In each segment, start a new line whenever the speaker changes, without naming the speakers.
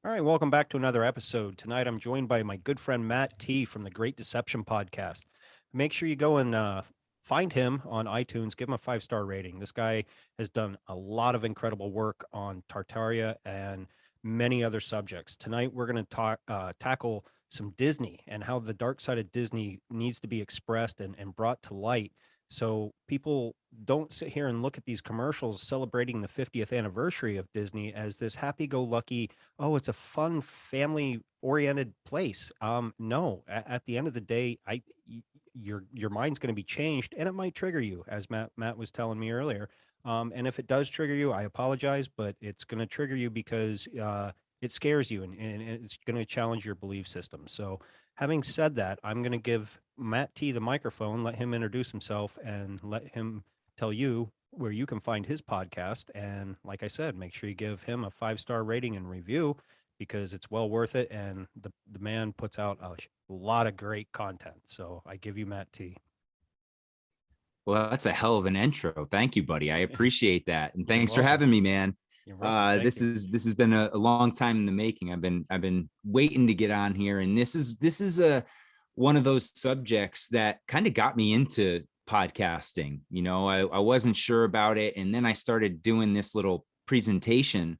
All right, welcome back to another episode. Tonight I'm joined by my good friend Matt T from the Great Deception podcast. Make sure you go and find him on iTunes, give him a 5-star rating. This guy has done a lot of incredible work on Tartaria and many other subjects. Tonight we're going to tackle some Disney and how the dark side of Disney needs to be expressed and brought to light so people don't sit here and look at these commercials celebrating the 50th anniversary of Disney as this happy-go-lucky, oh, it's a fun family oriented place. No, at the end of the day, your mind's going to be changed and it might trigger you, as Matt was telling me earlier. And if it does trigger you, I apologize, but it's going to trigger you because it scares you and it's going to challenge your belief system. So having said that, I'm going to give Matt T the microphone, let him introduce himself and let him tell you where you can find his podcast. And like I said, make sure you give him a 5-star rating and review because it's well worth it. And the man puts out a lot of great content. So I give you Matt T.
Well, that's a hell of an intro. Thank you, buddy. I appreciate that. And
You're
thanks for
welcome.
having me, man.
You're welcome. Thank
This
you.
has been a long time in the making. I've been waiting to get on here. And this is a one of those subjects that kind of got me into podcasting. I wasn't sure about it. And then I started doing this little presentation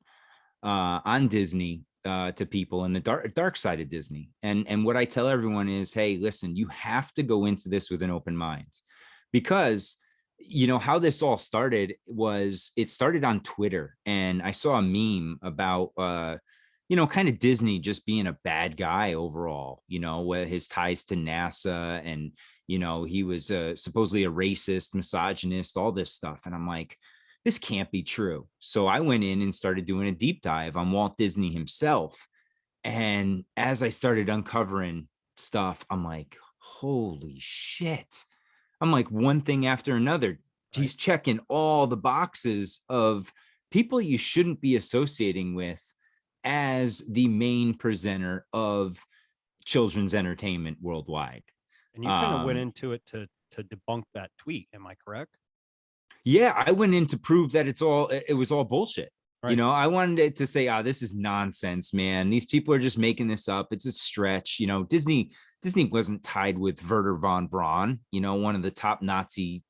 on Disney to people and the dark side of Disney. And what I tell everyone is, hey, listen, you have to go into this with an open mind because how this all started was it started on Twitter, and I saw a meme about kind of Disney just being a bad guy overall, with his ties to NASA, and he was supposedly a racist, misogynist, all this stuff. And I'm like, this can't be true. So I went in and started doing a deep dive on Walt Disney himself. And as I started uncovering stuff, I'm like, holy shit. I'm like, one thing after another.
Right.
He's checking all the boxes of people you shouldn't be associating with as the main presenter of children's entertainment worldwide.
And you kind of went
Um,
into it to debunk that tweet. Am I correct?
yeah, I went in to prove that it was all bullshit.
Right.
I wanted it to say, this is nonsense, man. These people are just making this up. It's a stretch. Disney wasn't tied with Werner von Braun, one of the top Nazi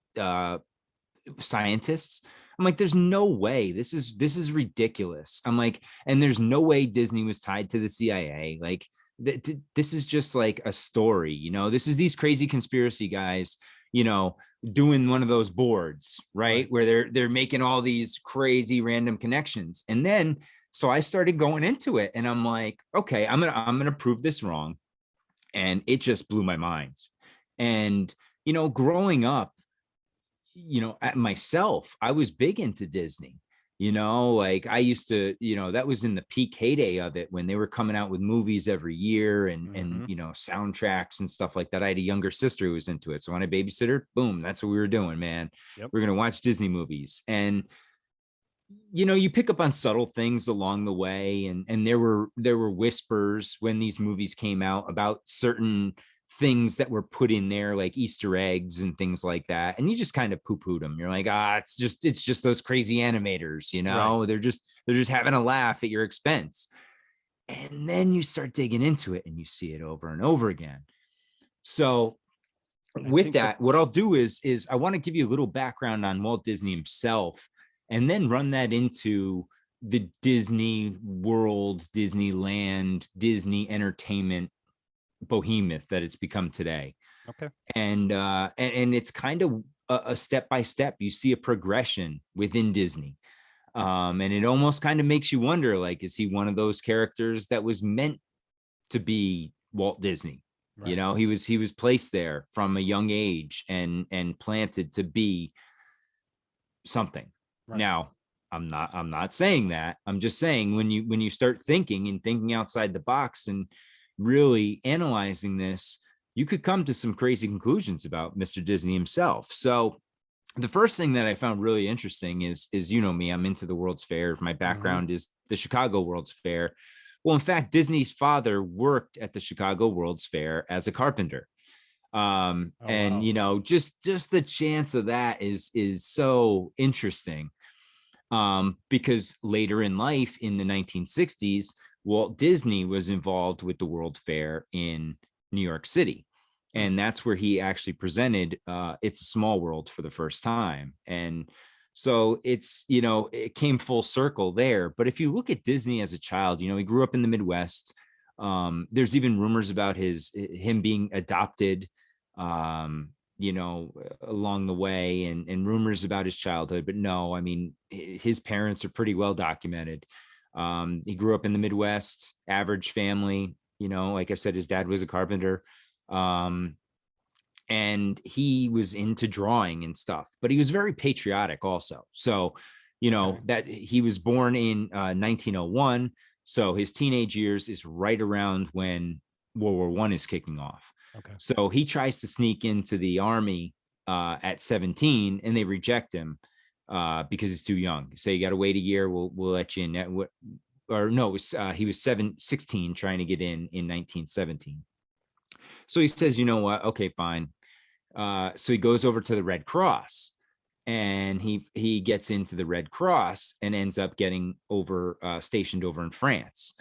scientists. I'm like, there's no way. This is ridiculous. I'm like, and there's no way Disney was tied to the CIA. Like, this is just like a story. This is these crazy conspiracy guys, doing one of those boards, right?
Right.
Where they're making all these crazy random connections. And then so I started going into it, and I'm like, okay, I'm gonna prove this wrong. And it just blew my mind. And growing up, at myself, I was big into Disney. Like I used to, that was in the peak heyday of it when they were coming out with movies every year and
Mm-hmm.
soundtracks and stuff like that. I had a younger sister who was into it. So when I babysitter, boom, that's what we were doing, man.
Yep.
We're gonna watch Disney movies. And you pick up on subtle things along the way, and there were whispers when these movies came out about certain things that were put in there, like Easter eggs and things like that, and you just kind of poo-pooed them. You're like, it's just those crazy animators,
Right.
they're just having a laugh at your expense. And then you start digging into it and you see it over and over again. So
I
with
think the
that, what I'll do is I want to give you a little background on Walt Disney himself, and then run that into the Disney World, Disneyland, Disney entertainment behemoth that it's become today.
okay.
And it's kind of a step by step. You see a progression within Disney. And it almost kind of makes you wonder, like, is he one of those characters that was meant to be Walt Disney?
Right.
He was placed there from a young age and planted to be something.
Right.
Now, I'm not saying that. I'm just saying when you start thinking outside the box and really analyzing this, you could come to some crazy conclusions about Mr. Disney himself. So the first thing that I found really interesting is me, I'm into the World's Fair. My
Mm-hmm.
background is the Chicago World's Fair. Well, in fact, Disney's father worked at the Chicago World's Fair as a carpenter.
Oh
And
wow.
just the chance of that is so interesting. Because later in life, in the 1960s, Walt Disney was involved with the World Fair in New York City.
Hmm.
And that's where he actually presented It's a Small World for the first time. And so it's, it came full circle there. But if you look at Disney as a child, he grew up in the Midwest. There's even rumors about him being adopted, along the way, and rumors about his childhood. But no, I mean, his parents are pretty well documented. He grew up in the Midwest, average family. Like I said, his dad was a carpenter. Um, and he was into drawing and stuff, but he was very patriotic also. So,
Okay.
that he was born in 1901. So his teenage years is right around when World War One is kicking off.
Okay.
So he tries to sneak into the army at 17, and they reject him because he's too young. Say you got to wait a year. We'll let you in. Or no, he was 16 trying to get in 1917. So he says, you know what? Okay, fine. So he goes over to the Red Cross, and he gets into the Red Cross and ends up getting stationed over in France.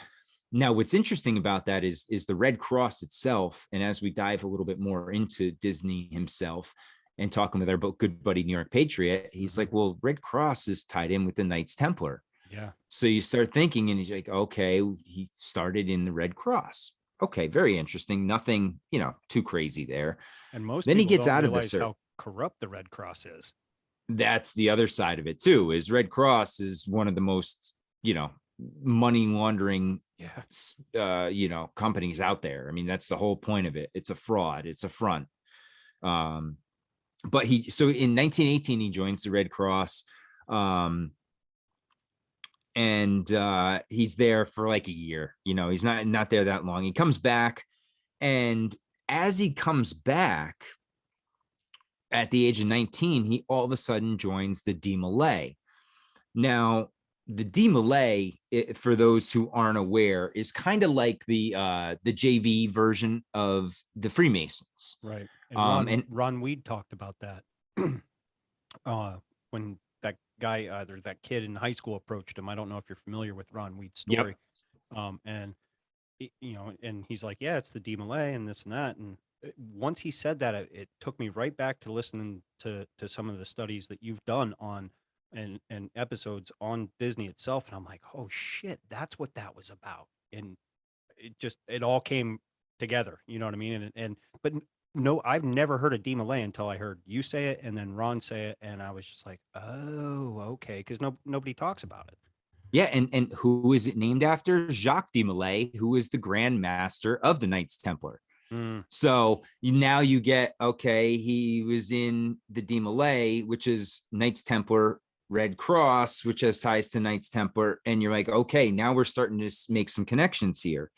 Now, what's interesting about that is the Red Cross itself. And as we dive a little bit more into Disney himself and talking with our good buddy New York Patriot, he's
Hmm.
like, well, Red Cross is tied in with the Knights Templar.
Yeah.
So you start thinking, and he's like, okay, he started in the Red Cross. Okay, very interesting. Nothing, too crazy there.
And most
Then he
people
gets
don't
out of the
realize
service.
how corrupt the Red Cross is.
That's the other side of it too, is Red Cross is one of the most, money laundering,
Yeah.
companies out there. I mean, that's the whole point of it. It's a fraud. It's a front. Um, but so in 1918, he joins the Red Cross. And he's there for like a year. He's not there that long. He comes back, and as he comes back at the age of 19, he all of a sudden joins the DeMolay. Now, the DeMolay, for those who aren't aware, is kind of like the JV version of the Freemasons.
Right. And
And
Ron Weed talked about that uh, when that guy, either that kid in high school approached him. I don't know if you're familiar with Ron Weed's
yep,
story. And and he's like, yeah, it's the D Malay and this and that. And once he said that, it took me right back to listening to some of the studies that you've done on and episodes on Disney itself. And I'm like, oh shit, that's what that was about. And it all came together. You know what I mean? But no, I've never heard of D Malay until I heard you say it and then Ron say it, and I was just like, oh, okay, because nobody talks about it.
yeah, and who is it named after? Jacques de Molay, who is the Grand Master of the Knights Templar.
Mm,
So now you get, okay, he was in the DeMolay, which is Knights Templar, Red Cross, which has ties to Knights Templar. And you're like, okay, now we're starting to make some connections here.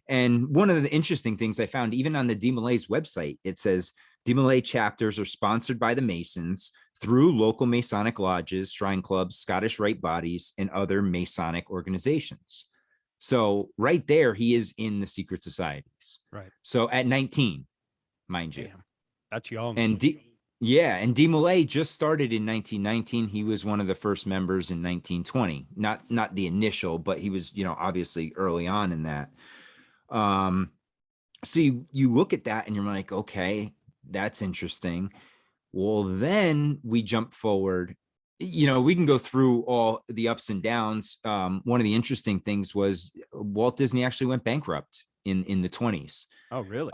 And one of the interesting things I found, even on the DeMolay's website, it says DeMolay chapters are sponsored by the Masons through local Masonic lodges, shrine clubs, Scottish Rite bodies, and other Masonic organizations. So right there, he is in the secret societies.
right.
So at 19, mind you.
Damn, that's young.
And yeah, and DeMolay just started in 1919. He was one of the first members in 1920. Not the initial, but he was, obviously early on in that. Um, so you look at that and you're like, okay, that's interesting. Well, then we jump forward. We can go through all the ups and downs. One of the interesting things was Walt Disney actually went bankrupt in the 20s.
Oh, really?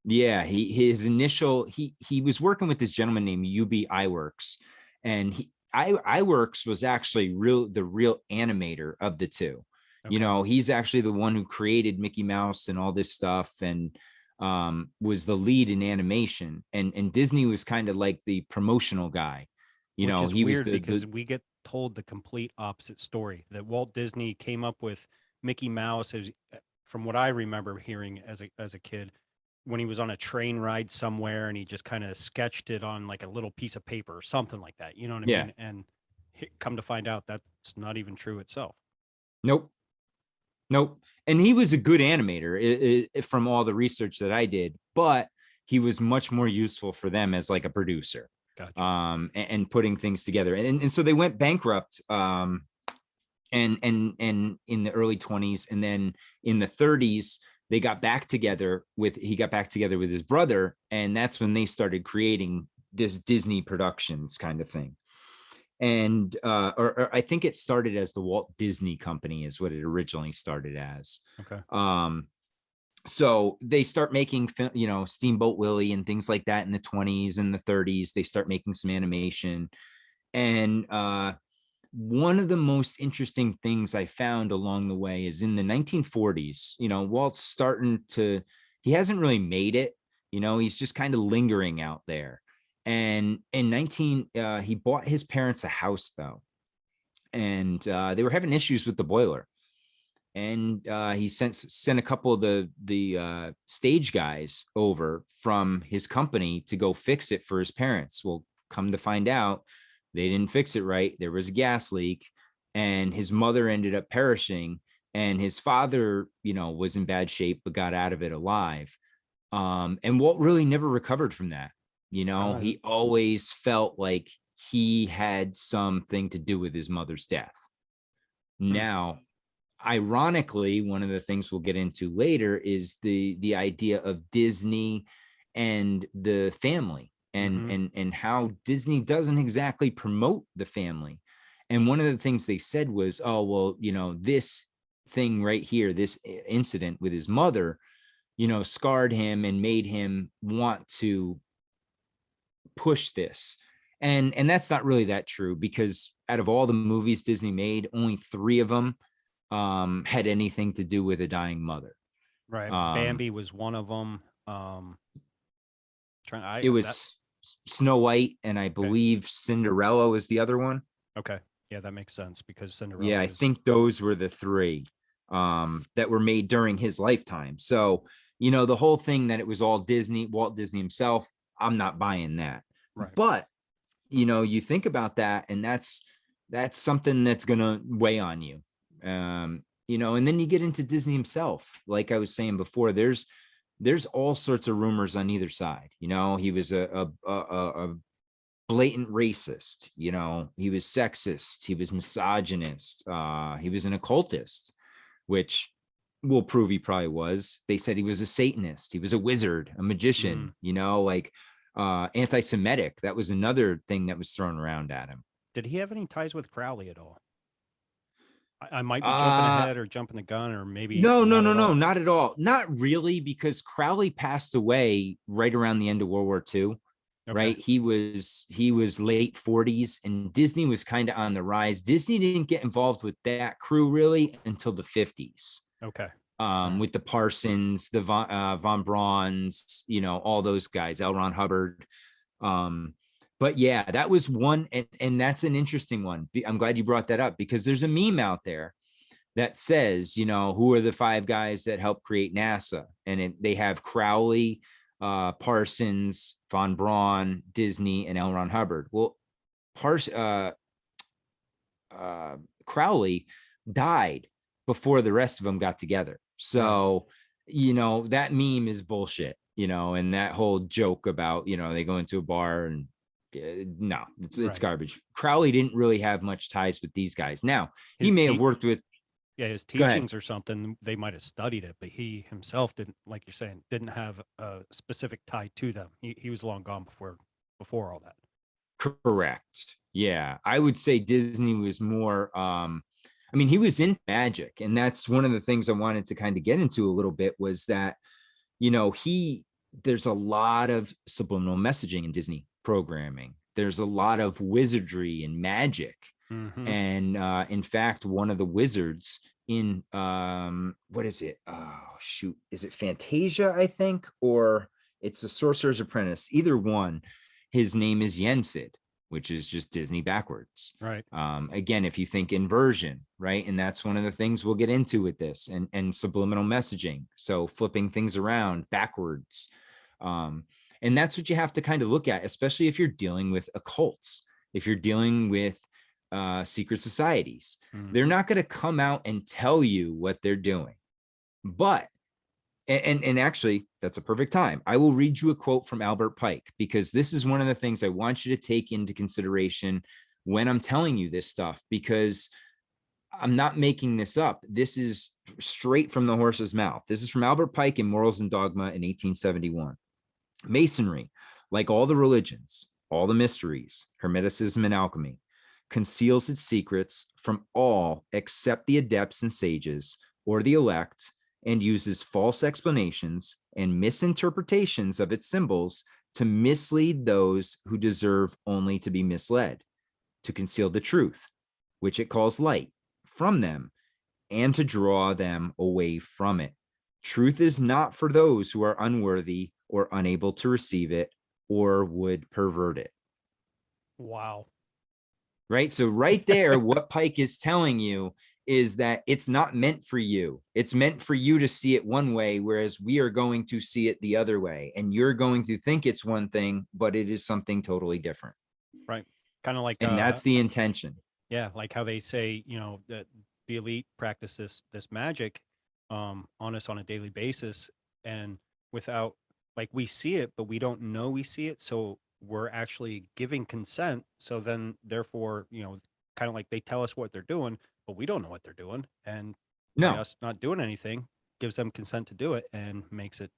Yeah, he was working with this gentleman named UB Iwerks, and Iwerks was actually the real animator of the two.
Okay.
He's actually the one who created Mickey Mouse and all this stuff, and was the lead in animation. And Disney was kind of like the promotional guy.
Which is
He was
weird
the
because we get told the complete opposite story that Walt Disney came up with Mickey Mouse as, from what I remember hearing as a kid, when he was on a train ride somewhere and he just kind of sketched it on like a little piece of paper or something like that. You know what I
yeah.
mean? And come to find out that's not even true itself.
Nope. Nope. And he was a good animator from all the research that I did, but he was much more useful for them as like a producer.
Gotcha.
and putting things together. And so they went bankrupt and in the early 20s, and then in the 30s they got back together with he got back together with his brother, and that's when they started creating this Disney Productions kind of thing. And or I think it started as the Walt Disney Company is what it originally started as.
Okay.
So they start making, you know, Steamboat Willie and things like that in the 20s and the 30s. They start making some animation. And one of the most interesting things I found along the way is in the 1940s, you know, Walt's starting to, he hasn't really made it, you know, he's just kind of lingering out there. And in he bought his parents a house though. And they were having issues with the boiler. And he sent a couple of the stage guys over from his company to go fix it for his parents. Well, come to find out, they didn't fix it right. There was a gas leak, and his mother ended up perishing. And his father, you know, was in bad shape but got out of it alive. And Walt really never recovered from that. You know, he always felt like he had something to do with his mother's death. Now, ironically, one of the things we'll get into later is the idea of Disney and the family, and how Disney doesn't exactly promote the family. And one of the things they said was, oh, well, you know, this thing right here, this incident with his mother, you know, scarred him and made him want to push this. And that's not really that true, because out of all the movies Disney made, only 3 of them had anything to do with a dying mother.
Right. Bambi was one of them.
It was Snow White, and I believe Cinderella was the other one.
Okay. Yeah, that makes sense, because Cinderella.
Yeah, I think those were the 3 that were made during his lifetime. So, you know, the whole thing that it was all Disney, Walt Disney himself, I'm not buying that.
Right.
But, you know, you think about that, and that's something that's going to weigh on you. You know, and then you get into Disney himself. Like I was saying before, there's all sorts of rumors on either side. You know, he was a blatant racist. You know, he was sexist. He was misogynist. He was an occultist, which will prove he probably was. They said he was a Satanist. He was a wizard, a magician. You know, like anti-Semitic. That was another thing that was thrown around at him.
Did he have any ties with Crowley at all? I might be jumping ahead or jumping the gun, or maybe
no, not at all. Not really, because Crowley passed away right around the end of World War II. Right. He was late 40s, and Disney was kind of on the rise. Disney didn't get involved with that crew really until the 50s.
Okay.
With the Parsons, the Von Brauns, you know, all those guys, L. Ron Hubbard. But yeah, that was one. And that's an interesting one. I'm glad you brought that up, because there's a meme out there that says, you know, who are the 5 guys that helped create NASA? And they have Crowley, Parsons, Von Braun, Disney, and L. Ron Hubbard. Well, Crowley died before the rest of them got together. So, you know, that meme is bullshit, you know, and that whole joke about, you know, they go into a bar and no, it's garbage. Crowley didn't really have much ties with these guys. Now, he may have worked with,
his teachings or something, they might have studied it, but he himself didn't, like you're saying, didn't have a specific tie to them. He was long gone before all that.
Correct. Yeah, I would say Disney was more I mean, he was in magic, and that's one of the things I wanted to kind of get into a little bit, was that, you know, there's a lot of subliminal messaging in Disney programming. There's a lot of wizardry and magic. And in fact, one of the wizards in what is it? Oh shoot, is it Fantasia, I think, or it's the Sorcerer's Apprentice? Either one. His name is Yensid, which is just Disney backwards.
Right.
Again, if you think inversion, right? And that's one of the things we'll get into with this, and subliminal messaging. So flipping things around backwards. And that's what you have to kind of look at, especially if you're dealing with occults, if you're dealing with secret societies. They're not going to come out and tell you what they're doing, but And actually, that's a perfect time. I will read you a quote from Albert Pike, because this is one of the things I want you to take into consideration when I'm telling you this stuff, because I'm not making this up. This is straight from the horse's mouth. This is from Albert Pike in Morals and Dogma in 1871. Masonry, like all the religions, all the mysteries, Hermeticism and alchemy, conceals its secrets from all except the adepts and sages or the elect, and uses false explanations and misinterpretations of its symbols to mislead those who deserve only to be misled, to conceal the truth, which it calls light, from them, and to draw them away from it. Truth is not for those who are unworthy or unable to receive it or would pervert it.
Wow.
Right? So right there, what Pike is telling you is that it's not meant for you. It's meant for you to see it one way, whereas we are going to see it the other way. And you're going to think it's one thing, but it is something totally different.
Right. Kind of like,
And that's the intention.
yeah, like how they say, that the elite practice this magic on us on a daily basis, and without, like, we see it, but we don't know we see it. So we're actually giving consent. So then therefore, kind of like they tell us what they're doing, but we don't know what they're doing. And by
No,
us not doing anything gives them consent to do it and makes it,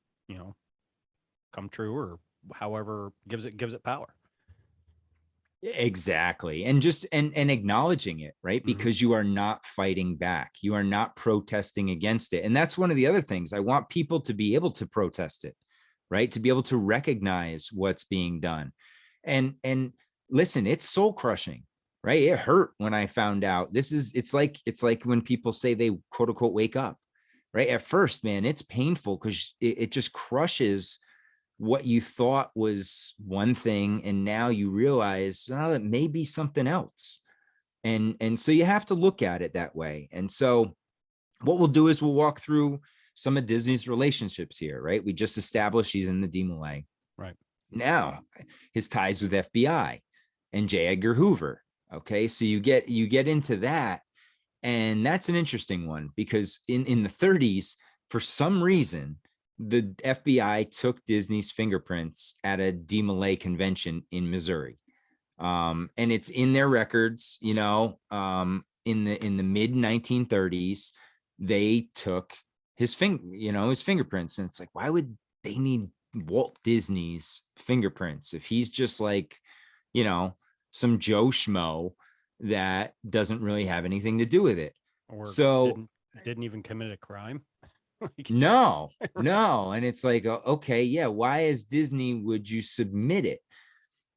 come true, or however gives it power.
exactly. And just and acknowledging it, right?
Mm-hmm.
Because you are not fighting back. You are not protesting against it. And that's one of the other things. I want people to be able to protest it, right? To be able to recognize what's being done. And listen, it's soul crushing, right? It hurt when I found out. It's like when people say they quote unquote wake up, right? At first, man, it's painful because it just crushes what you thought was one thing, and now you realize, oh, it may be something else. And so you have to look at it that way. And so what we'll do is we'll walk through some of Disney's relationships here, right? We just established he's in the DeMolay.
Right.
Now his ties with FBI and J. Edgar Hoover. Okay, so you get into that, and that's an interesting one, because in the 30s, for some reason, the FBI took Disney's fingerprints at a DeMolay convention in Missouri. And it's in their records, in the mid 1930s, they took his fingerprints. And it's like, why would they need Walt Disney's fingerprints if he's just like, some Joe Schmo that doesn't really have anything to do with it?
Or
So
didn't even commit a crime.
no. And it's like, okay, yeah, why as Disney would you submit it?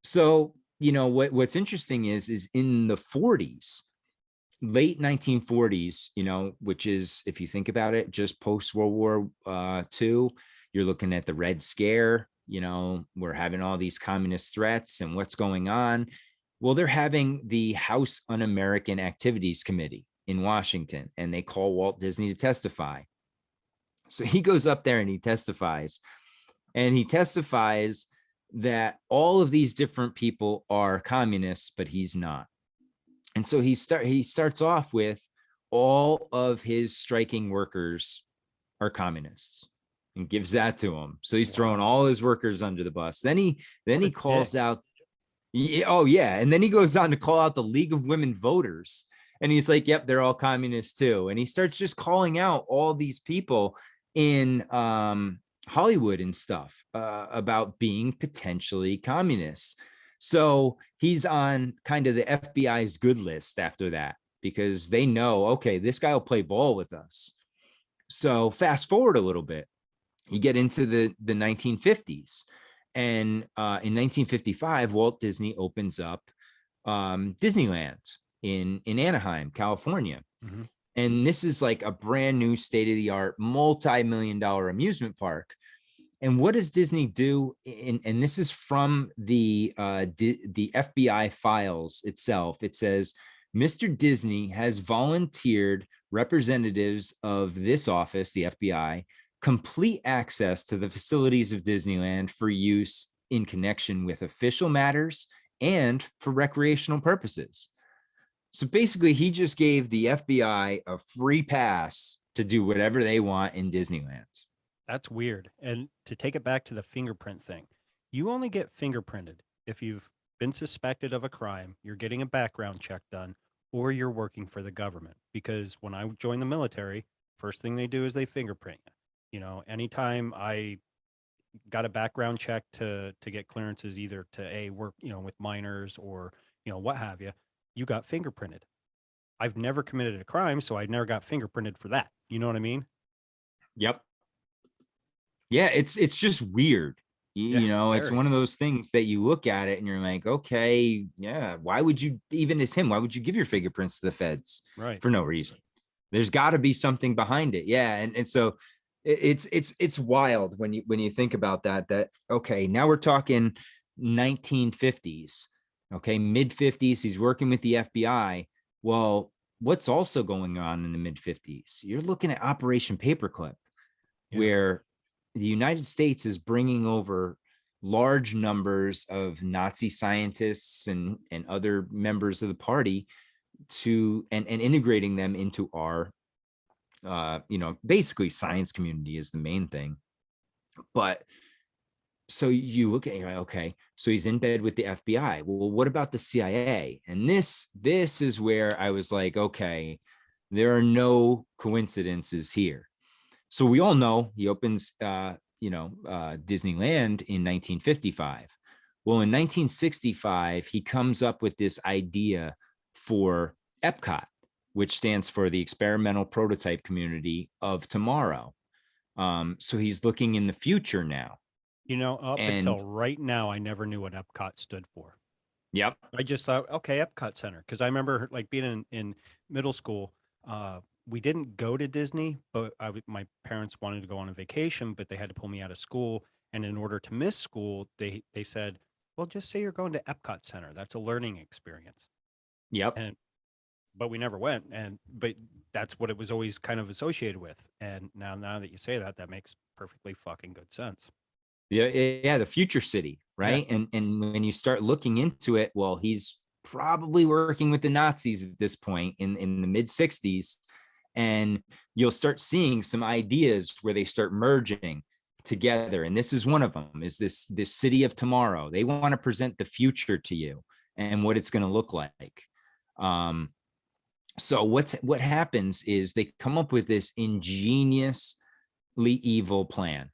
So, what's interesting is in the 40s, late 1940s, which is, if you think about it, just post World War II, you're looking at the Red Scare, we're having all these communist threats and what's going on. Well, they're having the House Un-American Activities Committee in Washington, and they call Walt Disney to testify. So he goes up there and he testifies that all of these different people are communists, but he's not. And so he starts off with all of his striking workers are communists and gives that to him. So he's throwing all his workers under the bus. Then he calls out, oh yeah. And then he goes on to call out the League of Women Voters. And he's like, yep, they're all communists too. And he starts just calling out all these people in Hollywood and stuff about being potentially communists. So he's on kind of the FBI's good list after that, because they know, okay, this guy will play ball with us. So fast forward a little bit, you get into the 1950s. And in 1955, Walt Disney opens up Disneyland in Anaheim, California.
Mm-hmm.
And this is like a brand new state-of-the-art multi-million-dollar amusement park. And what does Disney do? And this is from the FBI files itself. It says, Mr. Disney has volunteered representatives of this office, the FBI, complete access to the facilities of Disneyland for use in connection with official matters and for recreational purposes. So basically, he just gave the FBI a free pass to do whatever they want in Disneyland.
That's weird. And to take it back to the fingerprint thing, you only get fingerprinted if you've been suspected of a crime, you're getting a background check done, or you're working for the government. Because when I joined the military, first thing they do is they fingerprint you. You know, anytime I got a background check to get clearances either to a work, you know, with minors or, you know, what have you, you got fingerprinted. I've never committed a crime, so I never got fingerprinted for that. You know what I mean?
Yep. Yeah, it's just weird.
Yeah,
You know, it's
very.
one of those things that you look at it and you're like, okay, yeah, why would you, even as him, why would you give your fingerprints to the feds
Right.
for no reason? There's got to be something behind it. Yeah, and so it's wild when you think about that okay, now we're talking 1950s, okay, mid 50s, he's working with the FBI. Well, what's also going on in the mid 50s? You're looking at Operation Paperclip,
Yeah.
where the United States is bringing over large numbers of Nazi scientists and other members of the party to and integrating them into our basically science community is the main thing. But so you look at it, you're like, okay, so he's in bed with the FBI. Well, what about the CIA? And this is where I was like, okay, there are no coincidences here. So we all know he opens Disneyland in 1955. Well, in 1965, he comes up with this idea for Epcot, which stands for the Experimental Prototype Community of Tomorrow. So he's looking in the future now.
You know, up until
And
right now, I never knew what Epcot stood for.
yep,
I just thought, okay, Epcot Center, because I remember like being in middle school. We didn't go to Disney, but my parents wanted to go on a vacation, but they had to pull me out of school. And in order to miss school, they said, well, just say you're going to Epcot Center. That's a learning experience.
yep.
And but we never went. And but that's what it was always kind of associated with. And now that you say that, that makes perfectly fucking good sense.
Yeah, the future city,
Yeah.
right? And when you start looking into it, well, he's probably working with the Nazis at this point in the mid 60s. And you'll start seeing some ideas where they start merging together. And this is one of them, is this city of tomorrow. They want to present the future to you and what it's going to look like. So what happens is they come up with this ingeniously evil plan.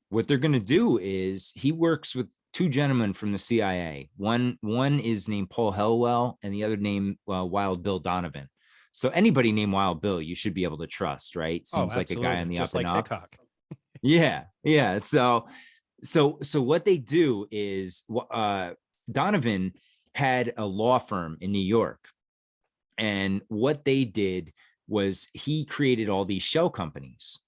What they're going to do is he works with two gentlemen from the CIA. One is named Paul Helwell, and the other named Wild Bill Donovan. So anybody named Wild Bill, you should be able to trust, right?
Oh,
Seems like a guy on
absolutely.
the
Just
up and
like
up.
Hickok.
Yeah, yeah. So what they do is Donovan had a law firm in New York, and what they did was he created all these shell companies,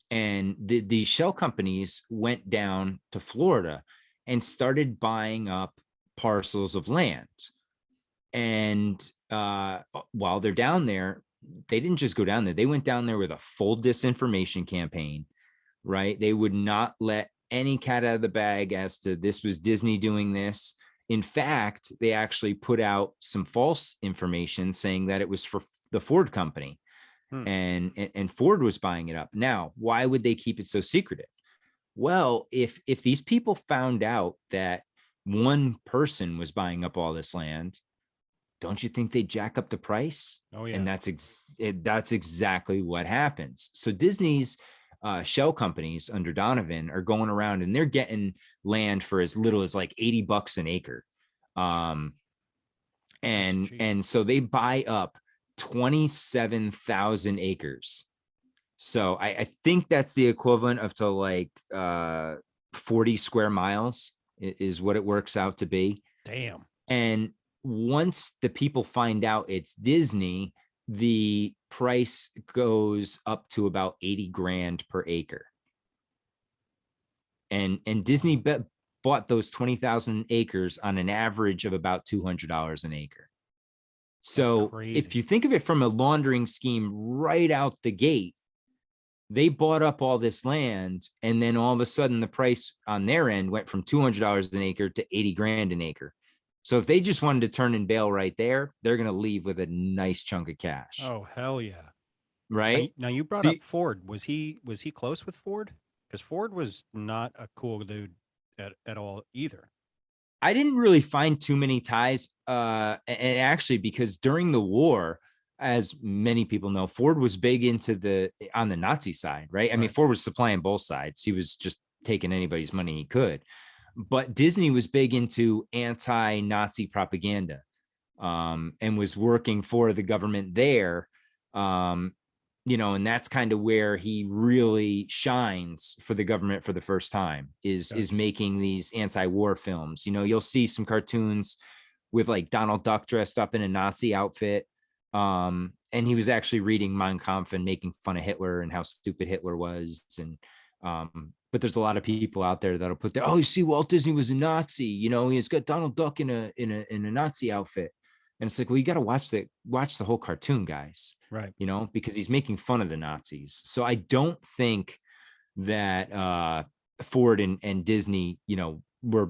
and the shell companies went down to Florida and started buying up parcels of land. And while they're down there, they didn't just go down there. They went down there with a full disinformation campaign, right? They would not let any cat out of the bag as to this was Disney doing this. In fact, they actually put out some false information saying that it was for the Ford company,
Hmm.
and Ford was buying it up. Now, why would they keep it so secretive? Well, if these people found out that one person was buying up all this land, don't you think they'd jack up the price?
Oh,
And
yeah.
that's exactly what happens. So Disney's shell companies under Donovan are going around and they're getting land for as little as like $80 an acre. Um,
That's
and
cheap.
and so they buy up 27,000 acres. So I think that's the equivalent of to like 40 square miles is what it works out to be.
Damn.
And once the people find out it's Disney, the price goes up to about 80 grand per acre. And Disney bought those 20,000 acres on an average of about $200 an acre.
That's
So if
crazy.
you think of it from a laundering scheme right out the gate, they bought up all this land, and then all of a sudden the price on their end went from $200 an acre to 80 grand an acre. So if they just wanted to turn and bail right there, they're going to leave with a nice chunk of cash,
Oh, hell yeah.
right?
Now you brought up
See,
Ford. Was he close with Ford? because Ford was not a cool dude at all either.
I didn't really find too many ties. And actually, because during the war, as many people know, Ford was big into on the Nazi side, right? I mean,
Right.
Ford was supplying both sides. He was just taking anybody's money he could. But Disney was big into anti-Nazi propaganda, and was working for the government there. Um, and that's kind of where he really shines for the government for the first time, is
Gotcha.
making these anti-war films. You'll see some cartoons with like Donald Duck dressed up in a Nazi outfit. And he was actually reading Mein Kampf and making fun of Hitler and how stupid Hitler was. And but there's a lot of people out there that'll put there, oh, you see, Walt Disney was a Nazi, he's got Donald Duck in a Nazi outfit. And it's like, well, you got to watch the whole cartoon, guys,
Right.
because he's making fun of the Nazis. So I don't think that Ford and Disney, were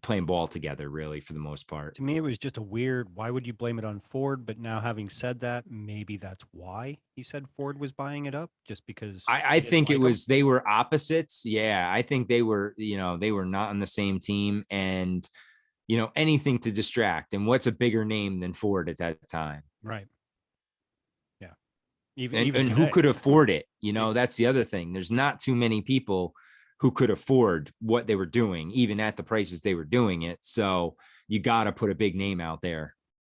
playing ball together really for the most part.
To me, it was just a weird. Why would you blame it on Ford? But now, having said that, maybe that's why he said Ford was buying it up, just because
I
he didn't
think it
like him.
was they were opposites. Yeah, I think they were not on the same team, and anything to distract. And what's a bigger name than Ford at that time?
Right. Yeah. Even
And
even
and who
today.
could afford it?
E-
That's the other thing. There's not too many people who could afford what they were doing, even at the prices they were doing it. So you got to put a big name out there.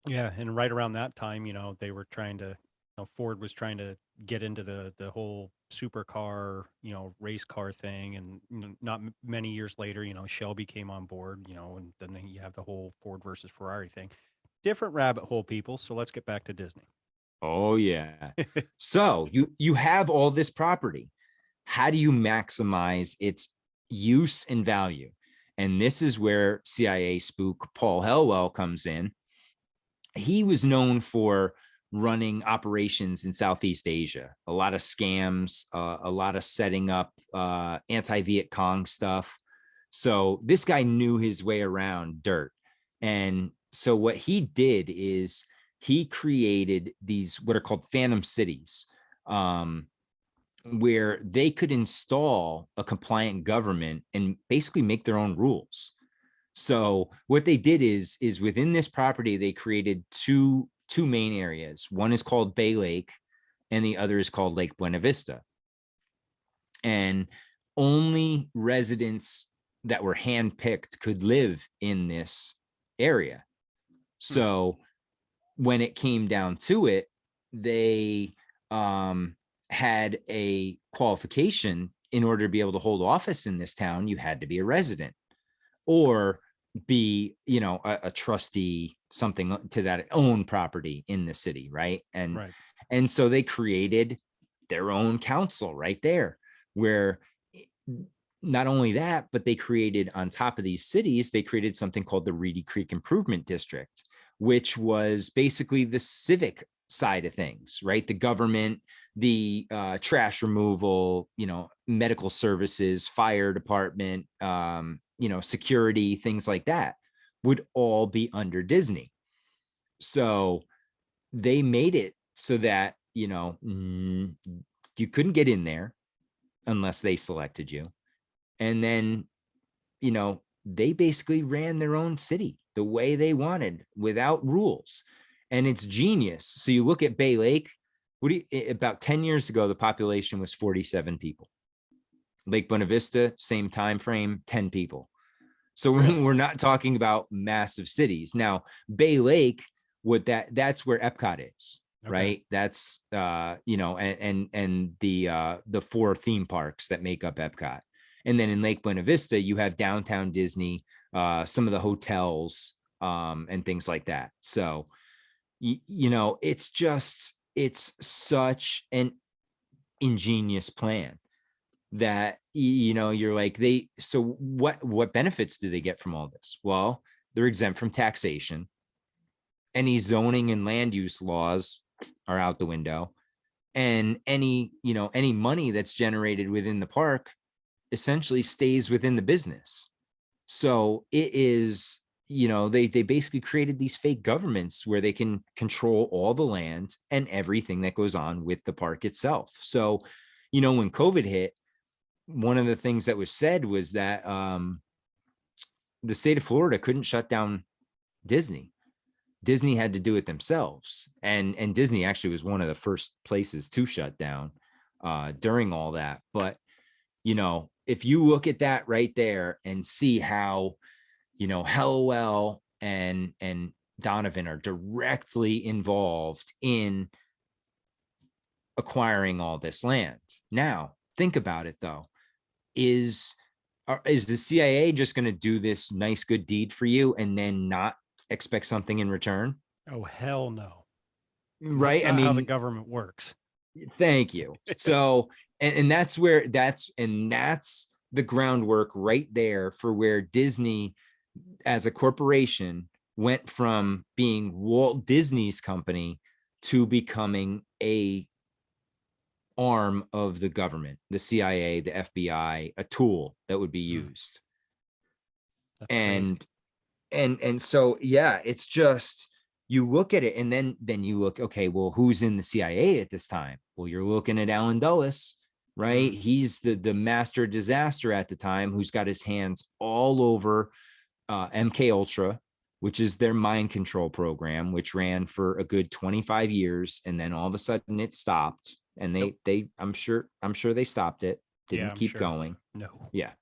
Yeah, and right around that time, they were trying to, Ford was trying to get into the whole supercar, race car thing, and not many years later, Shelby came on board, and then you have the whole Ford versus Ferrari thing. Different rabbit hole, people. So let's get back to Disney.
Oh yeah. So you have all this property. How do you maximize its use and value? And this is where CIA spook Paul Helwell comes in. He was known for running operations in Southeast Asia, a lot of scams, a lot of setting up anti-Viet Cong stuff. So this guy knew his way around dirt. And so what he did is he created these what are called phantom cities, where they could install a compliant government and basically make their own rules. So what they did is within this property, they created two main areas. One is called Bay Lake, and the other is called Lake Buena Vista. And only residents that were handpicked could live in this area.
Hmm.
So when it came down to it, they had a qualification. In order to be able to hold office in this town, you had to be a resident or be, a trustee, something to that, own property in the city, right? And
Right.
and so they created their own council right there, where not only that, but they created, on top of these cities, they created something called the Reedy Creek Improvement District, which was basically the civic side of things, right? The government, the trash removal, medical services, fire department, security, things like that would all be under Disney. So they made it so that, you couldn't get in there unless they selected you. And then, they basically ran their own city the way they wanted without rules. And it's genius. So you look at Bay Lake, about 10 years ago, the population was 47 people. Lake Buena Vista, same time frame, 10 people. So
Really?
we're not talking about massive cities. Now, Bay Lake, that's where Epcot is,
Okay.
right? That's and the four theme parks that make up Epcot. And then in Lake Buena Vista, you have downtown Disney, some of the hotels, and things like that. So it's such an ingenious plan that you're like, so what benefits do they get from all this? Well, they're exempt from taxation. Any zoning and land use laws are out the window, and any money that's generated within the park essentially stays within the business. So it is, they basically created these fake governments where they can control all the land and everything that goes on with the park itself. So when COVID hit, one of the things that was said was that the state of Florida couldn't shut down Disney. Disney had to do it themselves. And Disney actually was one of the first places to shut down during all that. But, if you look at that right there and see how, Hellwell and Donovan are directly involved in acquiring all this land. Now, think about it though. Is the CIA just going to do this nice good deed for you and then not expect something in return?
Oh, hell no.
Right?
That's not how the government works.
Thank you. So, and that's where that's the groundwork right there for where Disney as a corporation went from being Walt Disney's company to becoming a arm of the government, the CIA, the FBI, a tool that would be used.
That's
And
crazy.
and so yeah, it's just, you look at it and then you look, okay, well, who's in the CIA at this time? Well, you're looking at Alan Dulles, right? He's the master disaster at the time, who's got his hands all over MK Ultra, which is their mind control program, which ran for a good 25 years, and then all of a sudden it stopped. And they I'm sure they stopped it, didn't keep going.
No.
Yeah.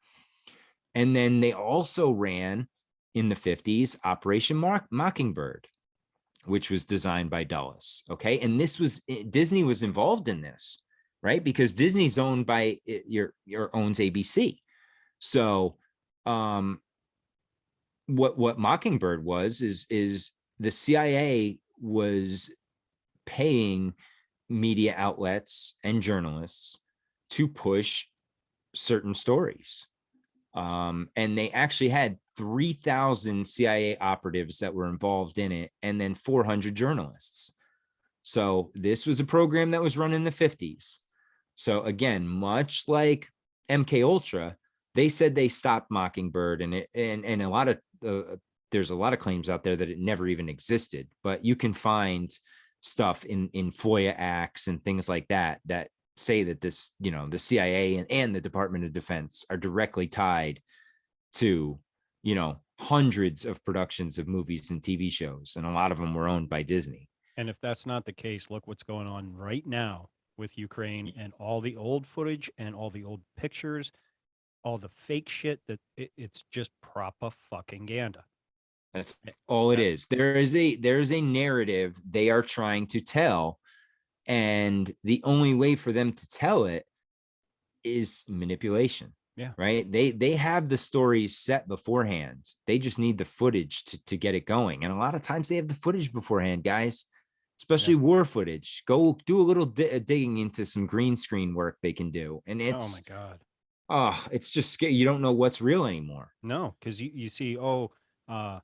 And then they also ran in the 50s Operation Mockingbird, which was designed by Dulles. Okay. And this was, Disney was involved in this, right? Because Disney's owned by your owns ABC. So what Mockingbird was is the CIA was paying media outlets and journalists to push certain stories. And they actually had 3,000 CIA operatives that were involved in it, and then 400 journalists. So this was a program that was run in the 50s. So again, much like MK Ultra, they said they stopped Mockingbird, and a lot of there's a lot of claims out there that it never even existed. But you can find stuff in FOIA acts and things like that that say that this, the CIA and the Department of Defense are directly tied to, hundreds of productions of movies and TV shows, and a lot of them were owned by Disney.
And if that's not the case, look what's going on right now with Ukraine and all the old footage and all the old pictures, all the fake shit that it's just propaganda.
That's all it is. There is a narrative they are trying to tell, and the only way for them to tell it is manipulation.
Yeah.
Right. They have the stories set beforehand. They just need the footage to get it going. And a lot of times they have the footage beforehand, guys, especially war footage. Go do a little digging into some green screen work they can do. And it's,
oh my God.
Oh, it's just scary. You don't know what's real anymore.
No, because you see, the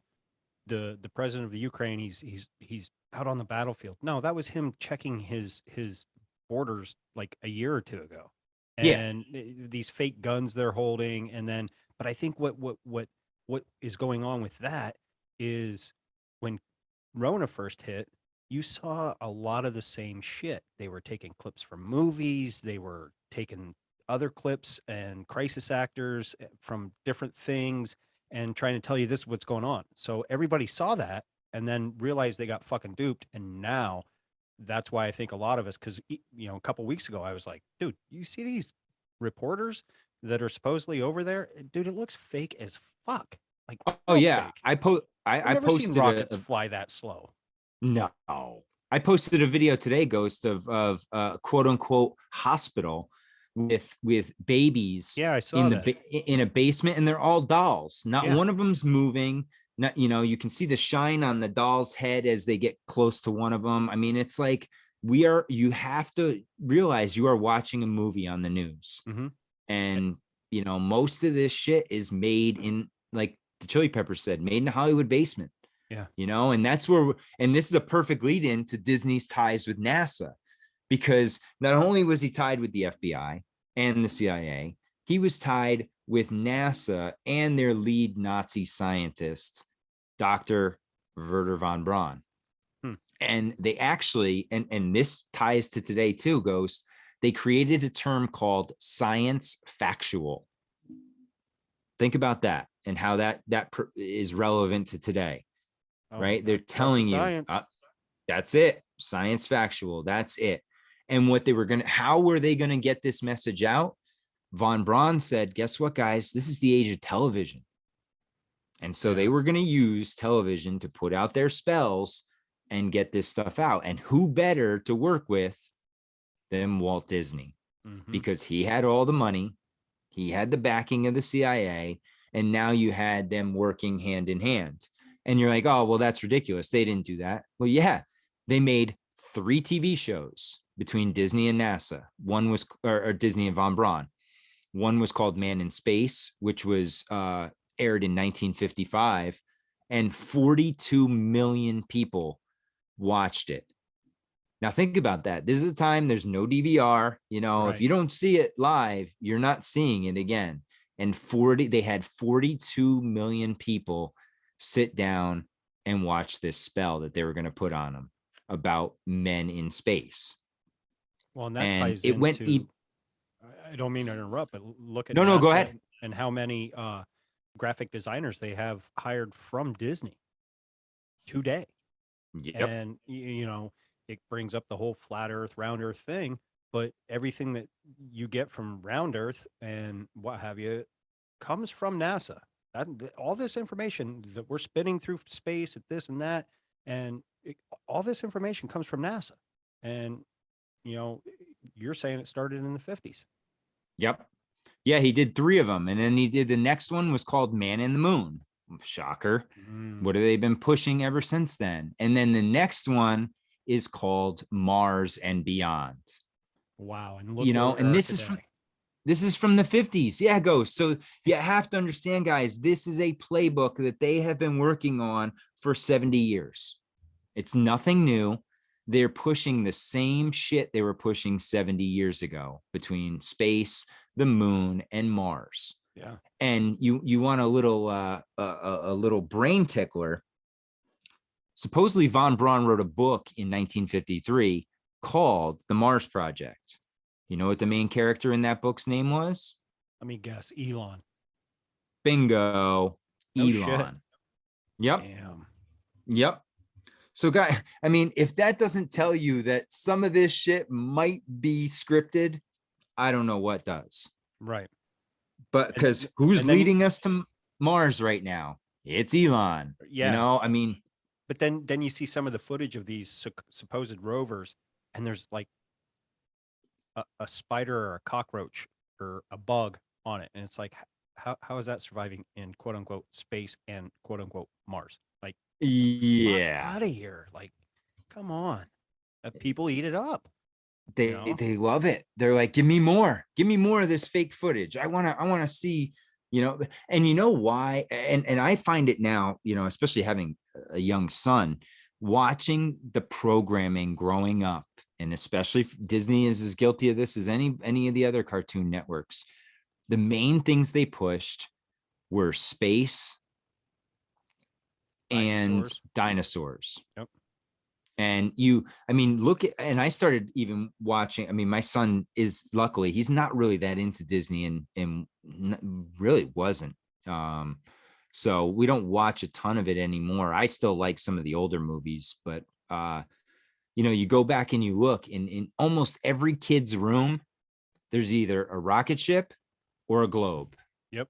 president of the Ukraine, he's out on the battlefield. No, that was him checking his borders like a year or two ago. And these fake guns they're holding, and then, but I think what is going on with that is when Rona first hit, you saw a lot of the same shit. They were taking clips from movies, they were taking other clips and crisis actors from different things and trying to tell you this is what's going on. So everybody saw that and then realized they got fucking duped, and now that's why I think a lot of us, because a couple weeks ago I was like, dude, you see these reporters that are supposedly over there, dude, it looks fake as fuck. Like,
oh yeah,
fake.
I
never
posted
seen rockets fly that slow.
No, I posted a video today, Ghost, of quote unquote hospital with babies.
Yeah, I saw
in
that.
In a basement, and they're all dolls. Not one of them's moving. Not, you can see the shine on the doll's head as they get close to one of them. I mean, it's like you have to realize you are watching a movie on the news. And most of this shit is made in, like the Chili Peppers said, made in a Hollywood basement.
Yeah.
And that's where, and this is a perfect lead in to Disney's ties with NASA, because not only was he tied with the FBI and the CIA, he was tied with NASA and their lead Nazi scientist, Dr. Werner von Braun. And they actually, and this ties to today too, Ghost, they created a term called science factual. Think about that and how that is relevant to today, right? They're
Trust the
telling you,
science.
that's it, science factual, that's it. And what they were going to, how were they going to get this message out? Von Braun said, guess what, guys? This is the age of television. And so they were going to use television to put out their spells and get this stuff out. And who better to work with than Walt Disney? Because he had all the money, he had the backing of the CIA, and now you had them working hand in hand. And you're like, oh, well, that's ridiculous. They didn't do that. Well, yeah, they made 3 TV shows between Disney and NASA. One was, or Disney and Von Braun. One was called Man in Space, which was aired in 1955, and 42 million people watched it. Now think about that. This is a time there's no DVR. You know, if you don't see it live, you're not seeing it again. And they had 42 million people sit down and watch this spell that they were going to put on them about men in space.
Well, and that ties into, I don't mean to interrupt, but look at
no, go ahead.
And how many graphic designers they have hired from Disney today.
Yep.
And, you know, it brings up the whole flat earth, round earth thing, but everything that you get from round earth and what have you comes from NASA. All this information that we're spinning through space at this and that, and all this information comes from NASA. And, you know, you're saying it started in the 50s.
Yep. Yeah, he did 3 of them. And then he did, the next one was called Man in the Moon. Shocker. What have they been pushing ever since then? And then the next one is called Mars and Beyond.
Wow. And look,
you know, and this is from the 50s. Yeah, Ghost. So you have to understand, guys, this is a playbook that they have been working on for 70 years. It's nothing new. They're pushing the same shit they were pushing 70 years ago between space, the moon, and Mars.
Yeah.
And you want a little brain tickler. Supposedly Von Braun wrote a book in 1953 called The Mars Project. You know what the main character in that book's name was?
Let me guess. Elon.
Bingo.
No
Elon.
shit.
Yep.
Damn.
Yep. So, guy, I mean, if that doesn't tell you that some of this shit might be scripted, I don't know what does.
Right.
But because who's leading us to Mars right now? It's Elon.
Yeah.
You know, I mean.
But then you see some of the footage of these supposed rovers, and there's like a spider or a cockroach or a bug on it. And it's like, how is that surviving in quote unquote space and quote unquote Mars? Like,
yeah,
out of here. Like, come on. People eat it up.
They love it. They're like, give me more of this fake footage. I want to see, you know. And you know why? And I find it now, you know, especially having a young son, watching the programming growing up, and especially Disney is as guilty of this as any of the other cartoon networks. The main things they pushed were space and dinosaurs.
Yep.
And I mean, look at, and I started even watching, I mean, my son is, luckily, he's not really that into Disney and really wasn't. So we don't watch a ton of it anymore. I still like some of the older movies, but, you know, you go back and you look in almost every kid's room, there's either a rocket ship or a globe.
Yep.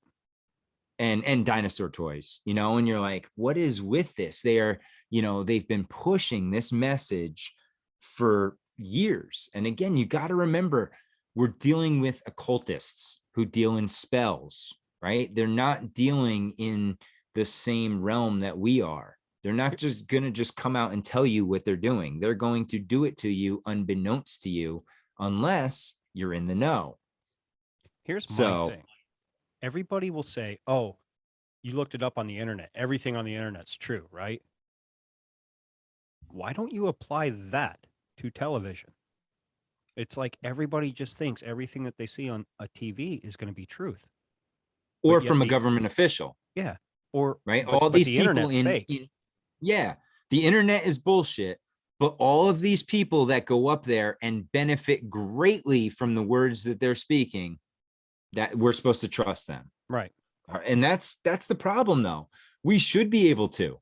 And dinosaur toys, you know, and you're like, what is with this? They are, you know, they've been pushing this message for years. And again, you got to remember, we're dealing with occultists who deal in spells, right? They're not dealing in the same realm that we are. They're not just going to come out and tell you what they're doing. They're going to do it to you unbeknownst to you, unless you're in the know.
Here's my thing. Everybody will say, oh, you looked it up on the internet. Everything on the internet's true, right? Why don't you apply that to television? It's like everybody just thinks everything that they see on a TV is going to be truth.
Or from a government official.
Yeah. Or
right. All these people in, yeah, the internet is bullshit. But all of these people that go up there and benefit greatly from the words that they're speaking, that we're supposed to trust them.
Right.
And that's the problem though. We should be able to,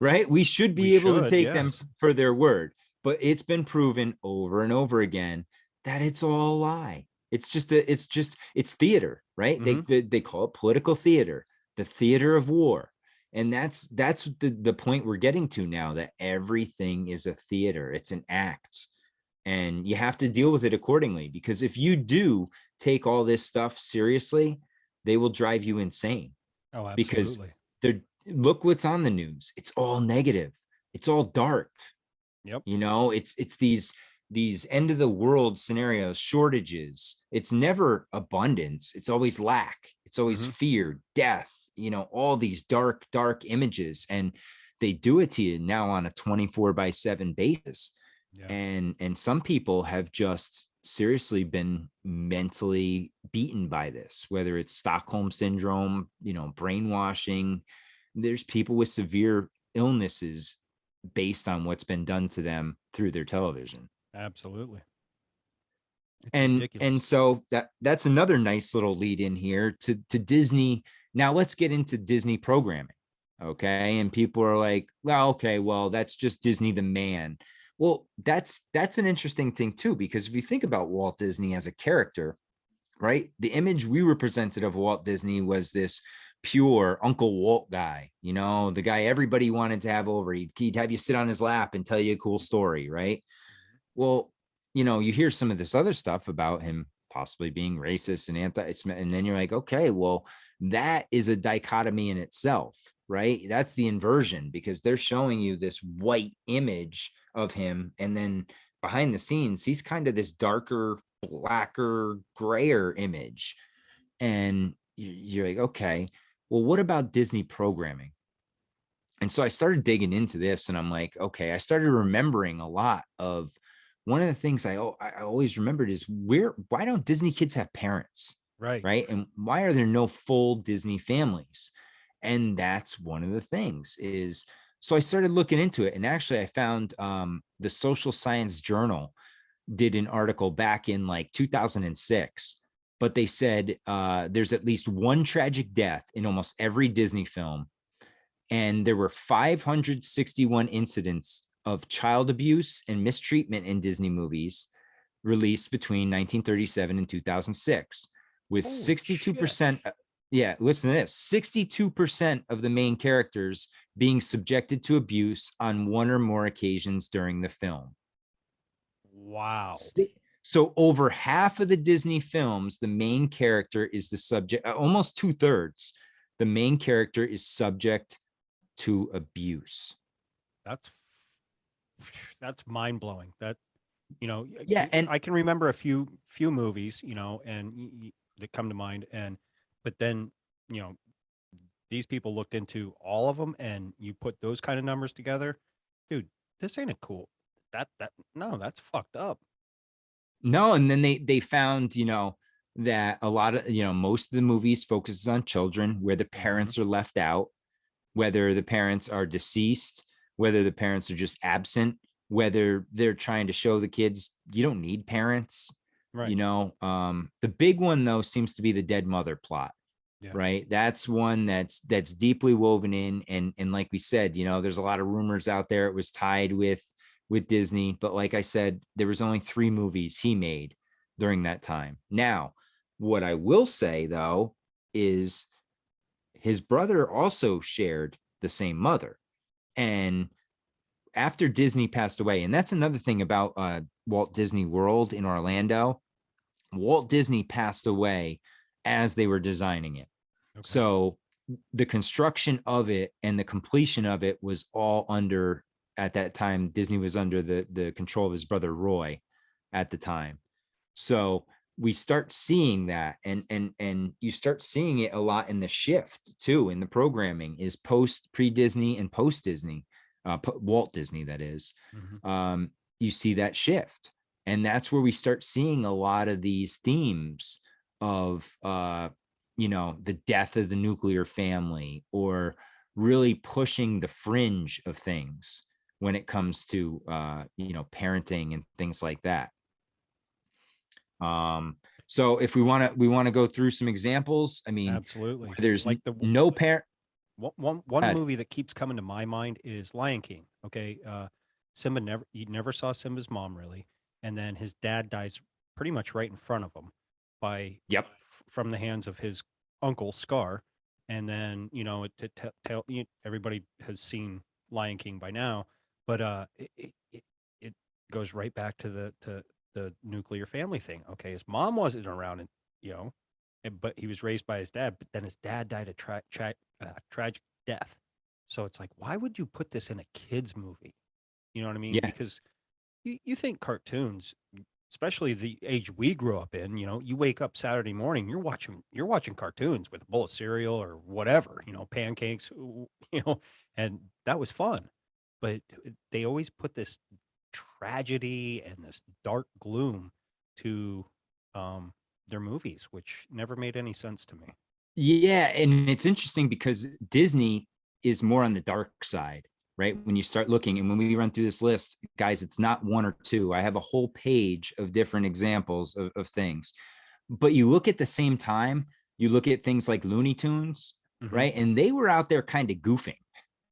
right? We should
We
be able to
should,
take them
yes.
for their word. But it's been proven over and over again that it's all a lie. It's theater, right?
Hmm.
They call it political theater, the theater of war. And that's the point we're getting to now, that everything is a theater. It's an act. And you have to deal with it accordingly, because if you do take all this stuff seriously, they will drive you insane,
Oh,
because
absolutely.
they're look what's on the news. It's all negative. It's all dark.
Yep.
It's these end of the world scenarios, shortages. It's never abundance. It's always lack. It's always
Hmm.
fear, death, all these dark images. And they do it to you now on a 24/7 basis.
Yeah.
And some people have just seriously been mentally beaten by this, whether it's Stockholm syndrome, brainwashing. There's people with severe illnesses based on what's been done to them through their television.
Absolutely. It's
And
ridiculous.
so that's another nice little lead in here to Disney. Now let's get into Disney programming. Okay. And people are like, well, okay, well, that's just Disney the man. Well, that's an interesting thing too, because if you think about Walt Disney as a character, right? The image we were presented of Walt Disney was this pure Uncle Walt guy, the guy everybody wanted to have over. He'd have you sit on his lap and tell you a cool story, right? Well, you hear some of this other stuff about him possibly being racist and and then you're like, okay, well, that is a dichotomy in itself, right? That's the inversion, because they're showing you this white image of him, and then behind the scenes, he's kind of this darker, blacker, grayer image. And you're like, okay, well, what about Disney programming? And so I started digging into this, and I'm like, okay, I started remembering a lot of one of the things I always remembered is, why don't Disney kids have parents?
Right.
Right. And why are there no full Disney families? And that's one of the things is, so I started looking into it. And actually I found the Social Science Journal did an article back in like 2006, but they said there's at least one tragic death in almost every Disney film, and there were 561 incidents of child abuse and mistreatment in Disney movies released between 1937 and 2006, with
Holy shit.
62%. Yeah, listen to this: 62% of the main characters being subjected to abuse on one or more occasions during the film.
Wow.
So over half of the Disney films, the main character is the subject, almost 2/3. The main character is subject to abuse.
That's that's mind blowing. That
Yeah. And
I can remember a few movies, and that come to mind, and but then you know these people looked into all of them, and you put those kind of numbers together, dude. This ain't a cool. That no, that's fucked up.
no, and then they found, that a lot of, most of the movies focuses on children where the
Hmm.
parents are left out, whether the parents are deceased, whether the parents are just absent, whether they're trying to show the kids you don't need parents.
Right.
The big one though seems to be the dead mother plot,
Yeah.
right? That's one that's deeply woven in, and like we said, there's a lot of rumors out there it was tied with Disney, but like I said, there was only 3 movies he made during that time. Now, what I will say though is his brother also shared the same mother. And after Disney passed away, and that's another thing about Walt Disney World in Orlando, Walt Disney passed away as they were designing it.
Okay.
So the construction of it and the completion of it was all under, at that time, Disney was under the control of his brother Roy at the time. So we start seeing that, and you start seeing it a lot in the shift too, in the programming, is pre-Disney and post-Disney, Walt Disney, that is.
Hmm.
You see that shift, and that's where we start seeing a lot of these themes of the death of the nuclear family, or really pushing the fringe of things, when it comes to parenting and things like that. So if we want to go through some examples, I mean, where
Absolutely.
there's
Like
no parent.
one movie that keeps coming to my mind is Lion King. Okay, Simba never you never saw Simba's mom really, and then his dad dies pretty much right in front of him by
Yep.
from the hands of his uncle Scar, and then everybody has seen Lion King by now, but it goes right back to the nuclear family thing. Okay, his mom wasn't around, and you know, but he was raised by his dad. But then his dad died a tragic death. So it's like, why would you put this in a kids movie? You know what I mean?
Yeah.
Because you think cartoons, especially the age we grew up in, you wake up Saturday morning, you're watching cartoons with a bowl of cereal or whatever, pancakes, and that was fun. But they always put this tragedy and this dark gloom to their movies, which never made any sense to me.
Yeah, and it's interesting because Disney is more on the dark side, right? When you start looking, and when we run through this list, guys, it's not one or two. I have a whole page of different examples of things. But you look at the same time, you look at things like Looney Tunes,
Hmm.
right? And they were out there kind of goofing,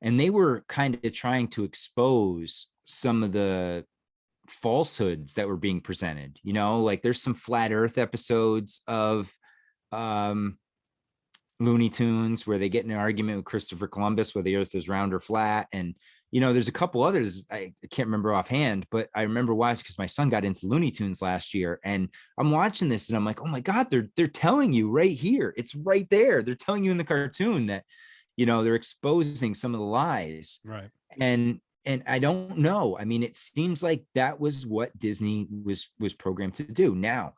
and they were kind of trying to expose some of the falsehoods that were being presented. Like there's some flat earth episodes of um Looney Tunes where they get in an argument with Christopher Columbus where the earth is round or flat. And, there's a couple others I can't remember offhand, but I remember watching because my son got into Looney Tunes last year. And I'm watching this and I'm like, oh my God, they're telling you right here. It's right there. They're telling you in the cartoon that, they're exposing some of the lies.
Right.
And I don't know. I mean, it seems like that was what Disney was programmed to do. Now,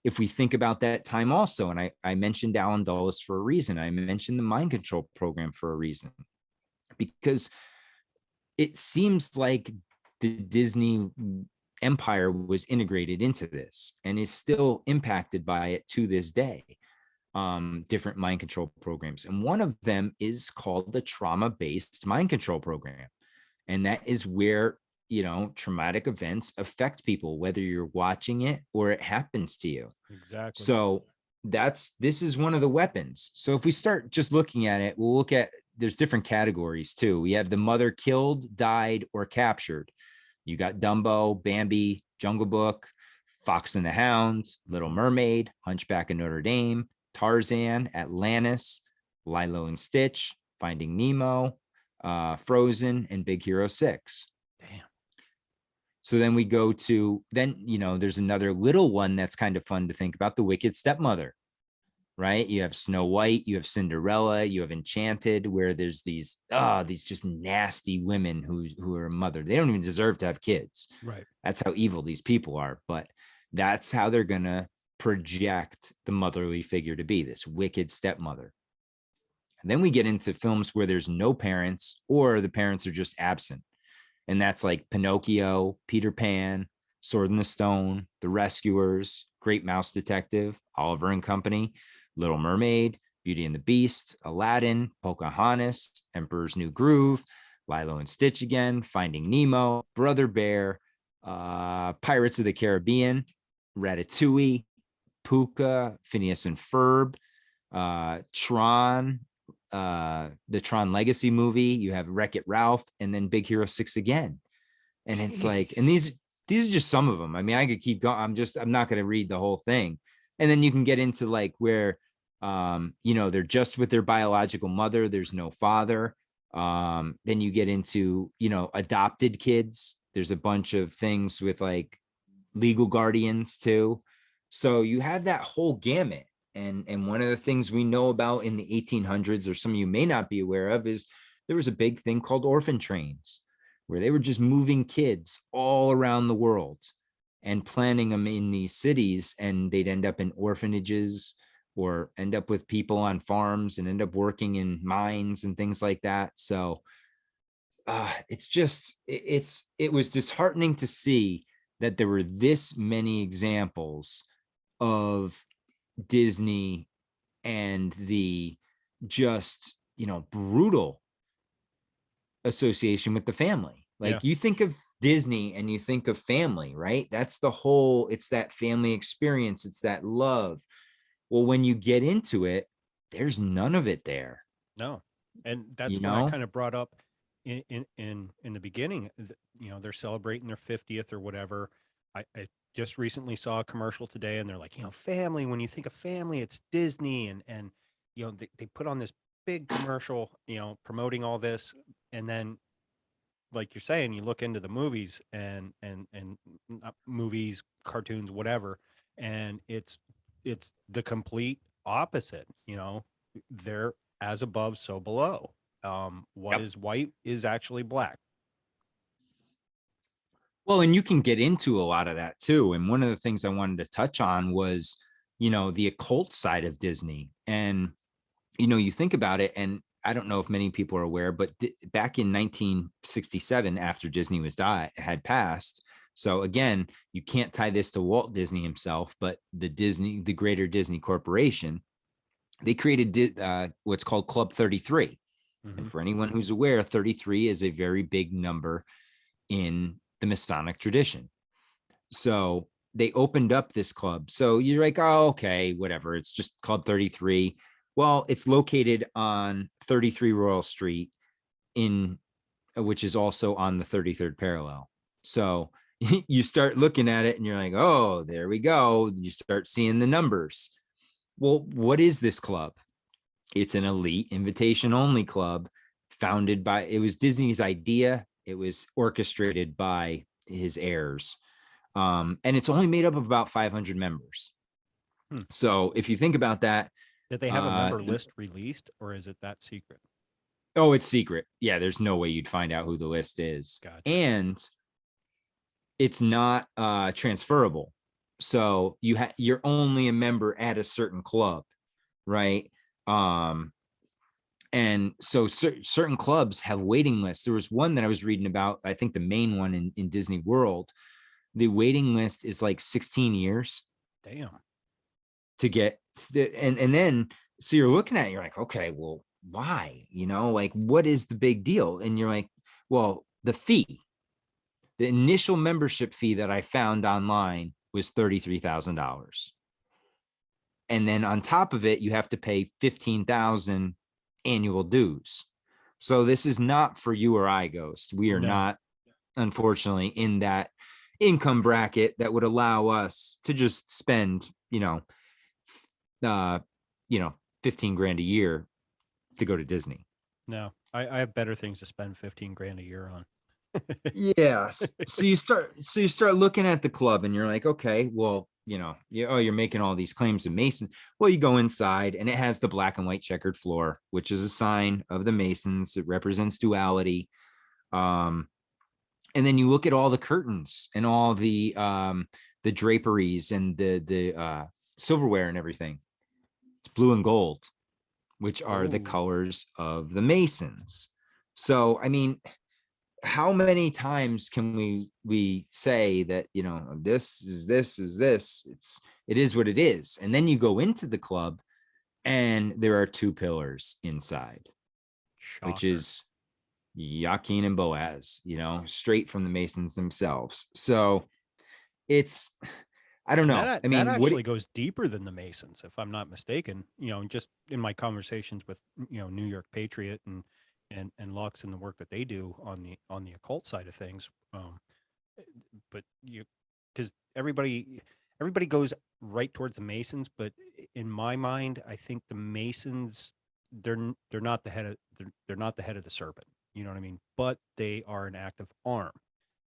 if we think about that time also, and I mentioned Alan Dulles for a reason, I mentioned the mind control program for a reason, because it seems like the Disney empire was integrated into this and is still impacted by it to this day. Different mind control programs. And one of them is called the trauma-based mind control program. And that is where traumatic events affect people, whether you're watching it or it happens to you.
Exactly.
So this is one of the weapons. So if we start just looking at it, we'll look at, there's different categories too. We have the mother killed, died, or captured. You got Dumbo, Bambi, Jungle Book, Fox and the Hound, Little Mermaid, Hunchback of Notre Dame, Tarzan, Atlantis, Lilo and Stitch, Finding Nemo, Frozen, and Big Hero 6.
Damn.
So then we go to, there's another little one that's kind of fun to think about, the Wicked Stepmother, right? You have Snow White, you have Cinderella, you have Enchanted, where there's these just nasty women who are a mother. They don't even deserve to have kids.
Right.
That's how evil these people are. But that's how they're going to project the motherly figure to be, this wicked stepmother. And then we get into films where there's no parents or the parents are just absent. And that's like Pinocchio, Peter Pan, Sword in the Stone, The Rescuers, Great Mouse Detective, Oliver and Company, Little Mermaid, Beauty and the Beast, Aladdin, Pocahontas, Emperor's New Groove, Lilo and Stitch again, Finding Nemo, Brother Bear, Pirates of the Caribbean, Ratatouille, Pucca, Phineas and Ferb, Tron, the Tron Legacy movie. You have Wreck-It Ralph, and then Big Hero 6 again. And it's like, and these are just some of them. I mean, I could keep going. I'm not going to read the whole thing. And then you can get into like where, they're just with their biological mother. There's no father. Then you get into, adopted kids. There's a bunch of things with like legal guardians too. So you have that whole gamut. And one of the things we know about in the 1800s, or some of you may not be aware of, is there was a big thing called orphan trains, where they were just moving kids all around the world and planting them in these cities, and they'd end up in orphanages or end up with people on farms and end up working in mines and things like that. So it was disheartening to see that there were this many examples of Disney and the just, brutal association with the family.
Yeah.
Like you think of Disney and you think of family, right? That's the whole, it's that family experience, it's that love. Well, when you get into it, there's none of it there,
No. And that's
you
what I
know?
kind of brought up in the beginning. You know, they're celebrating their 50th or whatever. I just recently saw a commercial today, and they're like, you know, family. When you think of family, it's Disney, and you know they put on this big commercial, you know, promoting all this, and then like you're saying, you look into the movies and not movies, cartoons, whatever, and it's the complete opposite. You know, they're as above, so below. What
Yep.
is white is actually black.
Well, and you can get into a lot of that too. And one of the things I wanted to touch on was, the occult side of Disney. And, you think about it, and I don't know if many people are aware, but back in 1967, after Disney had passed. So again, you can't tie this to Walt Disney himself, but the greater Disney Corporation, they created what's called Club 33.
Mm-hmm.
And for anyone who's aware, 33 is a very big number in the Masonic tradition. So they opened up this club. So you're like, oh, okay, whatever. It's just Club 33. Well, it's located on 33 Royal Street, in which is also on the 33rd parallel. So you start looking at it and you're like, oh, there we go. You start seeing the numbers. Well, what is this club? It's an elite invitation only club founded by, it was Disney's idea. It was orchestrated by his heirs. And it's only made up of about 500 members.
Hmm.
So if you think about that,
Did they have a member list released, or is it that secret?
oh, it's secret. Yeah, there's no way you'd find out who the list is.
Gotcha.
And it's not transferable. So you're only a member at a certain club, right? Um, and so certain clubs have waiting lists. There was one that I was reading about, I think the main one in Disney World. The waiting list is like 16 years
Damn.
to get, and then so you're looking at it, you're like, okay, well, why? Like, what is the big deal? And you're like, well, the initial membership fee that I found online was $33,000. And then on top of it, you have to pay 15,000 annual dues. So this is not for you or I, Ghost. We are
No.
not, unfortunately, in that income bracket that would allow us to just spend, uh, 15 grand a year to go to Disney.
No. I have better things to spend 15 grand a year on.
Yes. So you start looking at the club and you're like, okay, well, you're making all these claims of Mason. Well, you go inside and it has the black and white checkered floor, which is a sign of the Masons. It represents duality. And then you look at all the curtains and all the draperies and the silverware and everything. It's blue and gold, which are the
Oh,
colors of the Masons. So, I mean, how many times can we say that, this it is what it is. And then you go into the club and there are two pillars inside, which
shocker.
is Joaquin and Boaz, straight from the Masons themselves. So it's, I don't
And
know. I
that
mean, what
actually goes deeper than the Masons, if I'm not mistaken. You know, just in my conversations with New York Patriot and Lux and the work that they do on the occult side of things. But you, because everybody goes right towards the Masons, but in my mind, I think the Masons they're not the head of they're not the head of the serpent. You know what I mean? But they are an active arm,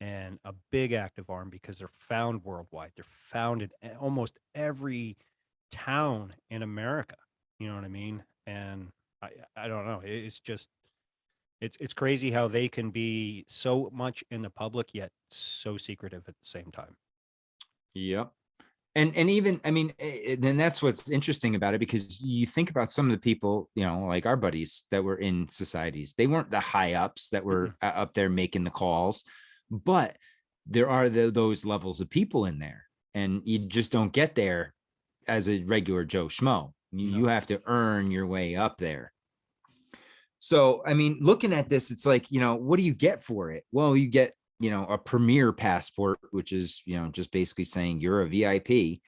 and a big active arm, because they're found worldwide. They're found in almost every town in America. You know what I mean? And I don't know. It's just it's crazy how they can be so much in the public yet so secretive at the same time.
Yep. And even, I mean, then that's what's interesting about it, because you think about some of the people, like our buddies that were in societies. They weren't the high ups that were up there making the calls, but there are those levels of people in there, and you just don't get there as a regular Joe Schmo. You
No.
have to earn your way up there. So, I mean, looking at this, it's like, what do you get for it? Well, you get, a premier passport, which is, just basically saying you're a VIP.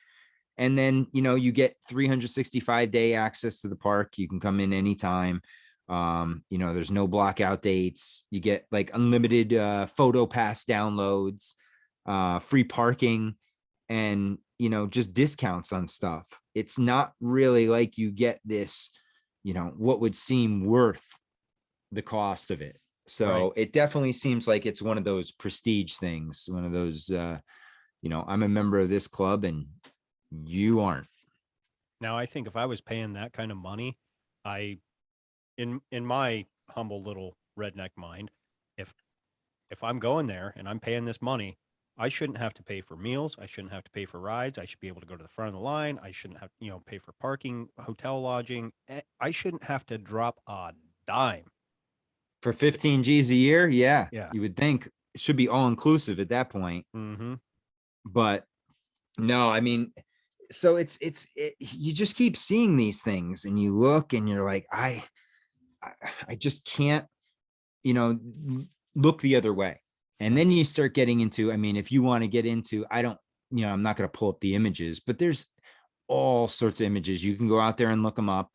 And then, you get 365-day access to the park. You can come in anytime. There's no blockout dates. You get like unlimited photo pass downloads, free parking, and, just discounts on stuff. It's not really like you get this, what would seem worth the cost of it.
Right.
So it definitely seems like it's one of those prestige things, one of those, I'm a member of this club and you aren't.
Now, I think if I was paying that kind of money, I in my humble little redneck mind, if if I'm going there and I'm paying this money, I shouldn't have to pay for meals. I shouldn't have to pay for rides. I should be able to go to the front of the line. I shouldn't have, pay for parking, hotel lodging. I shouldn't have to drop a dime.
For 15 G's a year, yeah,
Yeah.
you would think it should be all inclusive at that point.
Mm-hmm.
But no, I mean, so you just keep seeing these things and you look and you're like, I just can't, you know, look the other way. And
Right.
then you start getting into, I mean, if you want to get into, I'm not going to pull up the images, but there's all sorts of images. You can go out there and look them up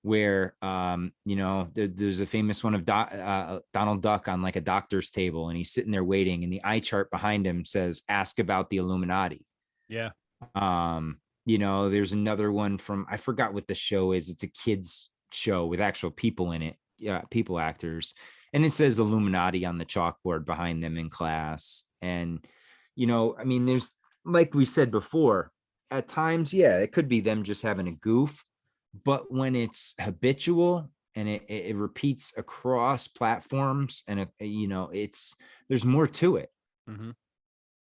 where, there's a famous one of Donald Duck on like a doctor's table and he's sitting there waiting and the eye chart behind him says, ask about the Illuminati.
Yeah.
There's another one from, I forgot what the show is. It's a kid's show with actual people in it. Yeah. People actors. And it says Illuminati on the chalkboard behind them in class. And, I mean, there's, like we said before, at times, yeah, it could be them just having a goof, but when it's habitual and it repeats across platforms and, there's more to it.
Mm-hmm.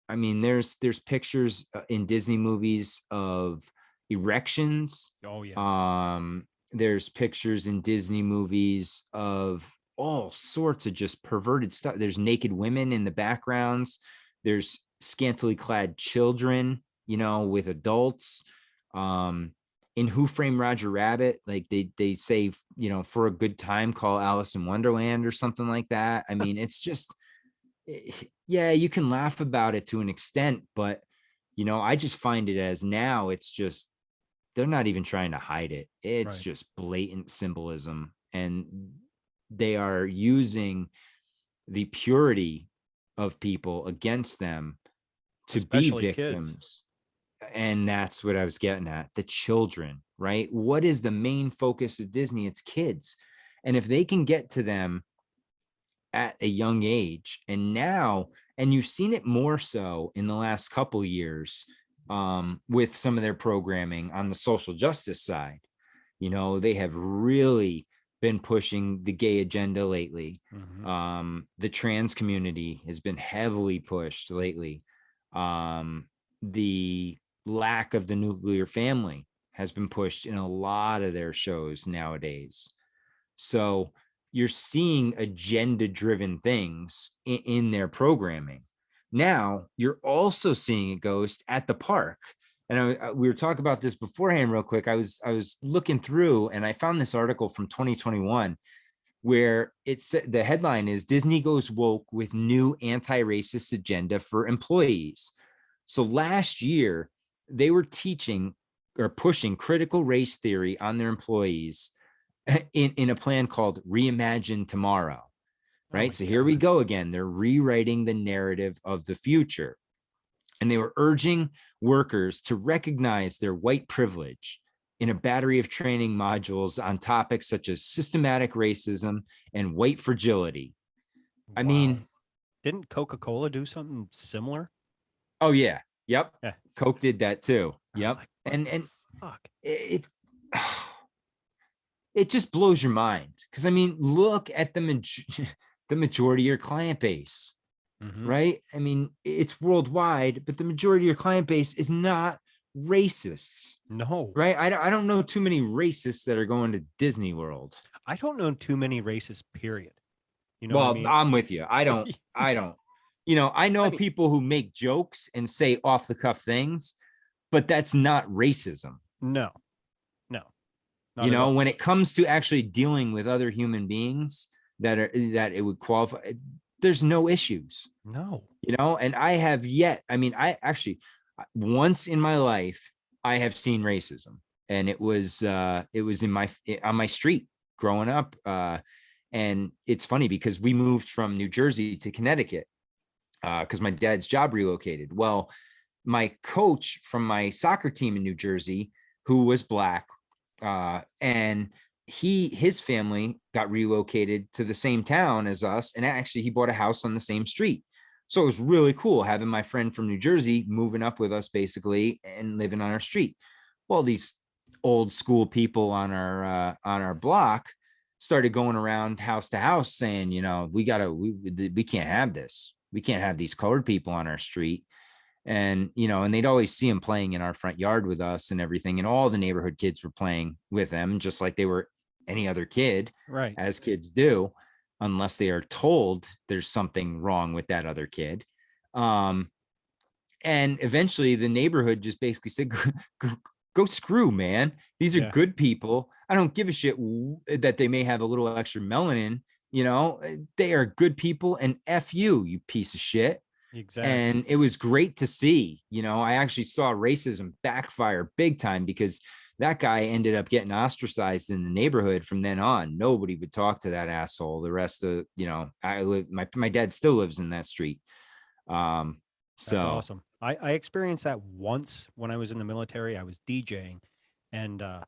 I mean, there's pictures in Disney movies of erections.
Oh yeah.
There's pictures in Disney movies of all sorts of just perverted stuff. There's naked women in the backgrounds. There's scantily clad children, with adults. In Who Framed Roger Rabbit, like they say, for a good time, call Alice in Wonderland or something like that. I mean, it's just, yeah, you can laugh about it to an extent, but I just find it as now it's just they're not even trying to hide it. It's
Right.
just blatant symbolism, and they are using the purity of people against them to be
Especially kids.
victims. And that's what I was getting at. The children, right? What is the main focus of Disney? It's kids. And if they can get to them at a young age, and you've seen it more so in the last couple years, with some of their programming on the social justice side. They have really been pushing the gay agenda lately.
Mm-hmm.
The trans community has been heavily pushed lately. The lack of the nuclear family has been pushed in a lot of their shows nowadays. So you're seeing agenda driven things in their programming. Now you're also seeing it, Ghost, at the park. And we were talking about this beforehand real quick. I was looking through and I found this article from 2021 where the headline is Disney goes woke with new anti-racist agenda for employees. So last year they were teaching or pushing critical race theory on their employees in a plan called Reimagine Tomorrow.
Oh
Right.
my
So here we
gosh.
go again. They're rewriting the narrative of the future. And they were urging workers to recognize their white privilege in a battery of training modules on topics such as systematic racism and white fragility. I
Wow.
mean,
Didn't Coca-Cola do something similar?
oh yeah. Yep.
Yeah.
Coke did that too.
I was
Yep.
like, what
And
the fuck?
it it just blows your mind. Because I mean, look at the majority of your client base.
Mm-hmm.
Right? I mean, it's worldwide, but the majority of your client base is not racists,
No.
right? I don't know too many racists that are going to Disney World.
I don't know too many racists, period. You know what I
Well,
mean?
I'm with you. I don't. I
I
know
mean,
people who make jokes and say off the cuff things, but that's not racism.
no, no. not at all.
When it comes to actually dealing with other human beings that it would qualify, there's no issues,
No.
and I have yet, I actually, once in my life, I have seen racism, and it was on my street growing up. And it's funny because we moved from New Jersey to Connecticut because my dad's job relocated. Well, my coach from my soccer team in New Jersey, who was black, and his family got relocated to the same town as us, and actually he bought a house on the same street. So it was really cool having my friend from New Jersey moving up with us basically and living on our street. Well, these old school people on our block started going around house to house saying, we can't have this. We can't have these colored people on our street. And and they'd always see them playing in our front yard with us and everything, and all the neighborhood kids were playing with them just like they were any other kid,
Right.
as kids do, unless they are told there's something wrong with that other kid. um and eventually the neighborhood just basically said, go screw, man, these are
Yeah.
good people. I don't give a shit that they may have a little extra melanin. They are good people, and F you piece of shit.
Exactly.
And it was great to see. I actually saw racism backfire big time, because that guy ended up getting ostracized in the neighborhood. From then on, nobody would talk to that asshole. The rest of, my dad still lives in that street. um
That's
so
awesome. I experienced that once when I was in the military. I was DJing, and I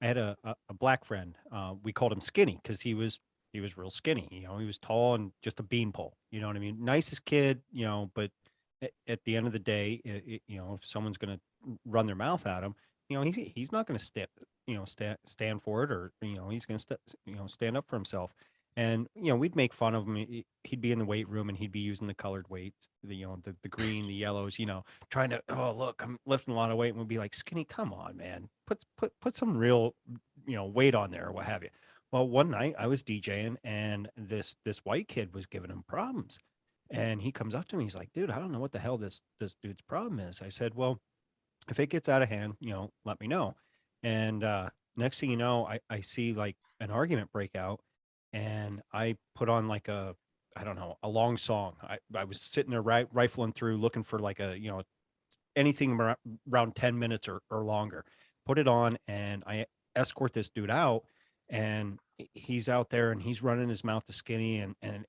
had a black friend. We called him Skinny because he was real skinny. He was tall and just a beanpole. You know what I mean? Nicest kid. But at the end of the day, if someone's gonna run their mouth at him, he's not gonna stand for it, or he's gonna stand up for himself. And we'd make fun of him. He'd be in the weight room and he'd be using the colored weights, the green, the yellows, trying to, oh look, I'm lifting a lot of weight, and we'd be like, Skinny, come on, man, put some real, weight on there or what have you. Well, one night I was DJing and this white kid was giving him problems, and he comes up to me, he's like, dude, I don't know what the hell this dude's problem is. I said, well, if it gets out of hand, let me know. And next thing you know, I see like an argument break out, and I put on like I don't know, a long song. I was sitting there rifling through looking for like anything around 10 minutes or longer. Put it on, and I escort this dude out, and he's out there and he's running his mouth to Skinny, and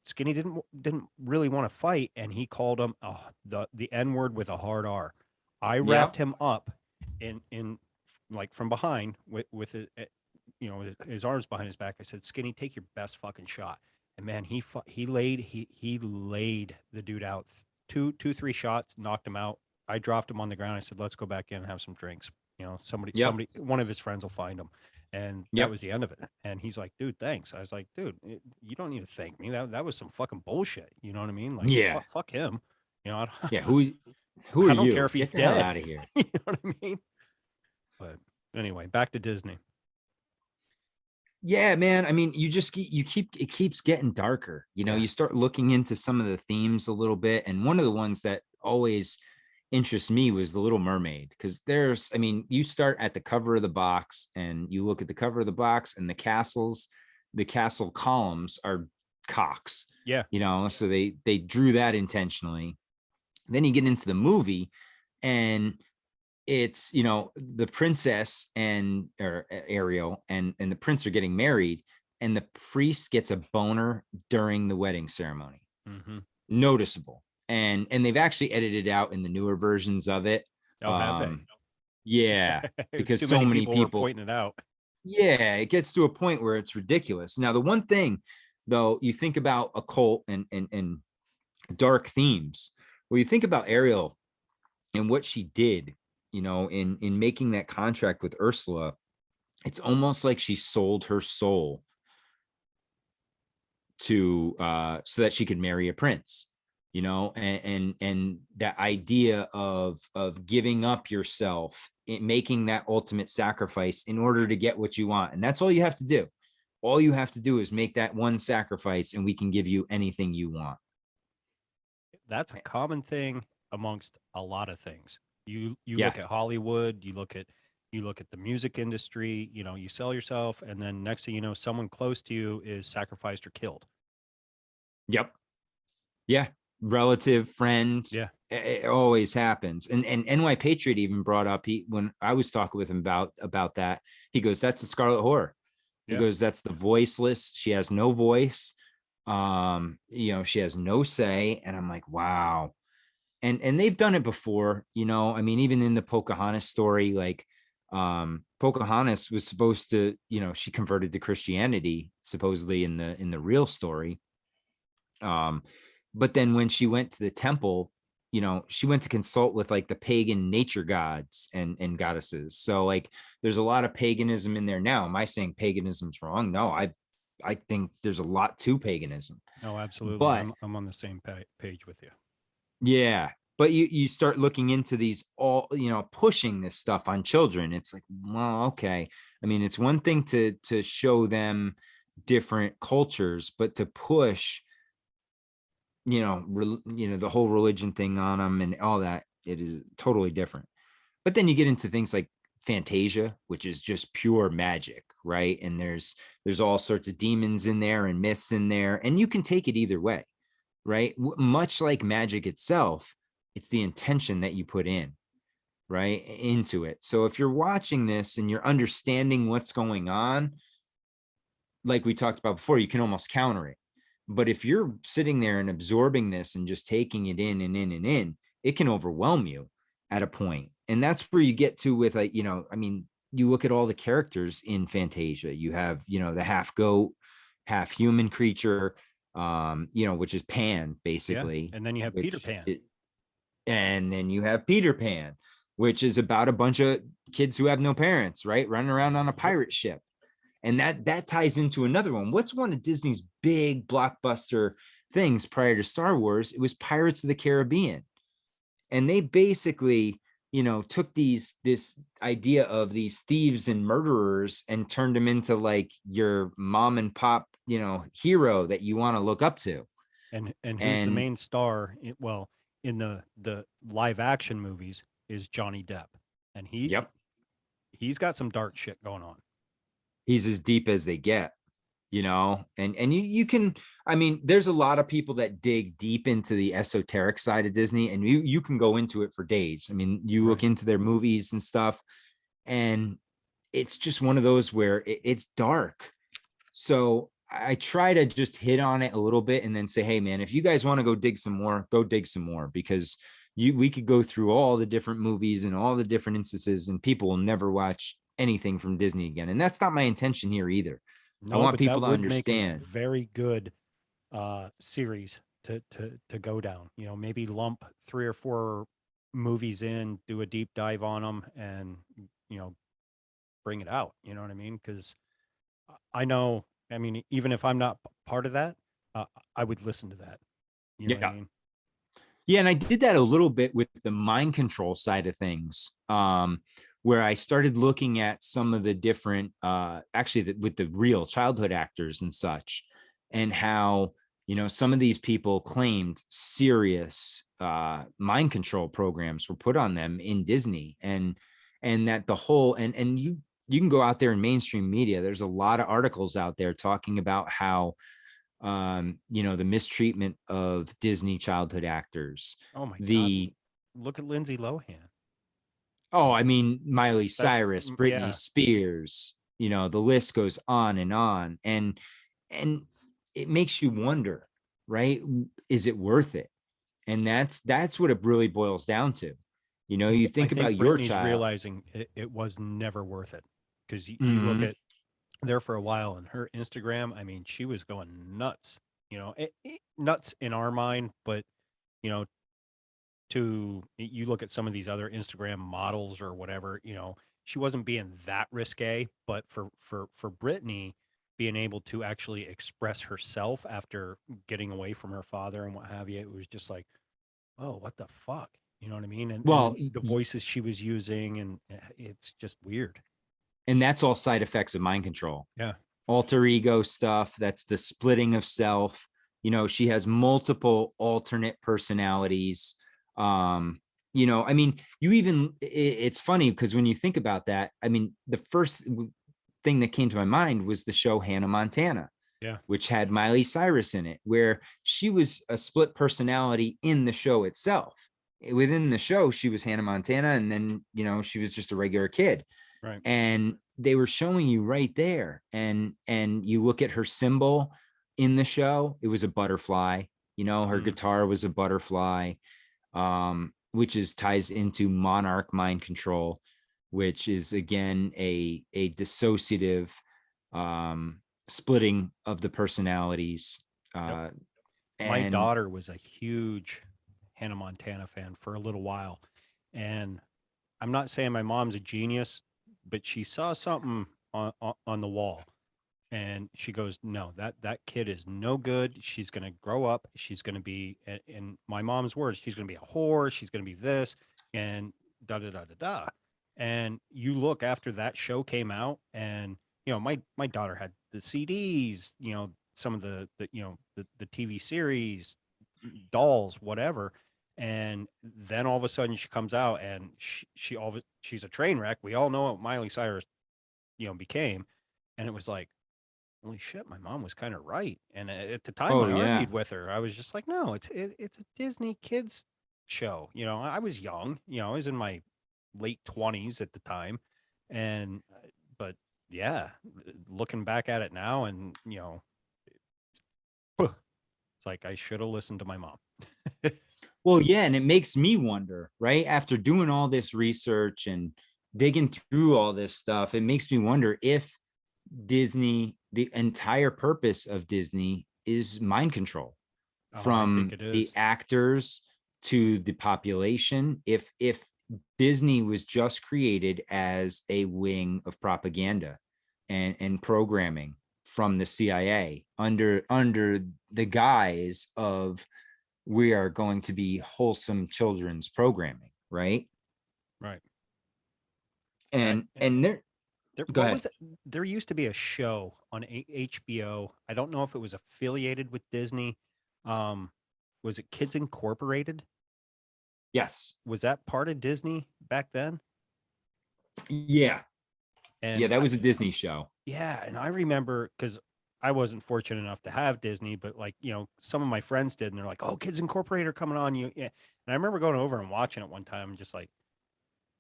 Skinny didn't really want to fight, and he called him the N word with a hard R. I
yeah.
wrapped him up in like from behind with his arms behind his back. I said, Skinny, take your best fucking shot. And man, he laid the dude out. Three shots, knocked him out. I dropped him on the ground. I said, let's go back in and have some drinks.
Yep.
One of his friends will find him. And that
Yep.
was the end of it. And he's like, dude, thanks. I was like, dude, you don't need to thank me. That was some fucking bullshit. You know what I mean? Like,
Yeah.
fuck him.
Yeah. Who are
I don't care
you?
if he's
Get the hell
dead.
out of here.
You know what I mean? But anyway, back to Disney.
Yeah, man. It keeps getting darker.
Yeah.
You start looking into some of the themes a little bit. And one of the ones that always interests me was the Little Mermaid. Because you start at the cover of the box and you look at the cover of the box, and the castle columns are cocks,
Yeah.
so they drew that intentionally. Then you get into the movie, and it's the princess and or Ariel and the prince are getting married, and the priest gets a boner during the wedding ceremony.
Mm-hmm.
Noticeable. And they've actually edited out in the newer versions of it.
Oh, have they?
Yeah, because
Too
so
many
many
people were
people,
pointing it out.
yeah, it gets to a point where it's ridiculous. Now, the one thing though, you think about occult and dark themes, well, you think about Ariel and what she did, in making that contract with Ursula. It's almost like she sold her soul to so that she could marry a prince, and that idea of giving up yourself, making that ultimate sacrifice in order to get what you want. And that's all you have to do. All you have to do is make that one sacrifice, and we can give you anything you want.
That's a common thing amongst a lot of things. You
Yeah.
look at Hollywood, you look at You look at the music industry, you know, you sell yourself, and then next thing you know, someone close to you is sacrificed or killed.
Yep. Yeah. Relative, friend.
Yeah.
It always happens. And NY Patriot even brought up, when I was talking with him about that, he goes, that's the Scarlet Horror. He
Yeah.
goes, that's the voiceless. She has no voice. She has no say. And I'm like, wow. And they've done it before, I mean, even in the Pocahontas story, like Pocahontas was supposed to, she converted to Christianity supposedly in the real story. But then when she went to the temple, she went to consult with like the pagan nature gods and goddesses. So like there's a lot of paganism in there now. Am I saying paganism's wrong? No, I think there's a lot to paganism.
Oh, absolutely.
But
I'm on the same page with you.
yeah, but you start looking into these, all, pushing this stuff on children. It's like, well, okay. I mean, it's one thing to show them different cultures, but to push, the whole religion thing on them and all that, it is totally different. But then you get into things like Fantasia, which is just pure magic, right? And there's all sorts of demons in there and myths in there, and you can take it either way, right? Much like magic itself, it's the intention that you put in, right, into it. So if you're watching this and you're understanding what's going on, like we talked about before, you can almost counter it. But if you're sitting there and absorbing this and just taking it in and in and in, it can overwhelm you at a point. And that's where you get to with, like, I mean, you look at all the characters in Fantasia. You have, the half goat, half human creature, which is Pan,
Yeah.
basically.
And then you have Peter Pan.
And then you have Peter Pan, which is about a bunch of kids who have no parents, right? Running around on a pirate ship. And that ties into another one. What's one of Disney's big blockbuster things prior to Star Wars? It was Pirates of the Caribbean. And they basically, took this idea of these thieves and murderers and turned them into like your mom and pop, hero that you want to look up to.
And who's the
And
main star? Well, in the live action movies is Johnny Depp, and
yep,
he's got some dark shit going on.
he's as deep as they get, and you can, I mean, there's a lot of people that dig deep into the esoteric side of Disney, and you can go into it for days. I mean, you look into their movies and stuff, and it's just one of those where it's dark. So I try to just hit on it a little bit and then say, hey man, if you guys want to go dig some more, go dig some more, because we could go through all the different movies and all the different instances and people will never watch anything from Disney again. And that's not my intention here either. I
No,
want
but that
people to
would make a
understand.
very good series to go down. You know, maybe lump 3 or 4 movies in, do a deep dive on them, and you know, bring it out. You know what I mean? Because I know. I mean, even if I'm not part of that, I would listen to that. You know what I
Yeah.
mean?
Yeah, and I did that a little bit with the mind control side of things, where I started looking at some of the different, actually, with the real childhood actors and such, and how, some of these people claimed serious mind control programs were put on them in Disney, and that the whole, and you can go out there in mainstream media. There's a lot of articles out there talking about how, the mistreatment of Disney childhood actors.
Oh my God!
The
Look at Lindsay Lohan.
Oh, I mean, Miley
That's
Cyrus, Britney
yeah.
Spears, the list goes on and on. And it makes you wonder, right? Is it worth it? And that's what it really boils down to. You
I
think
think
about your
Britney's
child.
realizing it was never worth it because you look
Mhm.
at there for a while and her Instagram. I mean, she was going nuts. You know, nuts in our mind, but you know, to you look at some of these other Instagram models or whatever. You know, she wasn't being that risque, but for Britney being able to actually express herself after getting away from her father and what have you, it was just like, oh, what the fuck? You know what I mean? And
Well,
then the voices she was using, and it's just weird.
and that's all side effects of mind control.
Yeah.
Alter ego stuff. That's the splitting of self. She has multiple alternate personalities. you know, I mean, you even, it's funny because when you think about that, I mean, the first thing that came to my mind was the show Hannah Montana,
Yeah.
which had Miley Cyrus in it, where she was a split personality in the show itself. Within the show, she was Hannah Montana, and then, you know, she was just a regular kid.
Right.
And they were showing you right there. And you look at her symbol in the show, it was a butterfly. You know, her guitar was a butterfly, which is ties into monarch mind control, which is again a dissociative splitting of the personalities.
Yep.
Uh,
My
and
daughter was a huge Hannah Montana fan for a little while. And I'm not saying my mom's a genius, but she saw something on the wall and she goes, "No, that kid is no good. She's going to grow up. She's going to be, in my mom's words, she's going to be a whore. She's going to be this and da da da da da." And you look after that show came out, and my daughter had the CDs, some of the TV series, dolls, whatever. And then all of a sudden she comes out and she's a train wreck. We all know what Miley Cyrus, became. And it was like, holy shit, my mom was kind of right. And at the time
oh
I
yeah.
argued with her. I was just like, no, it's a Disney kids show. I was young, I was in my late 20s at the time. And, but yeah, looking back at it now and, it's like I should have listened to my mom.
Well, yeah, and it makes me wonder, right? After doing all this research and digging through all this stuff, it makes me wonder if Disney, the entire purpose of Disney is mind control,
Oh, I think
from
it
the
is.
actors to the population. If Disney was just created as a wing of propaganda and programming from the CIA under the guise of, we are going to be wholesome children's programming, right?
Right. Yeah.
And there, go
What
ahead.
was it? There used to be a show on HBO. I don't know if it was affiliated with Disney. Um, was it Kids Incorporated?
Yes.
Was that part of Disney back then?
Yeah. Yeah,
And
that was a Disney show.
yeah, and I remember because I wasn't fortunate enough to have Disney, but like, some of my friends did, and they're like, "Oh, Kids Incorporated are coming on you." Yeah. And I remember going over and watching it one time, and just like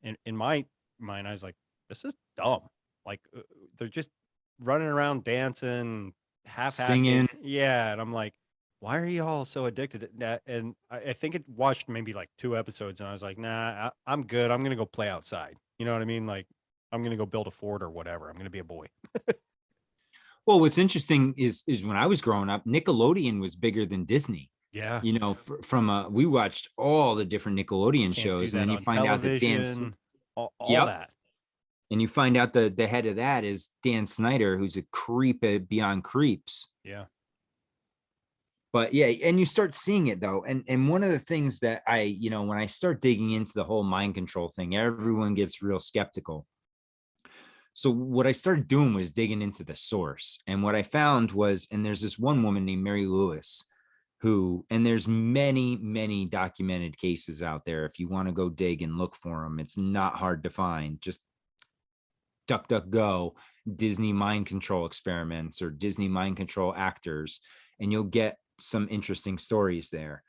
in my mind, I was like, "This is dumb." Like they're just running around dancing, half
Singing.
hacking. Yeah, and I'm like, "Why are you all so addicted to that?" And I think it watched maybe like 2 episodes, and I was like, "Nah, I'm good. I'm gonna go play outside." You know what I mean? Like I'm gonna go build a fort or whatever. I'm gonna be a boy.
Well, what's interesting is when I was growing up, Nickelodeon was bigger than Disney.
Yeah.
You know, we watched all the different Nickelodeon
Can't do
shows, and
that
then you
on
find out that
television, all
yep,
that.
and you find out the head of that is Dan Snyder, who's a creep beyond creeps.
Yeah.
But yeah, and you start seeing it though, and one of the things that when I start digging into the whole mind control thing, everyone gets real skeptical. So what I started doing was digging into the source, and what I found was, and there's this one woman named Mary Lewis, who, and there's many documented cases out there. If you want to go dig and look for them, it's not hard to find. Just DuckDuckGo Disney mind control experiments or Disney mind control actors, and you'll get some interesting stories there.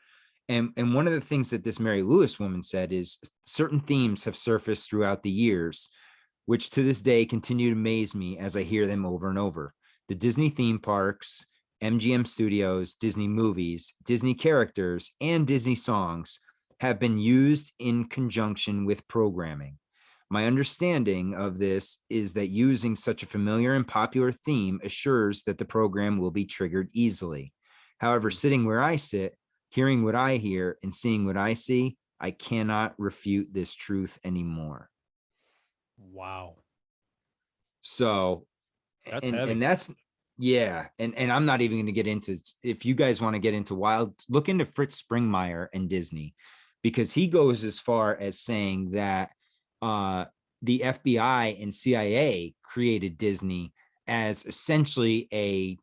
And one of the things that this Mary Lewis woman said is, certain themes have surfaced throughout the years, which to this day continue to amaze me as I hear them over and over. The Disney theme parks, MGM Studios, Disney movies, Disney characters, and Disney songs have been used in conjunction with programming. My understanding of this is that using such a familiar and popular theme assures that the program will be triggered easily. However, sitting where I sit, hearing what I hear, and seeing what I see, I cannot refute this truth anymore.
Wow.
So,
That's
and
heavy.
that's, yeah, and I'm not even going to get into, if you guys want to get into wild, look into Fritz Springmeier and Disney, because he goes as far as saying that the FBI and CIA created Disney as essentially a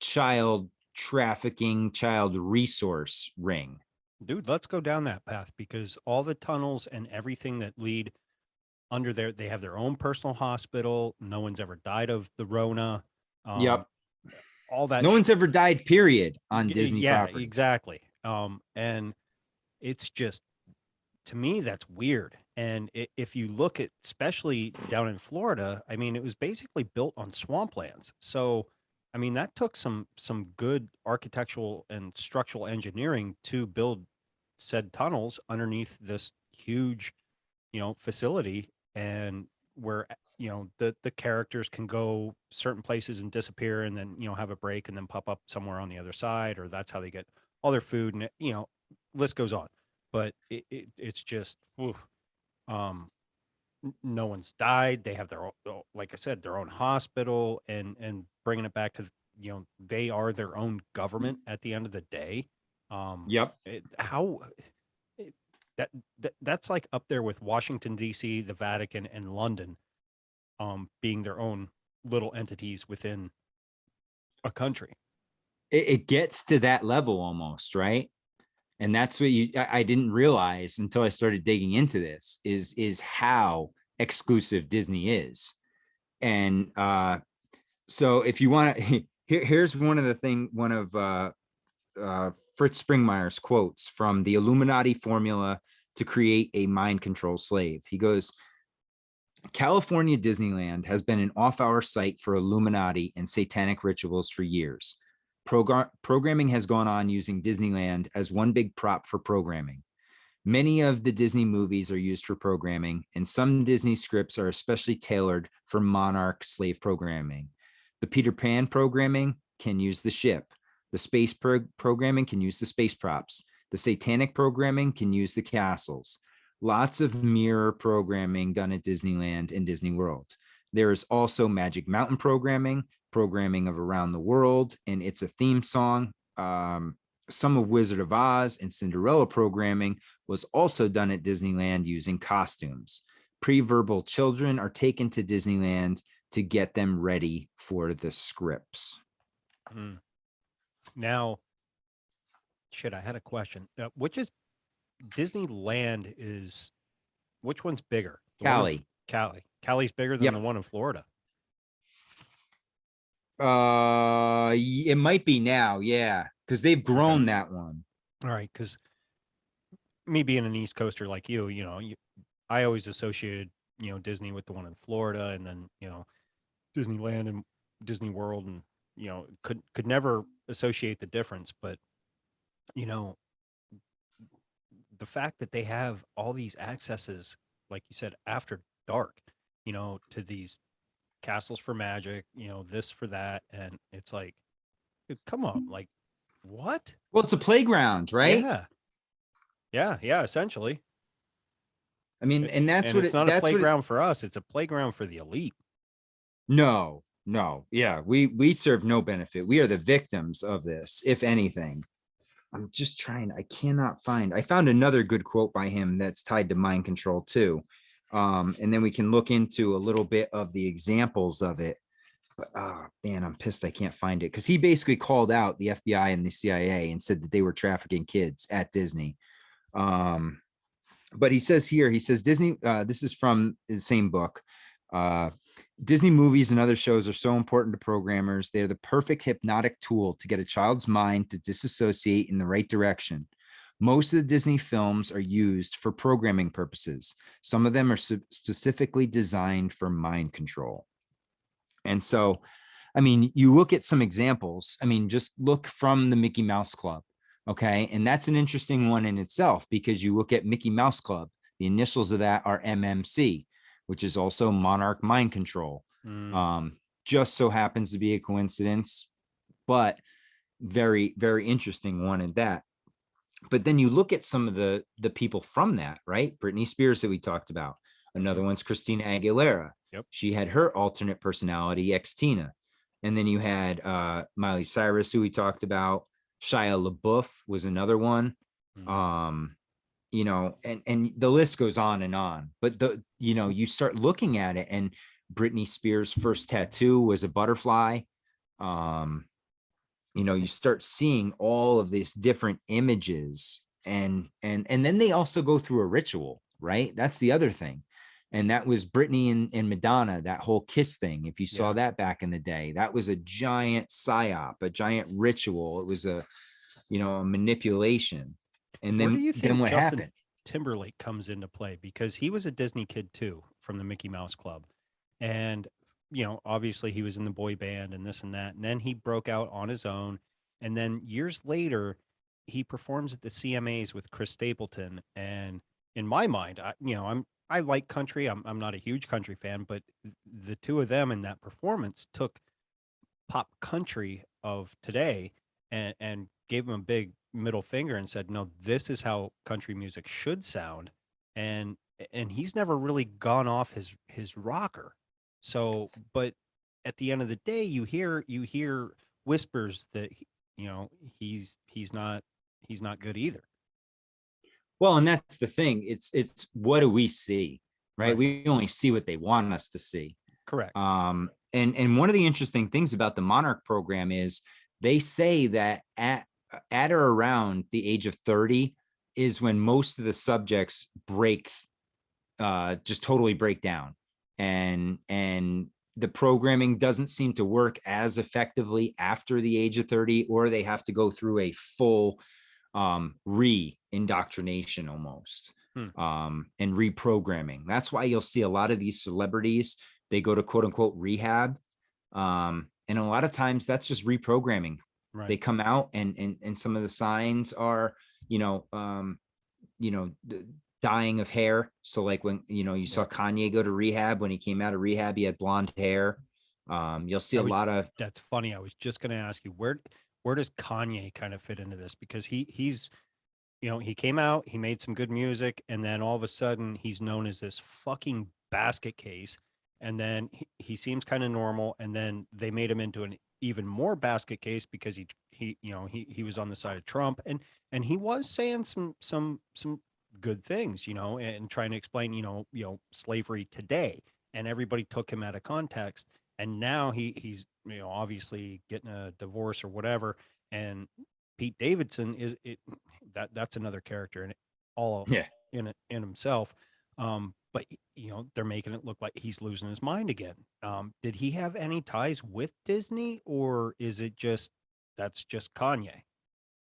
child trafficking, child resource ring.
Dude, let's go down that path because all the tunnels and everything that lead under there, they have their own personal hospital. No one's ever died of the Rona. Um,
Yep.
all that.
No one's ever died, period, on Disney
Yeah,
property.
exactly. And it's just, to me, that's weird. And if you look at, especially down in Florida, I mean, it was basically built on swamplands. So, I mean, that took some good architectural and structural engineering to build said tunnels underneath this huge, facility, and where the characters can go certain places and disappear, and then have a break and then pop up somewhere on the other side, or that's how they get all their food, and list goes on. But it's just, oof, um, no one's died. They have their own, like I said, their own hospital, and bringing it back to, they are their own government at the end of the day.
Yep.
How it, that's like up there with Washington D.C., the Vatican, and London, being their own little entities within a country.
It gets to that level almost, right? And that's what I didn't realize until I started digging into this is how exclusive Disney is. And so if you want to, here's one of Fritz Springmeier's quotes from the Illuminati formula to create a mind control slave. He goes, California Disneyland has been an off-hour site for Illuminati and satanic rituals for years. Programming has gone on using Disneyland as one big prop for programming. Many of the Disney movies are used for programming, and some Disney scripts are especially tailored for monarch slave programming. The Peter Pan programming can use the ship. The space programming can use the space props. The satanic programming can use the castles. Lots of mirror programming done at Disneyland and Disney World. There is also Magic Mountain programming of Around the World, and It's a Theme Song. Some of Wizard of Oz and Cinderella programming was also done at Disneyland using costumes. Pre-verbal children are taken to Disneyland to get them ready for the scripts.
Now, shit, I had a question. Which is Disneyland is, which one's bigger? The one in
Cali.
Cali. Cali's bigger than
Yep.
the one in Florida.
It might be now, yeah, because they've grown that one.
All right, because me being an East Coaster like I always associated Disney with the one in Florida, and then Disneyland and Disney World, and could never associate the difference. But you know the fact that they have all these accesses, like you said, after dark, to these castles for magic, this for that, and it's like, come on, like, what?
Well, it's a playground, right?
Yeah, yeah, essentially.
I mean, and
And it's not a playground for us; it's a playground for the elite.
No, yeah, we serve no benefit. We are the victims of this, if anything. I'm just trying. I cannot find. I found another good quote by him that's tied to mind control too, and then we can look into a little bit of the examples of it. But man, I'm pissed I can't find it because he basically called out the FBI and the CIA and said that they were trafficking kids at Disney. But he says here, he says Disney. This is from the same book. Disney movies and other shows are so important to programmers. They're the perfect hypnotic tool to get a child's mind to disassociate in the right direction. Most of the Disney films are used for programming purposes. Some of them are specifically designed for mind control. And so, I mean, you look at some examples. I mean, just look from the Mickey Mouse Club. Okay. And that's an interesting one in itself because you look at Mickey Mouse Club, the initials of that are MMC, which is also Monarch Mind Control. Just so happens to be a coincidence, but very, very interesting one in that. But then you look at some of the people from that, right? Britney Spears that we talked about. Another one's Christina Aguilera.
Yep.
She had her alternate personality, ex-Tina. And then you had Miley Cyrus, who we talked about. Shia LaBeouf was another one. And the list goes on and on. But you start looking at it, and Britney Spears' first tattoo was a butterfly. You start seeing all of these different images and then they also go through a ritual, right? That's the other thing. And that was Britney and Madonna, that whole kiss thing. If you saw
Yeah.
that back in the day, that was a giant psyop, a giant ritual. It was a manipulation. And
Where do
then
you
then
think
what
Justin
happened?
Timberlake comes into play? Because he was a Disney kid too, from the Mickey Mouse Club. And, obviously he was in the boy band and this and that. And then he broke out on his own. And then years later, he performs at the CMAs with Chris Stapleton. And in my mind, I like country. I'm not a huge country fan, but the two of them in that performance took pop country of today and gave him a big middle finger and said, "No, this is how country music should sound." And he's never really gone off his rocker. So, but at the end of the day, you hear whispers that he's not good either.
Well, and that's the thing. It's what do we see, right?
Right.
We only see what they want us to see.
Correct.
And one of the interesting things about the Monarch program is they say that at or around the age of 30 is when most of the subjects just totally break down, and the programming doesn't seem to work as effectively after the age of 30, or they have to go through a full re-indoctrination almost,
Hmm.
and reprogramming. That's why you'll see a lot of these celebrities, they go to quote unquote rehab, and a lot of times that's just reprogramming. They
Right.
come out, and some of the signs are, you know um dying of hair. So like when you saw
Yeah.
Kanye go to rehab, when he came out of rehab, he had blonde hair. You'll see
I
a
was
lot of
That's funny. I was just going to ask you, where does Kanye kind of fit into this? Because he's he came out, he made some good music, and then all of a sudden he's known as this fucking basket case. And then he seems kind of normal, and then they made him into an even more basket case because he was on the side of Trump, and he was saying some good things, and trying to explain, slavery today, and everybody took him out of context. And now he's obviously getting a divorce or whatever, and Pete Davidson is it that's another character in it, all
yeah.
in himself. But they're making it look like he's losing his mind again. Did he have any ties with Disney, or is it just that's just Kanye?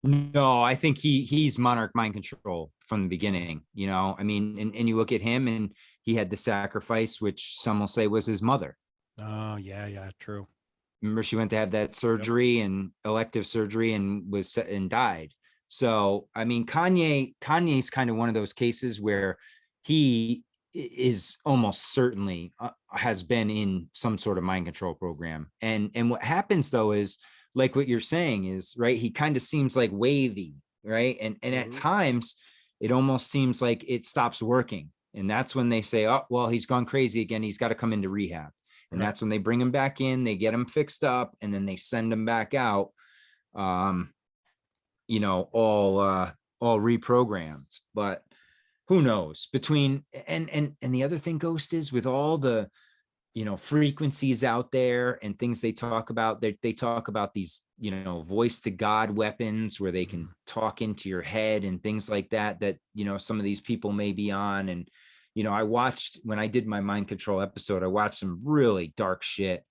No, I think he's monarch mind control from the beginning. I mean, and you look at him, and he had the sacrifice, which some will say was his mother.
Oh yeah, yeah, true.
Remember, she went to have that
Yep.
surgery, and elective surgery, and and died. So I mean, Kanye's kind of one of those cases where he is almost certainly has been in some sort of mind control program. And what happens though is, like what you're saying is, right, he kind of seems like wavy, right? And at
Hmm.
times it almost seems like it stops working, and that's when they say, oh well, he's gone crazy again, he's got to come into rehab. And
Right.
that's when they bring him back in, they get him fixed up, and then they send him back out, um all reprogrammed. But who knows, between and the other thing, Ghost, is with all the frequencies out there and things they talk about, they talk about these voice to God weapons, where they can
Mhm.
talk into your head and things like that, that some of these people may be on. And I watched, when I did my mind control episode, I watched some really dark shit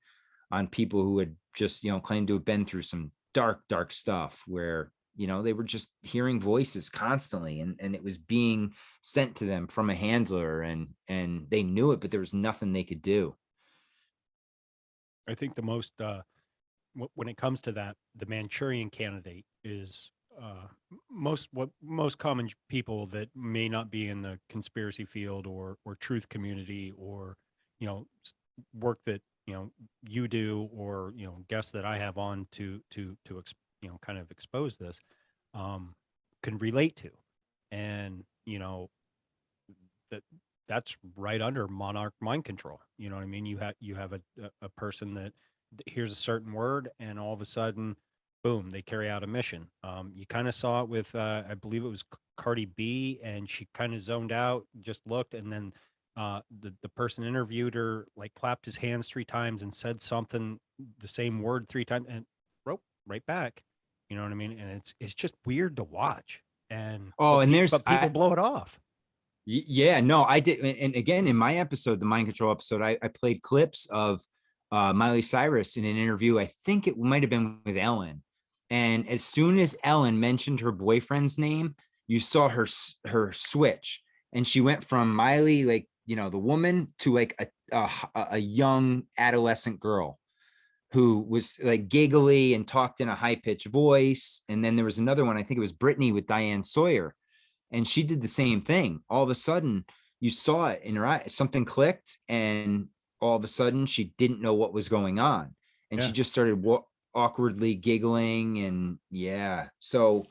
on people who had just claimed to have been through some dark stuff, where they were just hearing voices constantly, and it was being sent to them from a handler, and they knew it, but there was nothing they could do.
I think the most when it comes to that, the Manchurian Candidate is what most common people that may not be in the conspiracy field or truth community, or work that you do, or guests that I have on to kind of expose this, um, can relate to. And that that's right under monarch mind control. You know what I mean? You have a person that hears a certain word, and all of a sudden, boom, they carry out a mission. You kind of saw it with I believe it was Cardi B, and she kind of zoned out, just looked, and then the person interviewed her, like clapped his hands 3 times and said something, the same word 3 times, and rope right back. You know what I mean? And it's just weird to watch. and
Oh, and there's
but people blow it off.
Yeah, no, I did. And again, in my episode, the mind control episode, I played clips of Miley Cyrus in an interview. I think it might have been with Ellen. And as soon as Ellen mentioned her boyfriend's name, you saw her switch, and she went from Miley, like, the woman, to like a young adolescent girl who was like giggly and talked in a high pitched voice. And then there was another one, I think it was Brittany with Diane Sawyer, and she did the same thing. All of a sudden, you saw it in her eye, something clicked, and all of a sudden, she didn't know what was going on, and she
Yeah.
just started awkwardly giggling, and yeah, so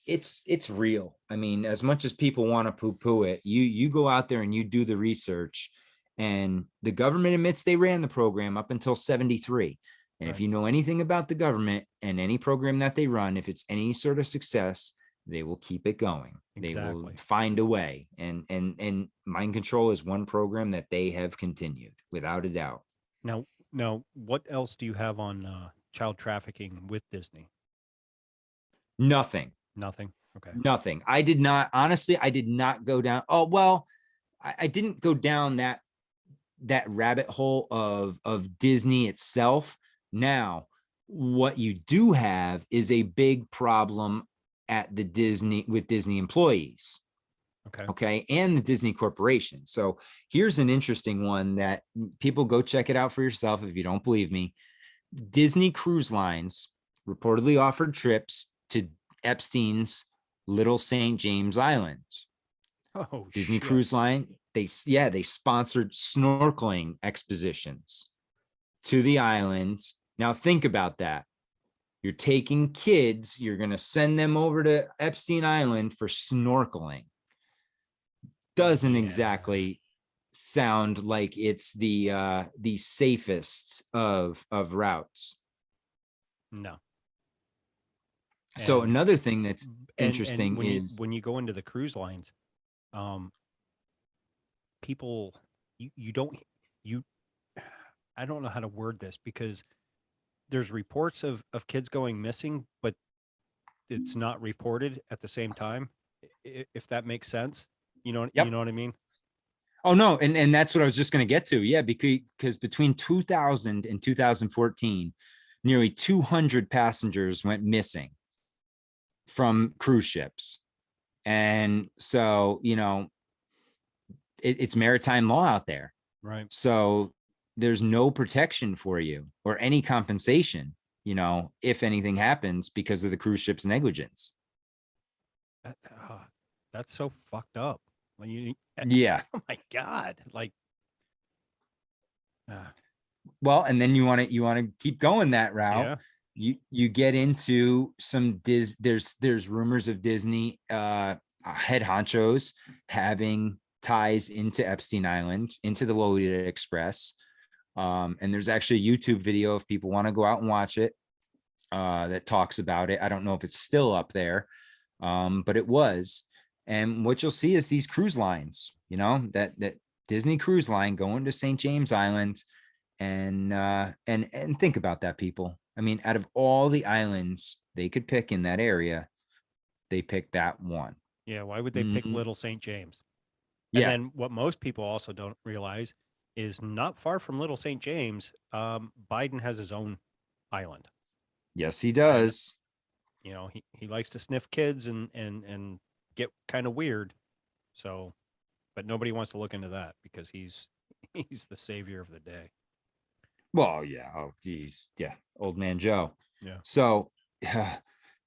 it's real. I mean, as much as people want to poo-poo it, you go out there and you do the research, and the government admits they ran the program up until 73. And if
Right.
you know anything about the government and any program that they run, if it's any sort of success, they will keep it going. They will
Exactly.
find a way. And mind control is one program that they have continued without a doubt.
Now, what else do you have on child trafficking with Disney?
Nothing.
Nothing. Okay.
Nothing. I did not, honestly, I did not go down. Oh, well, I didn't go down that rabbit hole of Disney itself. Now, what you do have is a big problem at the Disney with Disney employees.
Okay.
Okay. And the Disney Corporation. So here's an interesting one that people go check it out for yourself if you don't believe me. Disney Cruise Lines reportedly offered trips to Epstein's Little St. James Island.
Oh
Disney
shit.
Cruise Line, they sponsored snorkeling expeditions to the island. Now think about that. You're taking kids, you're going to send them over to Epstein Island for snorkeling. Doesn't
Yeah.
exactly sound like it's the safest of routes.
No.
So
And
another thing that's
and
interesting is,
when you go into the cruise lines, um, people you don't you I don't know how to word this because there's reports of kids going missing, but it's not reported at the same time. If that makes sense, you
yep.
know what I mean?
Oh no, and that's what I was just going to get to. Yeah, because between 2000 and 2014, nearly 200 passengers went missing from cruise ships. And so, it's maritime law out there.
Right.
So there's no protection for you or any compensation, if anything happens because of the cruise ship's negligence.
That, that's so fucked up. Like
Yeah.
oh my god, like
Well, and then you want to keep going that route.
yeah.
You get into some there's rumors of Disney head honchos having ties into Epstein Island, into the Lolita Express. And there's actually a YouTube video if people want to go out and watch it that talks about it. I don't know if it's still up there, but it was. And what you'll see is these cruise lines, that Disney Cruise Line going to St. James Island, and think about that, people. I mean, out of all the islands they could pick in that area, they picked that one.
Yeah, why would they pick Little St. James? And
Yeah.
then what most people also don't realize is not far from Little St. James, Biden has his own island.
Yes, he
And
does.
he likes to sniff kids and get kind of weird. So, but nobody wants to look into that because he's he's the savior of the day.
Well, yeah. Oh, geez. Yeah. Old man Joe.
Yeah.
So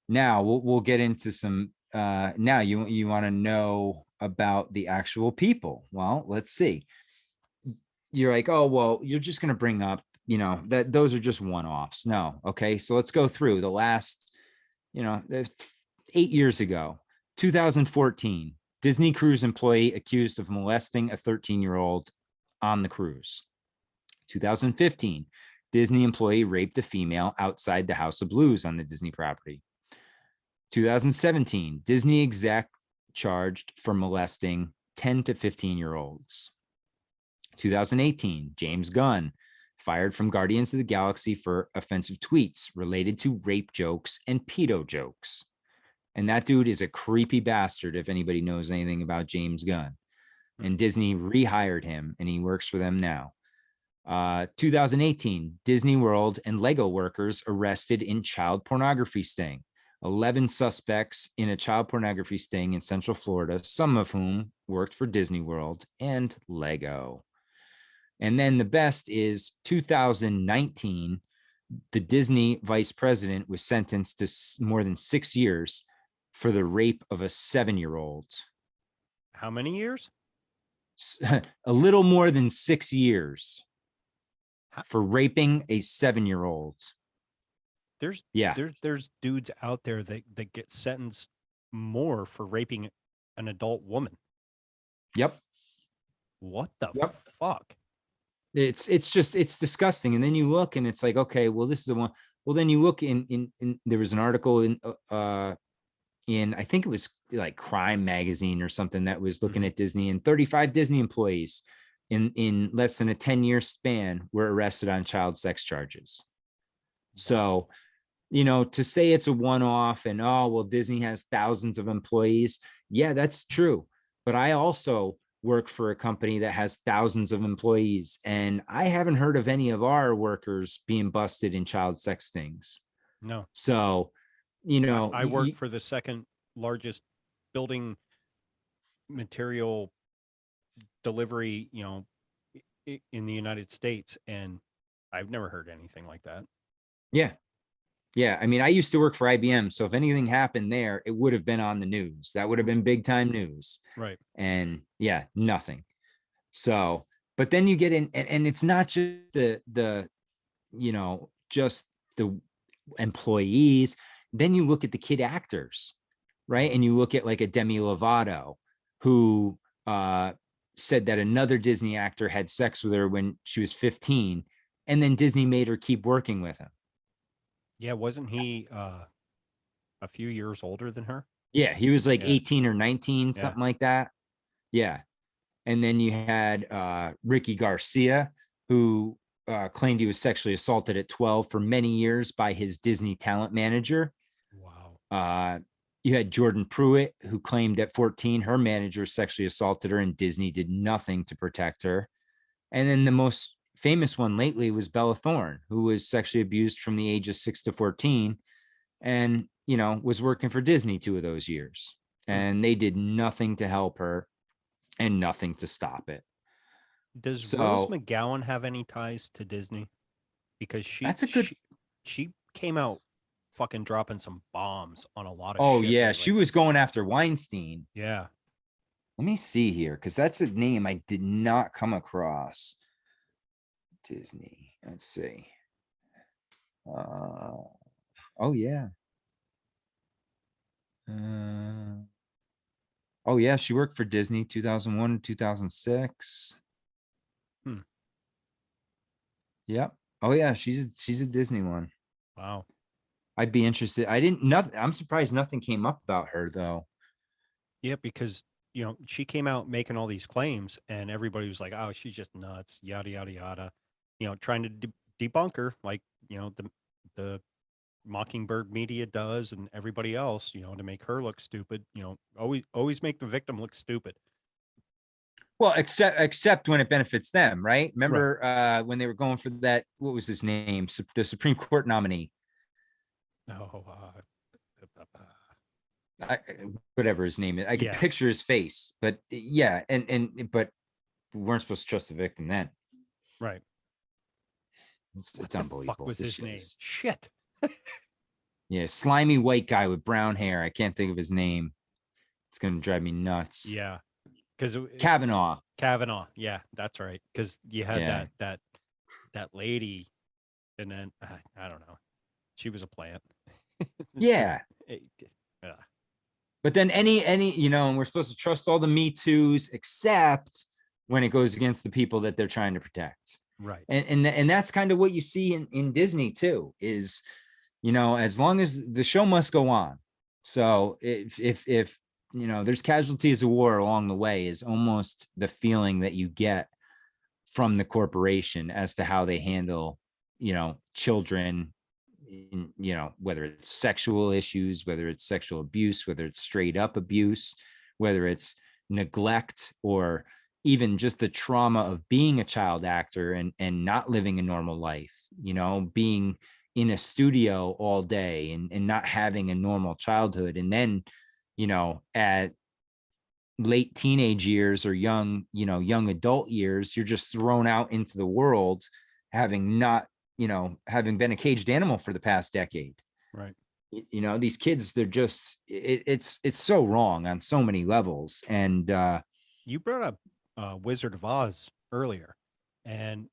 now we'll get into some now you want to know about the actual people. Well, let's see. You're like, oh, well, you're just going to bring up, that those are just one-offs. No. Okay. So let's go through the last, 8 years ago, 2014, Disney cruise employee accused of molesting a 13-year-old on the cruise. 2015, Disney employee raped a female outside the House of Blues on the Disney property. 2017, Disney exec charged for molesting 10 to 15-year-olds. 2018, James Gunn fired from Guardians of the Galaxy for offensive tweets related to rape jokes and pedo jokes. And that dude is a creepy bastard if anybody knows anything about James Gunn.
Hmm.
And Disney rehired him and he works for them now. 2018, Disney World and Lego workers arrested in child pornography sting. 11 suspects in a child pornography sting in Central Florida, some of whom worked for Disney World and Lego. And then the best is 2019, the Disney vice president was sentenced to more than 6 years for the rape of a 7-year-old.
How many years?
A little more than 6 years for raping a 7-year-old.
There's dudes out there that get sentenced more for raping an adult woman.
Yep.
What the fuck?
It's disgusting. And then you look and it's like, okay, well, this is the one. Well, then you look in there was an article in I think it was like Crime Magazine or something that was looking at Disney, and 35 Disney employees in less than a 10-year span were arrested on child sex charges. So, to say it's a one-off and, oh, well, Disney has thousands of employees. Yeah, that's true. But I also work for a company that has thousands of employees, and I haven't heard of any of our workers being busted in child sex stings.
No.
So,
I work for the second largest building material delivery, in the United States, and I've never heard anything like that.
Yeah. I mean, I used to work for IBM. So if anything happened there, it would have been on the news. That would have been big time news.
Right.
And yeah, nothing. So, but then you get in, and it's not just just the employees. Then you look at the kid actors, right? And you look at like a Demi Lovato, who said that another Disney actor had sex with her when she was 15, and then Disney made her keep working with him.
Yeah, wasn't he a few years older than her?
Yeah, he was like 18 or 19, something like that. Yeah. And then you had Ricky Garcia, who claimed he was sexually assaulted at 12 for many years by his Disney talent manager.
Wow.
You had Jordan Pruitt, who claimed at 14 her manager sexually assaulted her and Disney did nothing to protect her. And then the most famous one lately was Bella Thorne, who was sexually abused from the age of 6 to 14 and, was working for Disney 2 of those years. And they did nothing to help her and nothing to stop it.
Does Rose McGowan have any ties to Disney? Because she came out fucking dropping some bombs on a lot of shit.
Yeah,
lately.
she was going after Weinstein.
Yeah.
Let me see here, because that's a name I did not come across. Disney. Let's see. Oh yeah. Oh yeah, she worked for Disney 2001 to 2006. Yep. Oh yeah, she's a Disney one.
Wow.
I'd be interested. I'm surprised nothing came up about her though.
Yeah, because she came out making all these claims and everybody was like, oh, she's just nuts, yada yada yada, trying to debunk her like the Mockingbird media does and everybody else, to make her look stupid. Always make the victim look stupid.
Well, except when it benefits them, right? Remember when they were going for that, what was his name? The Supreme Court nominee.
Oh,
whatever his name is. I can picture his face, but yeah, but we weren't supposed to trust the victim then.
Right.
It's unbelievable.
Fuck was his name? Shit.
Yeah, slimy white guy with brown hair. I can't think of his name. It's gonna drive me nuts.
Yeah. Because
Kavanaugh.
Yeah, that's right. Because you had that lady, and then I don't know, she was a plant.
Yeah. But then any and we're supposed to trust all the Me Too's except when it goes against the people that they're trying to protect.
Right.
And that's kind of what you see in Disney too, is as long as the show must go on. So if there's casualties of war along the way, is almost the feeling that you get from the corporation as to how they handle, children, whether it's sexual issues, whether it's sexual abuse, whether it's straight up abuse, whether it's neglect, or even just the trauma of being a child actor and not living a normal life, being in a studio all day and not having a normal childhood. And then, at late teenage years or young adult years, you're just thrown out into the world, having not, having been a caged animal for the past decade.
Right.
These kids, they're just, it's so wrong on so many levels. And
You brought up Wizard of Oz earlier, and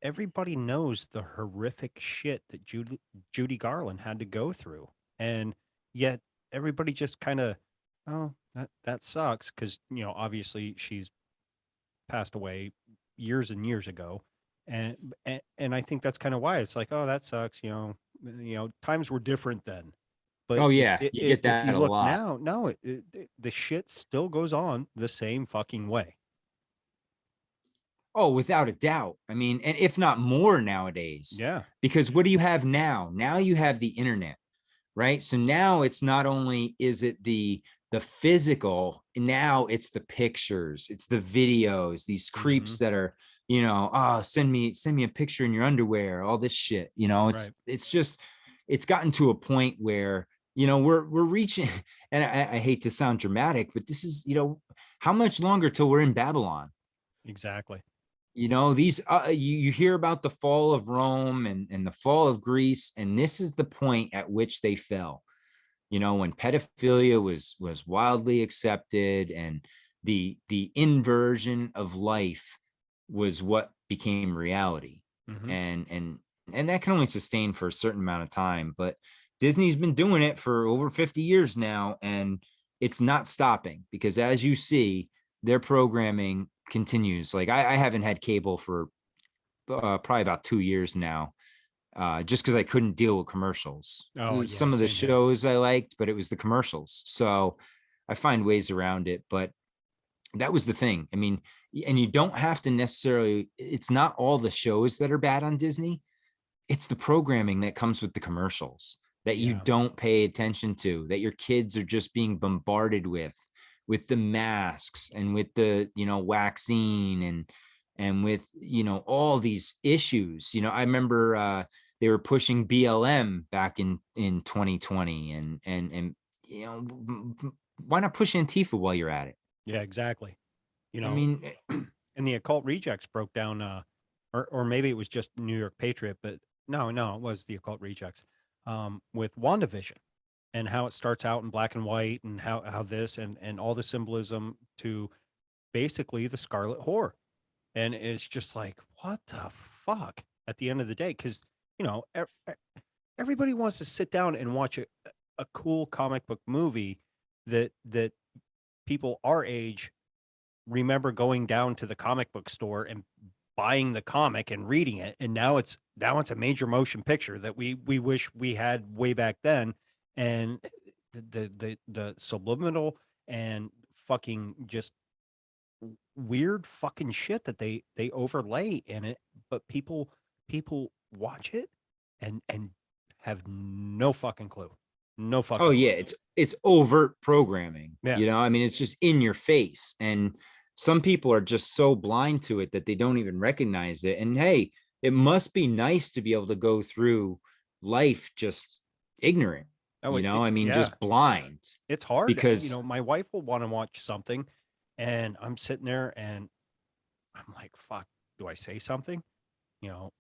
everybody knows the horrific shit that Judy Garland had to go through, and yet everybody just kind of, oh, that sucks, because obviously she's passed away years and years ago, and I think that's kind of why it's like, oh, that sucks, times were different then. But
oh yeah, you get
if
that
you
a
look
lot.
now, no, the shit still goes on the same fucking way.
Oh, without a doubt. I mean, and if not more nowadays,
Yeah.
because what do you have now? Now you have the internet, right? So now it's not only is it the physical, now it's the pictures, it's the videos, these
Hmm.
creeps that are, oh, send me a picture in your underwear, all this shit.
Right.
It's just, it's gotten to a point where, we're reaching, and I hate to sound dramatic, but this is, how much longer till we're in Babylon?
Exactly.
These you hear about the fall of Rome and the fall of Greece, and this is the point at which they fell. When pedophilia was wildly accepted, and the inversion of life was what became reality.
Hmm.
And that can only sustain for a certain amount of time, but Disney's been doing it for over 50 years now, and it's not stopping, because as you see, their programming continues. Like I haven't had cable for probably about 2 years now, just because I couldn't deal with commercials.
Oh yeah,
Some of the
same here.
shows I liked, but it was the commercials. So I find ways around it. But that was the thing. I mean, and you don't have to necessarily, it's not all the shows that are bad on Disney. It's the programming that comes with the commercials that you
Yeah.
don't pay attention to, that your kids are just being bombarded with the masks and with the, vaccine and with, all these issues. I remember they were pushing BLM back in 2020, and why not push Antifa while you're at it?
Yeah, exactly. You
I
know,
mean,
and the Occult Rejects broke down, or maybe it was just New York Patriot, but no, it was the Occult Rejects, with WandaVision, and how it starts out in black and white, and how this and all the symbolism to basically the Scarlet Whore, and it's just like, what the fuck at the end of the day, because everybody wants to sit down and watch a cool comic book movie that people our age remember going down to the comic book store and buying the comic and reading it, and now it's a major motion picture that we wish we had way back then. And the subliminal and fucking just weird fucking shit that they overlay in it, but people watch it and have no fucking clue, no
oh
fucking
yeah,
clue.
it's overt programming.
Yeah.
I mean, it's just in your face, and some people are just so blind to it that they don't even recognize it. And hey, it must be nice to be able to go through life just ignorant.
Oh,
I mean,
yeah.
just blind,
It's hard.
because
My wife will want to watch something, and I'm sitting there and I'm like, fuck, do I say something? You know,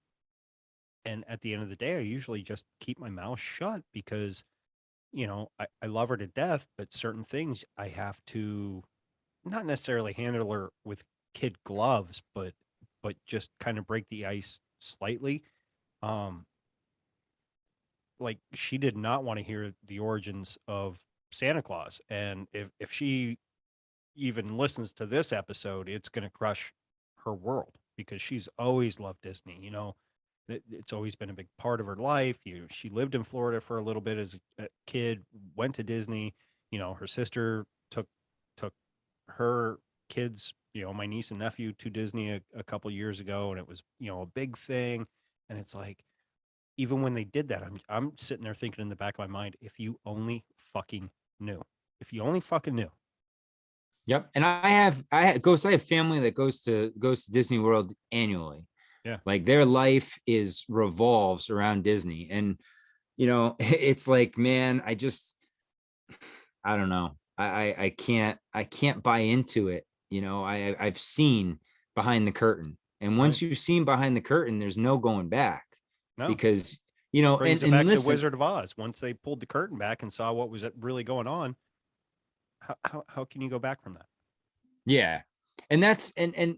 and at the end of the day, I usually just keep my mouth shut, because, I love her to death, but certain things I have to not necessarily handle her with kid gloves, but just kind of break the ice slightly. Um, like, she did not want to hear the origins of Santa Claus, and if she even listens to this episode, it's going to crush her world, because she's always loved Disney. It's always been a big part of her life. She lived in Florida for a little bit as a kid, went to Disney. Her sister took her kids, my niece and nephew, to Disney a couple years ago, and it was, a big thing. And it's like, even when they did that, I'm sitting there thinking in the back of my mind, if you only fucking knew. If you only fucking knew.
Yep. And I have family that goes to Disney World annually.
Yeah.
Like their life is revolves around Disney. And it's like, man, I don't know. I can't buy into it. I've seen behind the curtain. And
Right.
once you've seen behind the curtain, there's no going back
No.
because,
Brings it
and
back to
listen,
Wizard of Oz. Once they pulled the curtain back and saw what was really going on, how can you go back from that?
yeah. And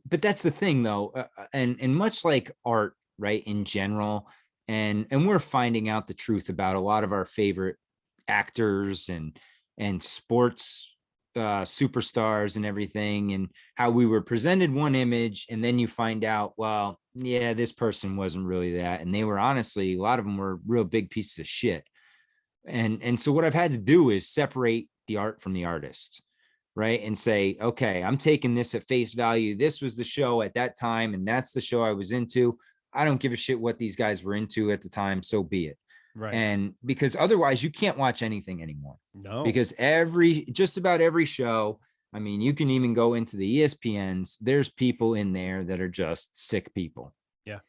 but that's the thing though. And much like art, right, in general, and we're finding out the truth about a lot of our favorite actors and sports superstars and everything, and how we were presented one image and then you find out, well, yeah, this person wasn't really that, and they were honestly, a lot of them were real big pieces of shit. And so what I've had to do is separate the art from the artist, right, and say, okay, I'm taking this at face value. This was the show at that time and that's the show I was into. I don't give a shit what these guys were into at the time, so be it.
Right.
And because otherwise you can't watch anything anymore,
No.
because just about every show, I mean, you can even go into the ESPNs, there's people in there that are just sick people.
Yeah.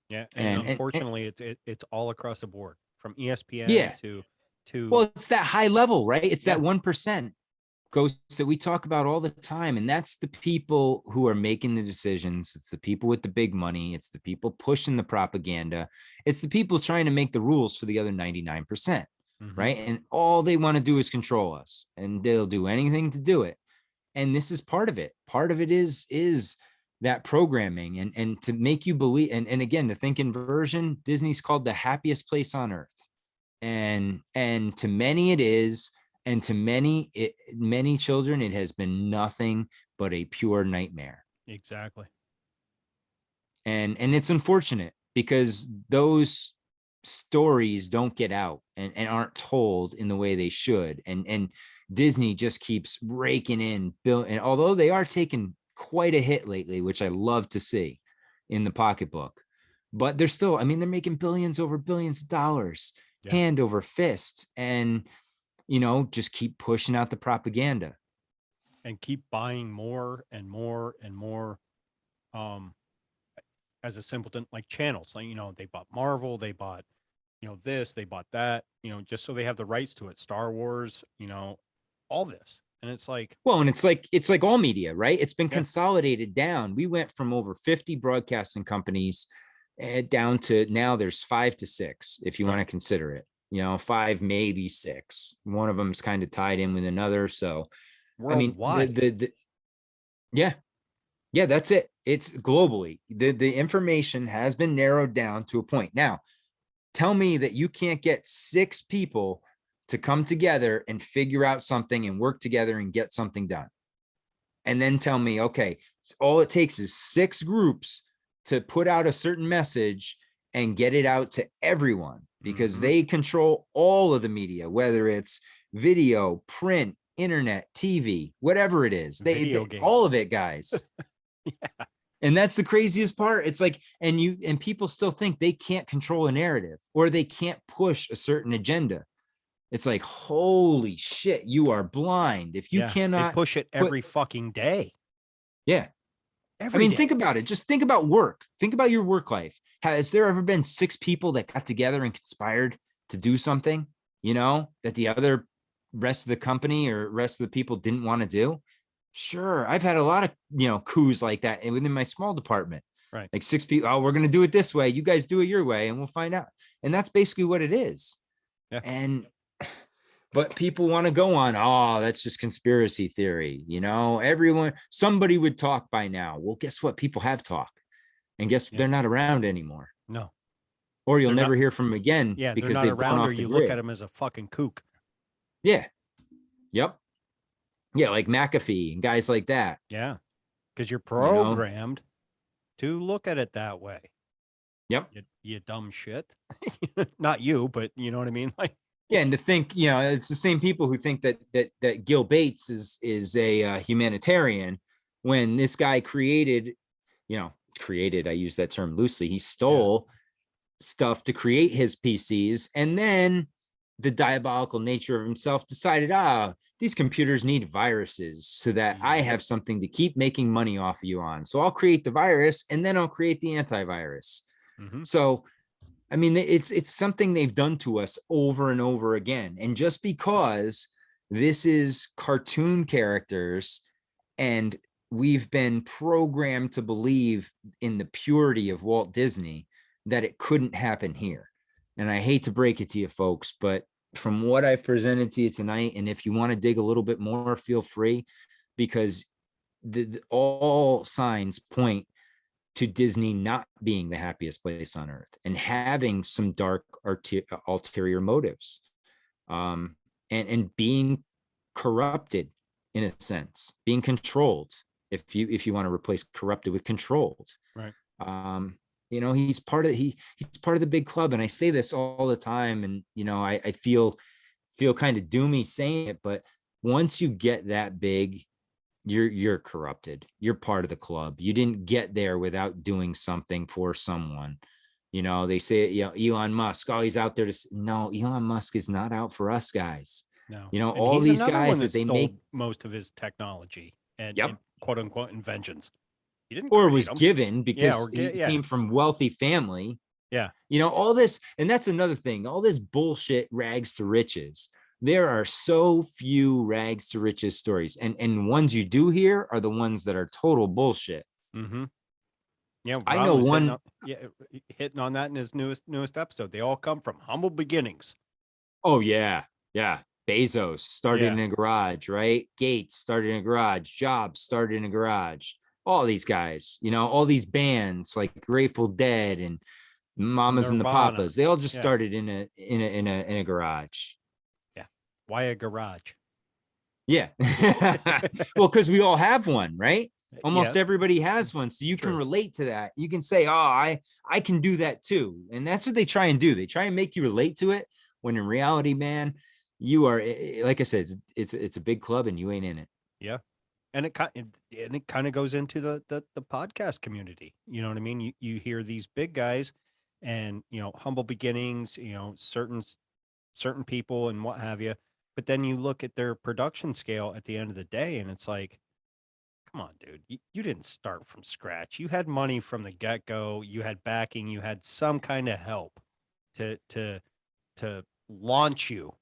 Yeah. And
And
unfortunately, it's all across the board from ESPN
yeah,
to
well, it's that high level, right? It's
yeah.
that 1% ghosts that we talk about all the time. And that's the people who are making the decisions. It's the people with the big money. It's the people pushing the propaganda. It's the people trying to make the rules for the other 99%, right? And all they want to do is control us, and they'll do anything to do it. And this is part of it. Part of it is that programming and to make you believe. And again, to think inversion, Disney's called the happiest place on earth. And to many it is, and to many children it has been nothing but a pure nightmare.
Exactly.
And it's unfortunate because those stories don't get out and aren't told in the way they should. And Disney just keeps raking in bill, and although they are taking quite a hit lately, which I love to see in the pocketbook, but they're still, I mean, they're making billions over billions of dollars,
Yeah.
hand over fist, and just keep pushing out the propaganda
And keep buying more and more and more. As a simpleton, like channels, like, they bought Marvel, they bought, this, they bought that, just so they have the rights to it. Star Wars, all this. And it's like,
well, and it's like all media, right? It's been
yeah,
consolidated down. We went from over 50 broadcasting companies down to now there's 5 to 6 if you want to
right.
consider it, 5, maybe 6. One of them's kind of tied in with another. So I mean,
Worldwide.
yeah, that's it. It's globally. The information has been narrowed down to a point. Now, tell me that you can't get 6 people to come together and figure out something and work together and get something done. And then tell me, okay, all it takes is 6 groups to put out a certain message and get it out to everyone, because they control all of the media, whether it's video, print, internet, TV, whatever it is. They all of it, guys.
Yeah.
And that's the craziest part. It's like, and people still think they can't control a narrative or they can't push a certain agenda. It's like, holy shit, you are blind if you
Yeah. They
cannot
push it
put,
every fucking day.
yeah.
Every day.
Think about it. Just think about work. Think about your work life. Has there ever been 6 people that got together and conspired to do something, that the other rest of the company or rest of the people didn't want to do? Sure. I've had a lot of, coups like that within my small department.
Right.
Like 6 people. Oh, we're going to do it this way. You guys do it your way and we'll find out. And that's basically what it is.
Yeah.
But people want to go on, oh, that's just conspiracy theory. Somebody would talk by now. Well, guess what? People have talk. And guess they're not around anymore.
No.
Or you'll never hear from them again.
Yeah.
Because
they're
they've
not
gone
around,
off
or
the
you
grid.
look at them as a fucking kook.
Yeah. Yep. Yeah. Like McAfee and guys like that.
Yeah. Because you're programmed to look at it that way.
Yep.
You dumb shit. Not you, but you know what I mean? Like,
yeah, and to think, it's the same people who think that Gil Bates is a humanitarian, when this guy created, I use that term loosely. He stole stuff to create his PCs. And then the diabolical nature of himself decided, these computers need viruses so that I
Yep.
have something to keep making money off of you on. So I'll create the virus and then I'll create the antivirus.
Mm-hmm.
So, I mean, it's something they've done to us over and over again. And just because this is cartoon characters and we've been programmed to believe in the purity of Walt Disney, that it couldn't happen here. And I hate to break it to you folks, but from what I've presented to you tonight, and if you want to dig a little bit more, feel free, because all signs point to Disney not being the happiest place on earth and having some dark ulterior motives, and being corrupted in a sense, being controlled. If you want to replace corrupted with controlled,
Right.
He's part of he's part of the big club, and I say this all the time, and I feel kind of doomy saying it, but once you get that big, you're corrupted. You're part of the club. You didn't get there without doing something for someone. They say, Elon Musk, he's out there no, Elon Musk is not out for us guys.
No. And
All
he's
these
another one
guys
that
that they
stole
make,
most of his technology and
yep,
quote unquote inventions. He didn't
or
create
was
them.
given
Yeah.
because
Or
he
get, yeah.
came from wealthy family.
Yeah.
All this, and that's another thing, all this bullshit rags to riches. There are so few rags to riches stories, and ones you do hear are the ones that are total bullshit.
Mm-hmm. Yeah.
I
Ron
know
was
one.
hitting on that in his newest episode. They all come from humble beginnings.
Oh yeah. Bezos started in a garage, right? Gates started in a garage. Jobs started in a garage. All these guys, all these bands like Grateful Dead and Mamas and the
Nirvana.
Papas, they all just
Yeah.
started in a garage.
Yeah. Why a garage?
Yeah. Well, because we all have one, right? Almost
Yeah.
everybody has one. So you can relate to that. You can say, I can do that too. And that's what they try and do. They try and make you relate to it, when in reality, man, you are, like I said, it's a big club and you ain't in it.
Yeah. And it kind of goes into the podcast community. You know what I mean? You hear these big guys and, humble beginnings, certain people and what have you. But then you look at their production scale at the end of the day and it's like, come on, dude, you didn't start from scratch. You had money from the get-go. You had backing, you had some kind of help to launch you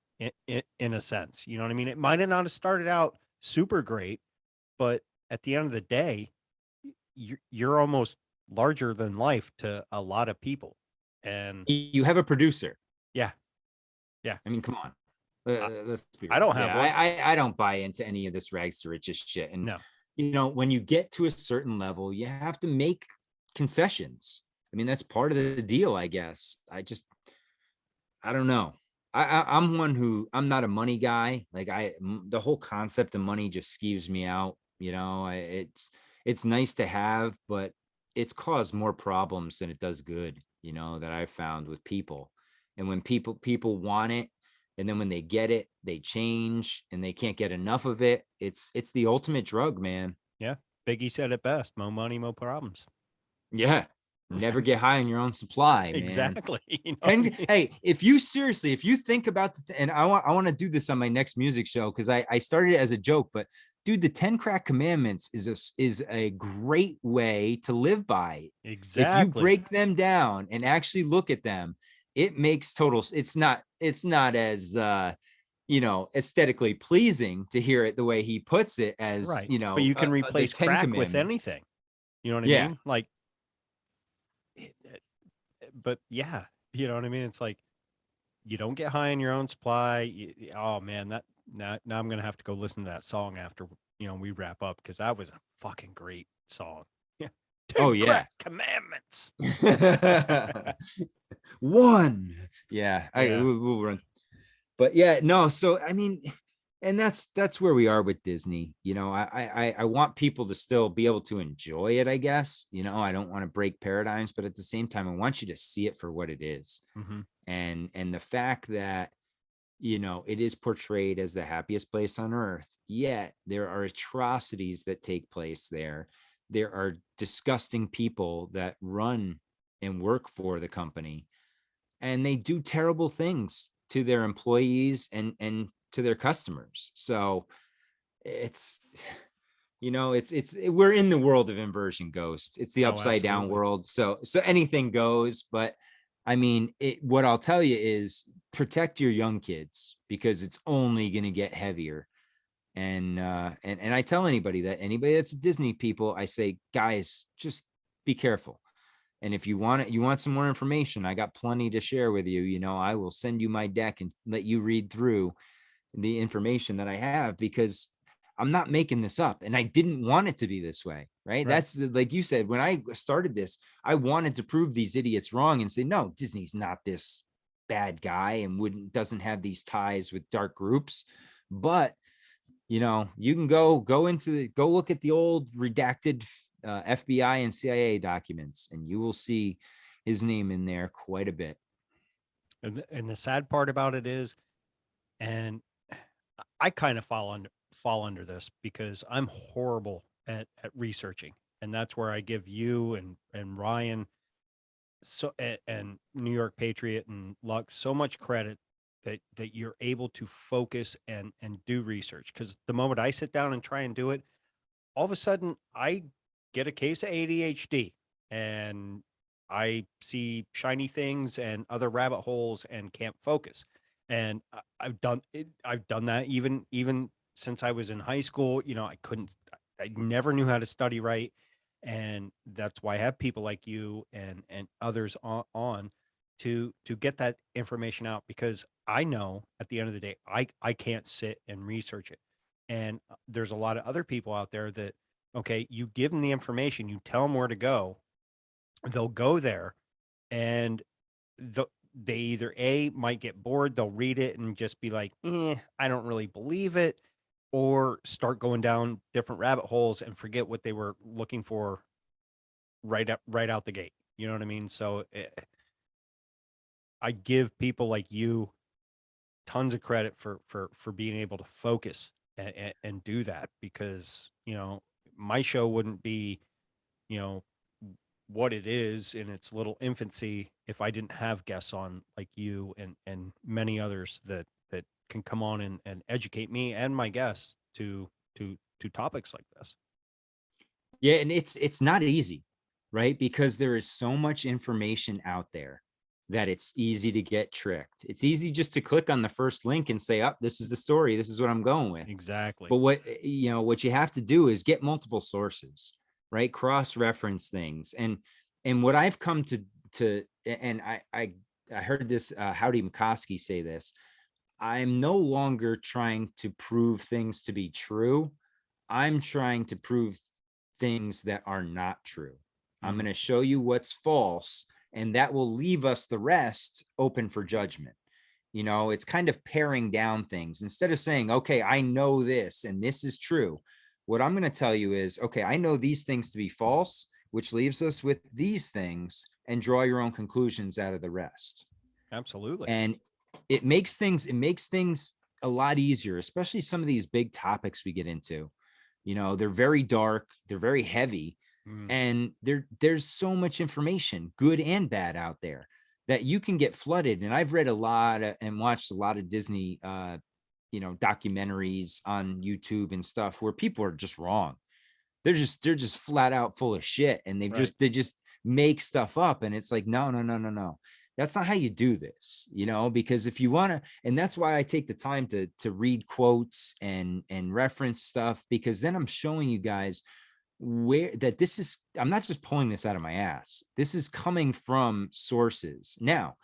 in a sense. You know what I mean? It might have not have started out super great, but at the end of the day, you're almost larger than life to a lot of people. And
You have a producer.
yeah, yeah.
I mean, come on. Let's be
I
real.
don't have one.
I don't buy into any of this rags to riches shit. And
No.
when you get to a certain level, you have to make concessions. I mean, that's part of the deal, I guess. I don't know. I'm one who, I'm not a money guy. Like the whole concept of money just skeeves me out. It's nice to have, but it's caused more problems than it does good, that I've found with people. And when people want it, and then when they get it, they change and they can't get enough of it. It's the ultimate drug, man.
Yeah. Biggie said it best, mo money, mo problems.
Yeah. Never get high on your own supply, man.
Exactly.
Hey, if you think about and I want to do this on my next music show, because I started it as a joke, but dude, the 10 crack commandments is a great way to live by.
Exactly.
If you break them down and actually look at them, it makes total, it's not as aesthetically pleasing to hear it the way he puts it, as
right. But you can replace crack with anything. You know what I mean? Like, but yeah, you know what I mean? It's like, you don't get high on your own supply. Oh man, now I'm gonna have to go listen to that song after we wrap up, because that was a fucking great song. Yeah. 10 crack commandments.
One. Yeah. We'll run. But yeah, no. So I mean, and that's where we are with Disney. I want people to still be able to enjoy it, I guess. I don't want to break paradigms, but at the same time, I want you to see it for what it is.
Mm-hmm.
And the fact that it is portrayed as the happiest place on earth, yet there are atrocities that take place there. There are disgusting people that run and work for the company. and they do terrible things to their employees and to their customers. So it's, we're in the world of inversion ghosts. It's the
Oh,
upside down
absolutely.
world. So anything goes. But I mean, what I'll tell you is protect your young kids, because it's only going to get heavier. And I tell anybody that's Disney people, I say, guys, just be careful. And if you want it, you want some more information, I got plenty to share with you. I will send you my deck and let you read through the information that I have, because I'm not making this up, and I didn't want it to be this way. Right.
Right.
Like you said, when I started this, I wanted to prove these idiots wrong and say, no, Disney's not this bad guy and doesn't have these ties with dark groups. But you can go look at the old redacted FBI and CIA documents, and you will see his name in there quite a bit.
And the sad part about it is, and I kind of fall under this because I'm horrible at researching, and that's where I give you and Ryan and New York Patriot and Luck so much credit that you're able to focus and do research, because the moment I sit down and try and do it, all of a sudden I get a case of ADHD, and I see shiny things and other rabbit holes and can't focus. And I've done it. I've done that even since I was in high school. I couldn't. I never knew how to study right, and that's why I have people like you and others on to get that information out, because I know at the end of the day I can't sit and research it. And there's a lot of other people out there that, okay, you give them the information, you tell them where to go, they'll go there, and they either A, might get bored, they'll read it and just be like, I don't really believe it, or start going down different rabbit holes and forget what they were looking for right out the gate. You know what I mean? So I give people like you tons of credit for being able to focus and do that, because my show wouldn't be you know what it is in its little infancy if I didn't have guests on like you and many others that can come on and educate me and my guests to topics like this.
Yeah, and it's not easy, right? Because there is so much information out there that it's easy to get tricked. It's easy just to click on the first link and say, "Oh, this is the story. This is what I'm going with."
Exactly.
But what you have to do is get multiple sources, right? Cross-reference things. And what I've come to and I heard this Howdy McCoskey say this. I'm no longer trying to prove things to be true. I'm trying to prove things that are not true. I'm
Mhm.
going to show you what's false, and that will leave us the rest open for judgment. It's kind of paring down things. Instead of saying, okay, I know this and this is true, what I'm going to tell you is, okay, I know these things to be false, which leaves us with these things, and draw your own conclusions out of the rest.
Absolutely.
And it makes things a lot easier, especially some of these big topics we get into. They're very dark, they're very heavy,
Mm.
and there's so much information, good and bad, out there, that you can get flooded. And I've read a lot and watched a lot of Disney documentaries on YouTube and stuff, where people are just wrong. They're just flat out full of shit, and
Right.
they just make stuff up. And it's like, no, no, no, no, no, that's not how you do this. Because if you want to, and that's why I take the time to read quotes and reference stuff, because then I'm showing you guys where that this is. I'm not just pulling this out of my ass. This is coming from sources. Now,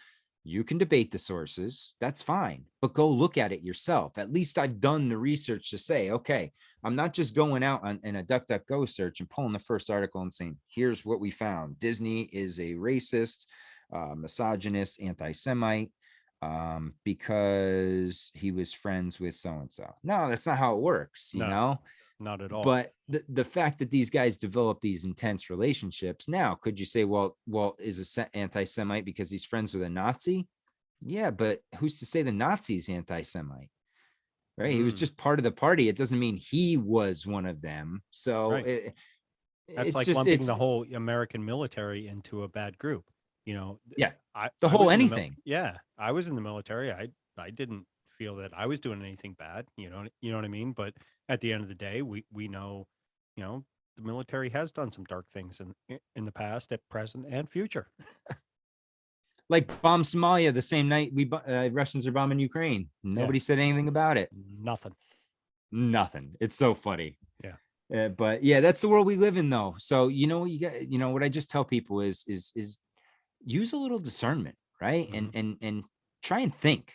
you can debate the sources, that's fine, but go look at it yourself. At least I've done the research to say, okay, I'm not just going out in a DuckDuckGo search and pulling the first article and saying, here's what we found. Disney is a racist, misogynist, anti-Semite, because he was friends with so-and-so. No, that's not how it works,
No, not at all.
But the fact that these guys develop these intense relationships. Now, could you say, well, is a anti-Semite because he's friends with a Nazi? Yeah, but who's to say the Nazi's anti-Semite? Right? He was
Mm.
just part of the party. It doesn't mean he was one of them. So
Right. That's
it's
like
just
lumping
it's
the whole American military into a bad group. You know,
Yeah.
I
The
I
whole
was in the
anything.
yeah, I was in the military. I didn't feel that I was doing anything bad. You know what I mean. But at the end of the day, we know, you know, the military has done some dark things in the past, at present, and future.
Like bomb Somalia the same night Russians are bombing Ukraine.
Yeah,
Nobody said anything about it.
nothing.
Nothing. It's so funny.
Yeah.
But yeah, that's the world we live in, though. So you know, you got, you know, what I just tell people is use a little discernment, right?
Hmm.
And try and think.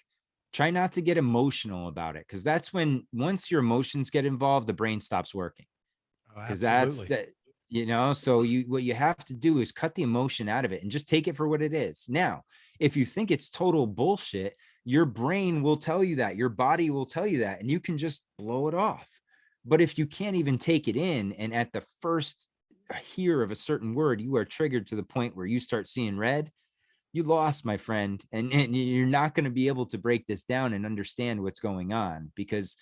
Try not to get emotional about it, because that's when, once your emotions get involved, the brain stops working.
Oh,
Because that's
absolutely.
that, you know. So you, what you have to do is cut the emotion out of it and just take it for what it is. Now, if you think it's total bullshit, your brain will tell you that, your body will tell you that, and you can just blow it off. But if you can't even take it in, and at the first hear of a certain word, you are triggered to the point where you start seeing red, you lost, my friend. And you're not going to be able to break this down and understand what's going on, because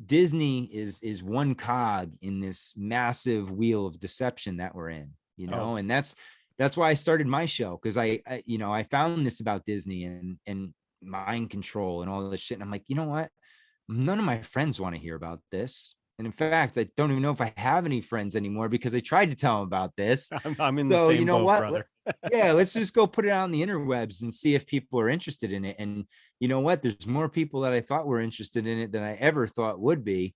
Disney is one cog in this massive wheel of deception that we're in, you
Oh,
know. And that's why I started my show, because I you know, I found this about Disney and mind control and all this shit, and I'm like, you know what, none of my friends want to hear about this. And in fact, I don't even know if I have any friends anymore, because I tried to tell them about this.
I'm in the
So you
same
know
boat,
what?
brother.
Yeah, let's just go put it out on the interwebs and see if people are interested in it. And you know what? There's more people that I thought were interested in it than I ever thought would be.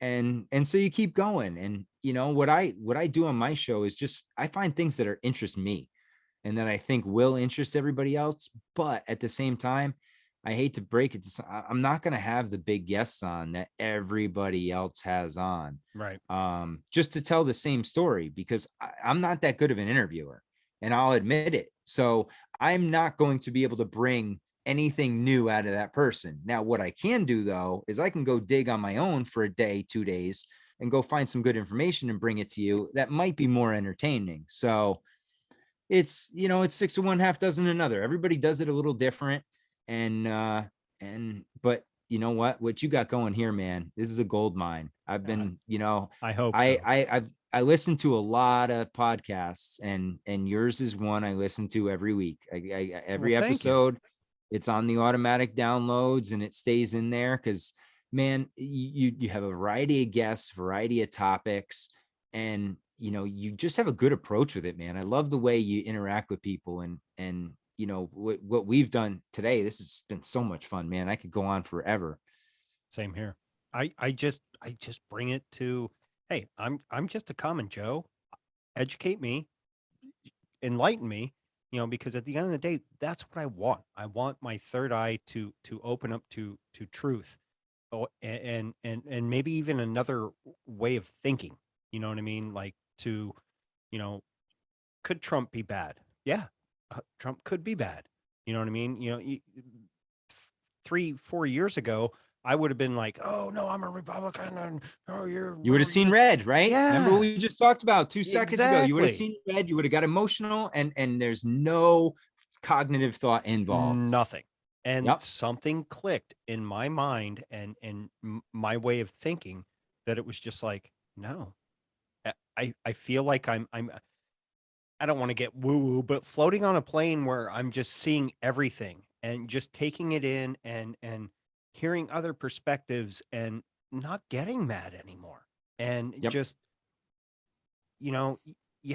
And so you keep going. And you know what I do on my show is just, I find things that are interest me and that I think will interest everybody else. But at the same time, I hate to break it to, I'm not going to have the big guests on that everybody else has on,
Right.
just to tell the same story, because I'm not that good of an interviewer, and I'll admit it. So I'm not going to be able to bring anything new out of that person. Now, what I can do, though, is I can go dig on my own for a day, 2 days, and go find some good information and bring it to you that might be more entertaining. So it's, you know, it's six of one, half dozen another. Everybody does it a little different. And but you know what you got going here, man, this is a gold mine. I've
Uh,
been, you know,
I hope
I
so.
I I've I listen to a lot of podcasts, and yours is one I listen to every week.
Well,
Every
thank you.
episode, it's on the automatic downloads and it stays in there, because man, you have a variety of guests, variety of topics, and you know, you just have a good approach with it, man. I love the way you interact with people, and you know what we've done today. This has been so much fun, man. I could go on forever.
Same here. I just bring it to, hey, I'm just a common Joe. Educate me, enlighten me, because at the end of the day, that's what I want. I want my third eye to open up to truth. Oh, and maybe even another way of thinking. You know what I mean? Like to, you know, could Trump be bad? Yeah, Trump could be bad. You know what I mean? 3 4 years ago, I would have been like, "Oh no, I'm a Republican," and "Oh,
You would have seen
you're
red, right? Remember what
yeah,
we just talked about 2 seconds ago? You would have
exactly
seen red. You would have got emotional, and there's no cognitive thought involved.
nothing." And
Yep.
something clicked in my mind and my way of thinking that it was just like, no, I feel like I don't want to get woo woo, but floating on a plane where I'm just seeing everything and just taking it in and hearing other perspectives and not getting mad anymore. And
Yep.
just, you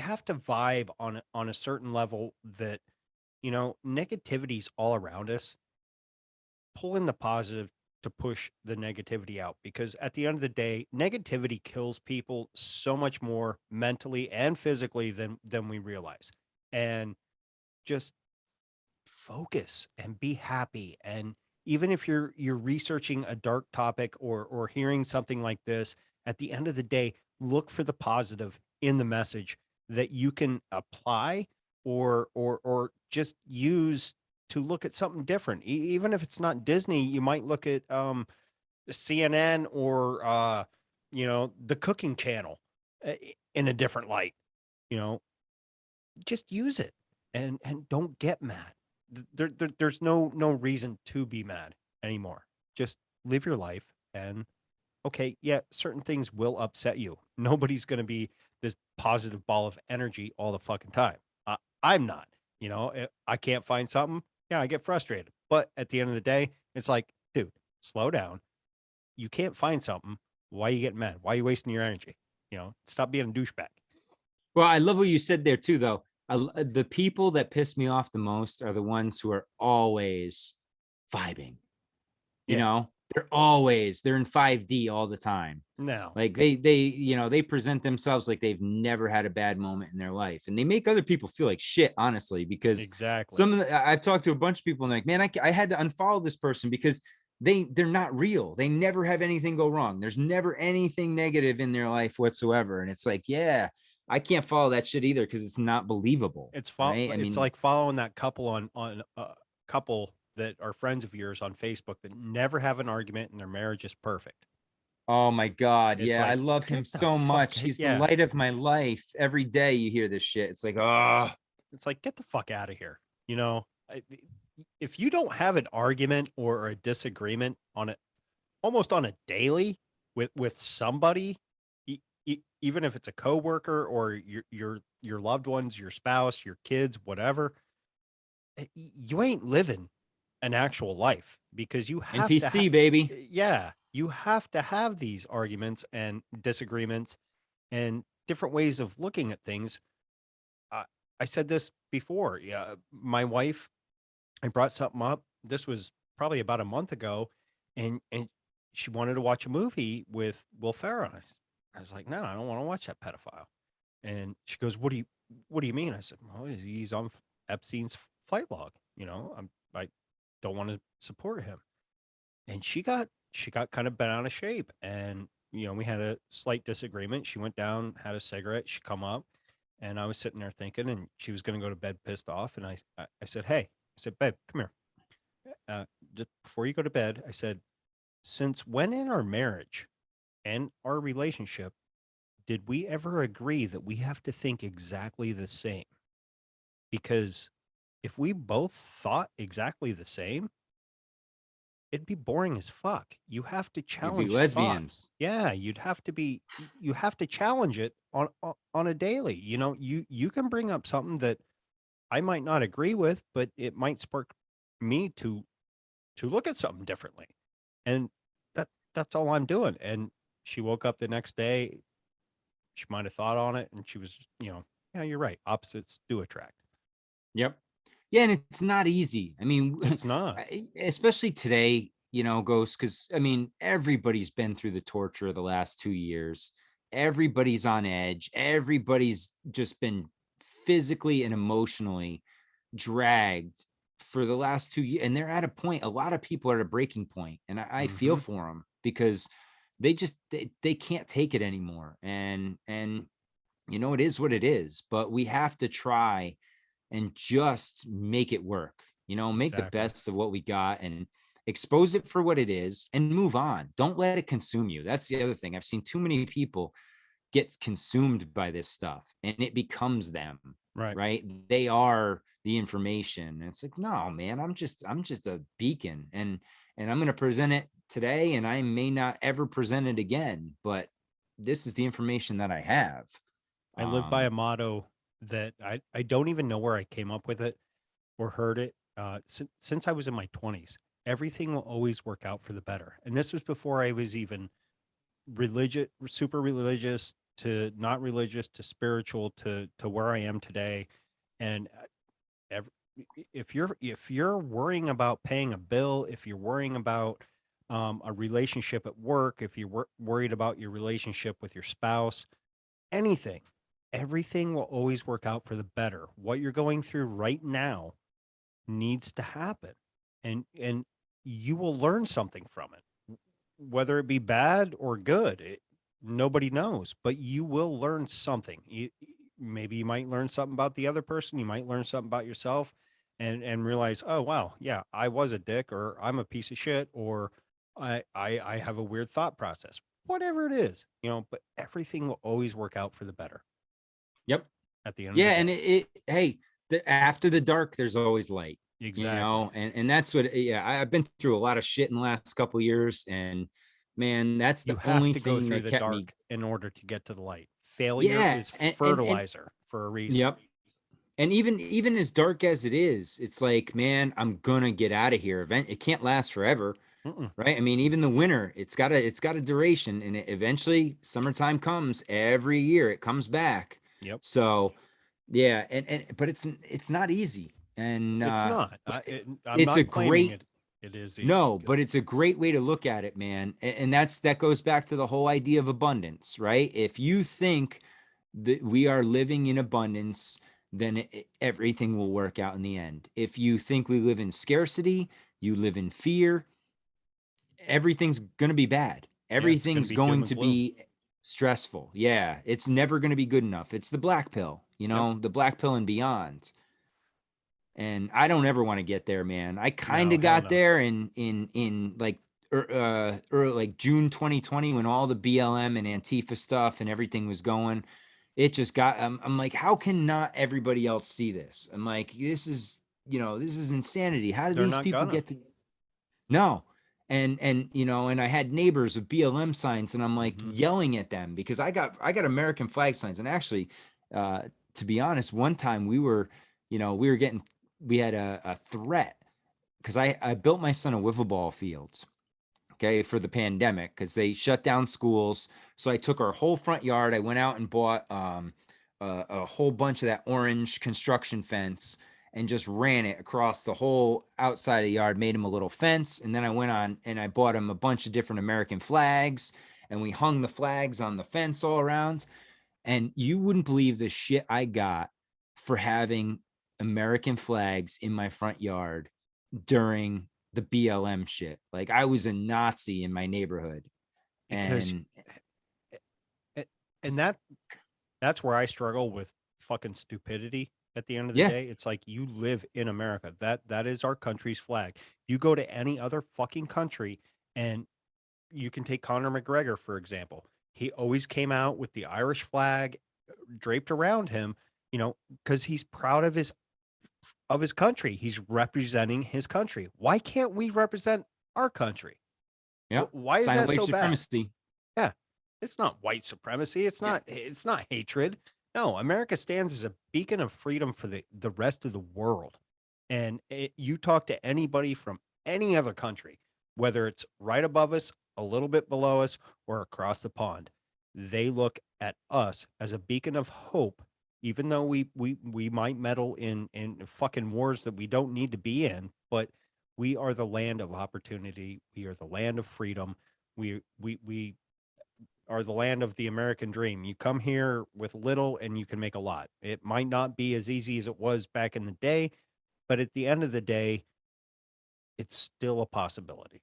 have to vibe on a certain level that, negativity's all around us. Pull in the positive to push the negativity out, because at the end of the day, negativity kills people so much more mentally and physically than we realize. And just focus and be happy. And even if you're researching a dark topic or hearing something like this, at the end of the day, look for the positive in the message that you can apply or just use to look at something different. Even if it's not Disney, you might look at CNN or the cooking channel in a different light. You know, just use it and don't get mad. There's no reason to be mad anymore. Just live your life. And okay, yeah, certain things will upset you. Nobody's going to be this positive ball of energy all the fucking time. I'm not. I can't find something. Yeah, I get frustrated. But at the end of the day, it's like, dude, slow down. You can't find something. Why are you getting mad? Why are you wasting your energy? Stop being a douchebag.
Well, I love what you said there too, though. The people that piss me off the most are the ones who are always vibing. You
Yeah.
know, they're in 5D all the time.
No.
Like they present themselves like they've never had a bad moment in their life, and they make other people feel like shit, honestly, because
Exactly.
I've talked to a bunch of people and they're like, man, I had to unfollow this person because they're not real. They never have anything go wrong. There's never anything negative in their life whatsoever. And it's like, yeah, I can't follow that shit either because it's not believable. Right. I
It's
mean,
like following that couple on couple that are friends of yours on Facebook that never have an argument and their marriage is perfect.
oh my God.
It's
Yeah. I
like,
love him
get the
so
fuck
much. He's the
yeah.
light of my life. Every day you hear this shit. It's like, oh,
It's like, get the fuck out of here. If you don't have an argument or a disagreement on it almost on a daily with somebody, even if it's a coworker or your loved ones, your spouse, your kids, whatever, you ain't living an actual life because you have to have,
NPC, baby.
yeah, you have to have these arguments and disagreements and different ways of looking at things. I, I said this before. Yeah, my wife, I brought something up. This was probably about a month ago, and she wanted to watch a movie with Will Ferrell. I was like, no, I don't want to watch that pedophile. And she goes, what do you mean? I said, well, he's on Epstein's flight log. I don't want to support him. And she got kind of bent out of shape. And, we had a slight disagreement. She went down, had a cigarette. She come up and I was sitting there thinking, and she was going to go to bed pissed off. And I said, hey, I said, babe, come here. Just before you go to bed, I said, since when in our marriage and our relationship did we ever agree that we have to think exactly the same? Because if we both thought exactly the same, it'd be boring as fuck. You have to
You'd be
challenge thought.
lesbians.
Yeah, you have to challenge it on a daily. You can bring up something that I might not agree with, but it might spark me to look at something differently. And that's all I'm doing. And she woke up the next day, she might have thought on it and she was, yeah, you're right. Opposites do attract.
Yep. Yeah, and it's not easy. I mean,
It's not.
especially today, Ghost, because I mean, everybody's been through the torture of the last 2 years. Everybody's on edge. Everybody's just been physically and emotionally dragged for the last 2 years. And they're at a point, a lot of people are at a breaking point, and I feel
Mm-hmm.
for them because they can't take it anymore. And it is what it is, but we have to try and just make it work, make the
Exactly.
best of what we got and expose it for what it is and move on. Don't let it consume you. That's the other thing. I've seen too many people get consumed by this stuff and it becomes them,
Right.
right? They are the information. And it's like, no, man, I'm just a beacon and I'm going to present it today and I may not ever present it again, but this is the information that I have.
I live by a motto that I don't even know where I came up with it or heard it. Since I was in my 20s, everything will always work out for the better. And this was before I was even religious, super religious to not religious to spiritual to where I am today. And ev if you're worrying about paying a bill, if you're worrying about a relationship at work, if you're worried about your relationship with your spouse, anything, everything will always work out for the better. What you're going through right now needs to happen, and you will learn something from it, whether it be bad or good. Nobody knows, but you will learn something. Maybe you might learn something about the other person. You might learn something about yourself, and realize, oh wow, yeah, I was a dick, or I'm a piece of shit, or I have a weird thought process. Whatever it is, but everything will always work out for the better
Yep.
at the end of
Yeah,
the
and
day.
hey, after the dark, there's always light,
Exactly.
and that's what. Yeah, I've been through a lot of shit in the last couple of years, and man, that's the
You have
only
to go
thing
through
that
the
kept me.
dark in order to get to the light. Failure
Yeah,
is
and
fertilizer for a reason.
yep, And even as dark as it is, it's like, man, I'm gonna get out of here. It can't last forever,
Mm-mm.
right? I mean, even the winter, it's got a duration, and eventually summertime comes every year. It comes back.
Yep.
So yeah, and but it's not easy, and
It's not.
but
I'm
it's a
not claiming
great
it is easy.
no, but it's a great way to look at it, man. And that goes back to the whole idea of abundance, right? If you think that we are living in abundance, then everything will work out in the end. If you think we live in scarcity, you live in fear, everything's going to be bad.
Yeah, it's going to
Everything's
be doom
going
and
to
gloom.
be stressful. Yeah, it's never going to be good enough. It's the black pill,
Yep.
the black pill and beyond. And I don't ever want to get there, man. I kind
No,
of
hell
got
no.
there in like or like June 2020 when all the BLM and Antifa stuff and everything was going. It just got I'm like, how can not everybody else see this? I'm like, this is insanity. How do
They're
these
not
people
gonna.
get to no? And and I had neighbors with BLM signs, and I'm like
Hmm.
yelling at them because I got American flag signs. And actually, uh, to be honest, one time we had a threat because I built my son a wiffle ball field, okay, for the pandemic because they shut down schools. So I took our whole front yard. I went out and bought a whole bunch of that orange construction fence and just ran it across the whole outside of the yard, made him a little fence. And then I went on and I bought him a bunch of different American flags and we hung the flags on the fence all around. And you wouldn't believe the shit I got for having American flags in my front yard during the BLM shit. Like I was a Nazi in my neighborhood.
Because
And
a- and that's where I struggle with fucking stupidity at the end of the
yeah,
day. It's like you live in America. That is our country's flag. You go to any other fucking country and you can take Conor McGregor, for example. He always came out with the Irish flag draped around him, because he's proud of his country. He's representing his country. Why can't we represent our country?
yeah,
Why is
sign of
that
white
so bad?
supremacy.
Yeah. It's not white supremacy.
Yeah.
It's not hatred. No, America stands as a beacon of freedom for the rest of the world. And you talk to anybody from any other country, whether it's right above us, a little bit below us, or across the pond, they look at us as a beacon of hope, even though we might meddle in fucking wars that we don't need to be in, but we are the land of opportunity. We are the land of freedom. We are the land of the American dream. You come here with little and you can make a lot. It might not be as easy as it was back in the day, but at the end of the day, it's still a possibility.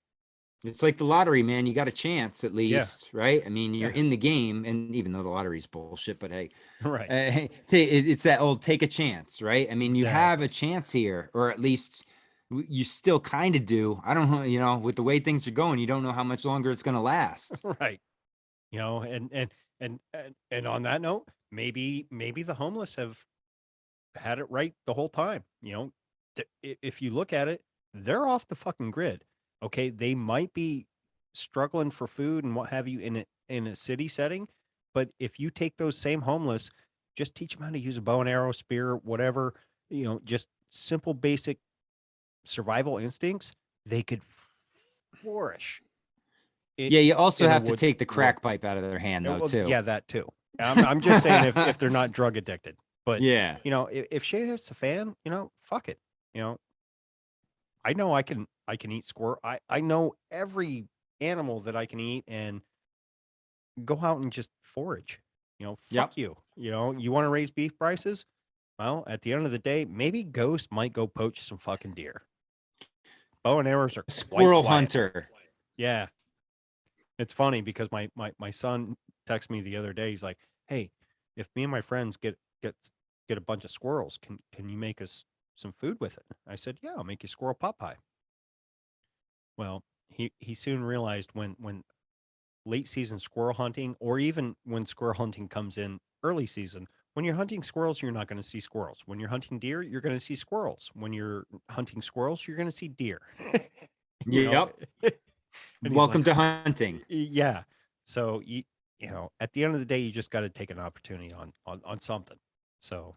It's like the lottery, man. You got a chance at
Yeah.
least, right? I mean, you're
Yeah.
in the game, and even though the lottery's bullshit, but hey,
Right.
it's that old take a chance, right? I mean, you have a
Exactly.
chance here, or at least you still kind of do. I don't know, with the way things are going, you don't know how much longer it's going to last.
Right. And on that note, maybe the homeless have had it right the whole time. If you look at it, they're off the fucking grid. Okay, they might be struggling for food and what have you in a city setting, but if you take those same homeless, just teach them how to use a bow and arrow, spear, whatever, just simple basic survival instincts, they could flourish in,
Yeah, you also
in a
have to take the crack
woods.
pipe out of their hand, though,
Well,
too.
yeah, that too. I'm just saying if they're not drug addicted, but
Yeah.
if shit hits a fan, fuck it. You know, I know I can eat squirrel. I know every animal that I can eat and go out and just forage.
Yep.
Fuck you. You want to raise beef prices? Well, at the end of the day, maybe Ghost might go poach some fucking deer. Bow and arrows are quite
Squirrel
quiet.
hunter.
Yeah, it's funny because my son texted me the other day. He's like, "Hey, if me and my friends get a bunch of squirrels, can you make us some food with it?" I said, "Yeah, I'll make you squirrel pot pie." Well, he soon realized when late season squirrel hunting, or even when squirrel hunting comes in early season, when you're hunting squirrels, you're not going to see squirrels. When you're hunting deer, you're going to see squirrels. When you're hunting squirrels, you're going to see deer. you know,
Yep.
and he's
Welcome
like,
to hunting.
yeah. So at the end of the day, you just got to take an opportunity on something. So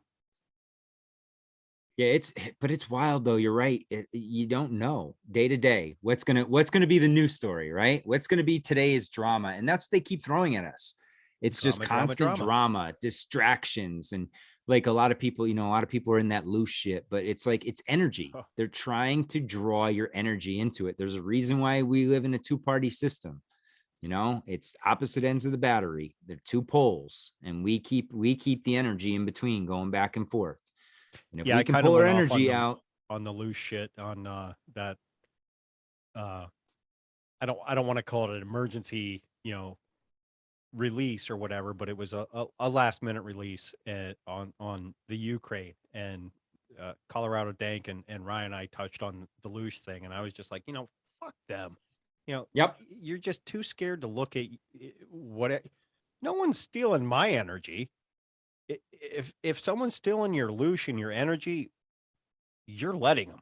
Yeah, but it's wild though. You're right. You don't know day to day what's gonna be the news story, right? What's gonna be today's drama, and that's what they keep throwing at us. It's just
Drama, drama,
constant
drama.
drama, distractions, and like a lot of people, a lot of people are in that loose shit. But it's like it's energy.
Huh.
They're trying to draw your energy into it. There's a reason why we live in a two-party system. It's opposite ends of the battery. They're two poles, and we keep the energy in between going back and forth. And if
Yeah,
we
I
can
kind of
pull our
went off
energy out,
on the loose shit on that uh I don't want to call it an emergency, release or whatever, but it was a last minute release on the Ukraine and Colorado Dank and Ryan and I touched on the Luge thing, and I was just like, fuck them.
yep,
You're just too scared to look at no one's stealing my energy. If someone's stealing your Luge and your energy, you're letting them.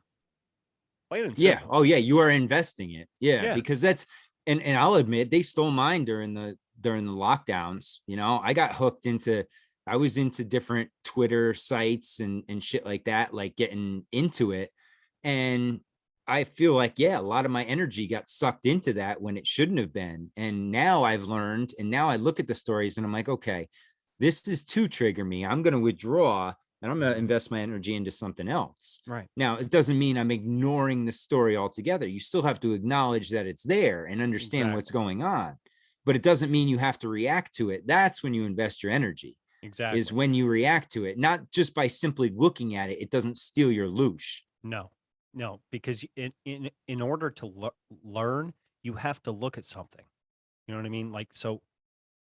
Plain and
yeah,
simple.
oh yeah, you are investing it, yeah,
Yeah.
because that's and I'll admit they stole mine during the lockdowns. I was into different Twitter sites and shit like that, like getting into it, and I feel like yeah, a lot of my energy got sucked into that when it shouldn't have been. And now I've learned, and now I look at the stories and I'm like, okay, this is to trigger me. I'm going to withdraw and I'm going to
Mhm.
invest my energy into something else.
Right.
Now, it doesn't mean I'm ignoring the story altogether. You still have to acknowledge that it's there and understand what's
Exactly.
going on, but it doesn't mean you have to react to it. That's when you invest your energy, is
Exactly.
when you react to it, not just by simply looking at it. It doesn't steal your loosh.
No, no, because in order to learn, you have to look at something. You know what I mean? Like, so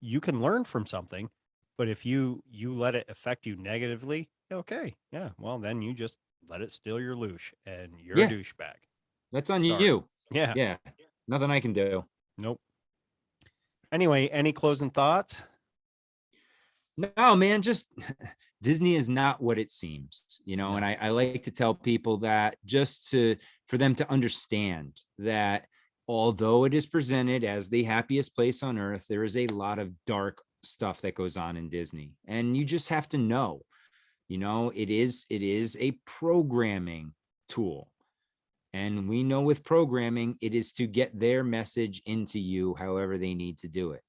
you can learn from something, but if you let it affect you negatively, okay, yeah, well then you just let it steal your loosh, and you're a
Yeah,
douchebag.
that's on
Sorry.
you.
Yeah.
Yeah, nothing I can do.
Nope. Anyway, any closing thoughts?
No, man, just Disney is not what it seems, and
No.
I like to tell people that just for them to understand that although it is presented as the happiest place on earth, there is a lot of dark stuff that goes on in Disney. And you just have to know, it is a programming tool. And we know with programming, it is to get their message into you however they need to do it.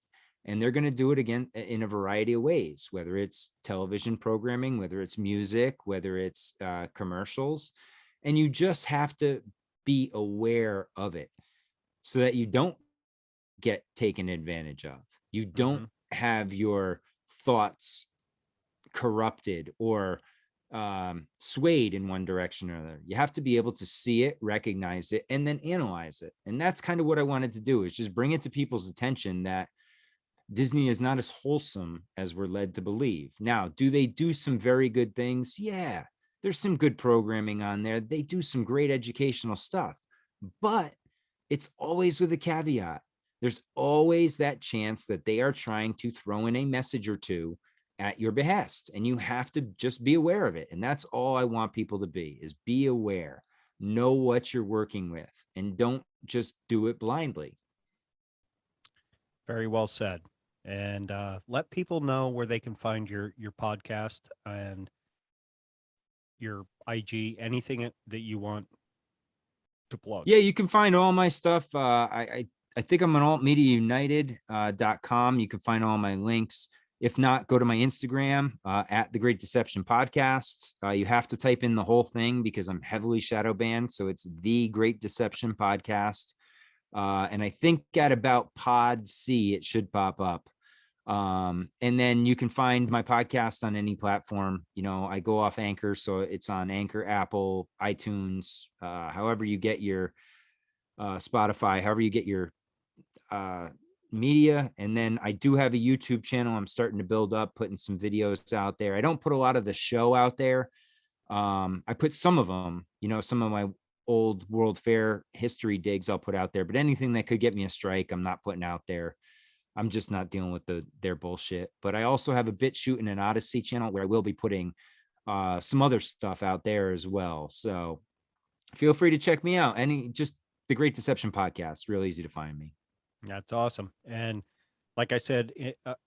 And they're going to do it again in a variety of ways, whether it's television programming, whether it's music, whether it's commercials. And you just have to be aware of it so that you don't get taken advantage of. You don't
Mm-hmm.
have your thoughts corrupted or swayed in one direction or another. You have to be able to see it, recognize it, and then analyze it. And that's kind of what I wanted to do, is just bring it to people's attention that Disney is not as wholesome as we're led to believe. Now, do they do some very good things? Yeah, there's some good programming on there. They do some great educational stuff, but it's always with a caveat. There's always that chance that they are trying to throw in a message or two at your behest, and you have to just be aware of it. And that's all I want people to be aware, know what you're working with, and don't just do it blindly.
Very well said. And let people know where they can find your podcast and your IG, anything that you want to plug.
Yeah, you can find all my stuff. I think I'm on altmediaunited.com. You can find all my links. If not, go to my Instagram at the Great Deception Podcast. You have to type in the whole thing because I'm heavily shadow banned. So it's the Great Deception Podcast. And I think at about Pod C, it should pop up. And then you can find my podcast on any platform. I go off Anchor, so it's on Anchor, Apple, iTunes, however you get your Spotify, however you get your uh media. And then I do have a YouTube channel I'm starting to build up, putting some videos out there. I don't put a lot of the show out there. I put some of them, some of my old World Fair history digs I'll put out there, but anything that could get me a strike, I'm not putting out there. I'm just not dealing with their bullshit. But I also have a BitChute and an Odyssey channel where I will be putting some other stuff out there as well. So feel free to check me out. Just the Great Deception Podcast. Real easy to find me.
That's awesome. And like I said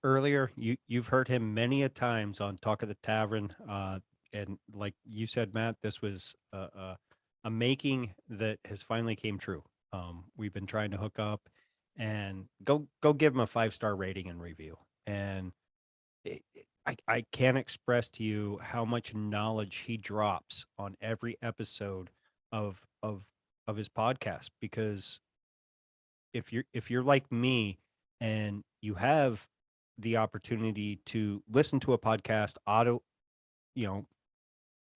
earlier, you've heard him many a times on Talk of the Tavern. And like you said, Matt, this was a making that has finally came true. We've been trying to hook up and go give him a 5-star rating and review. And I can't express to you how much knowledge he drops on every episode of of his podcast. Because if you're like me and you have the opportunity to listen to a podcast auto, you know,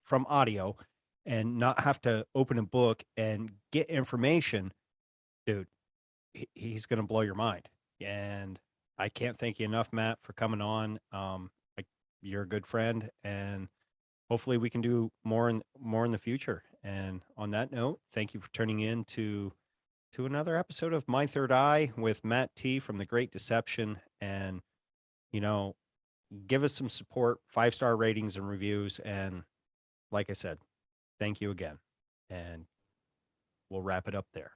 from audio and not have to open a book and get information, dude, he's going to blow your mind. And I can't thank you enough, Matt, for coming on. Like, you're a good friend, and hopefully we can do more in the future. And on that note, thank you for turning in to another episode of My Third Eye with Matt T from The Great Deception. And you know, give us some support, 5-star ratings and reviews. And like I said, thank you again. And we'll wrap it up there.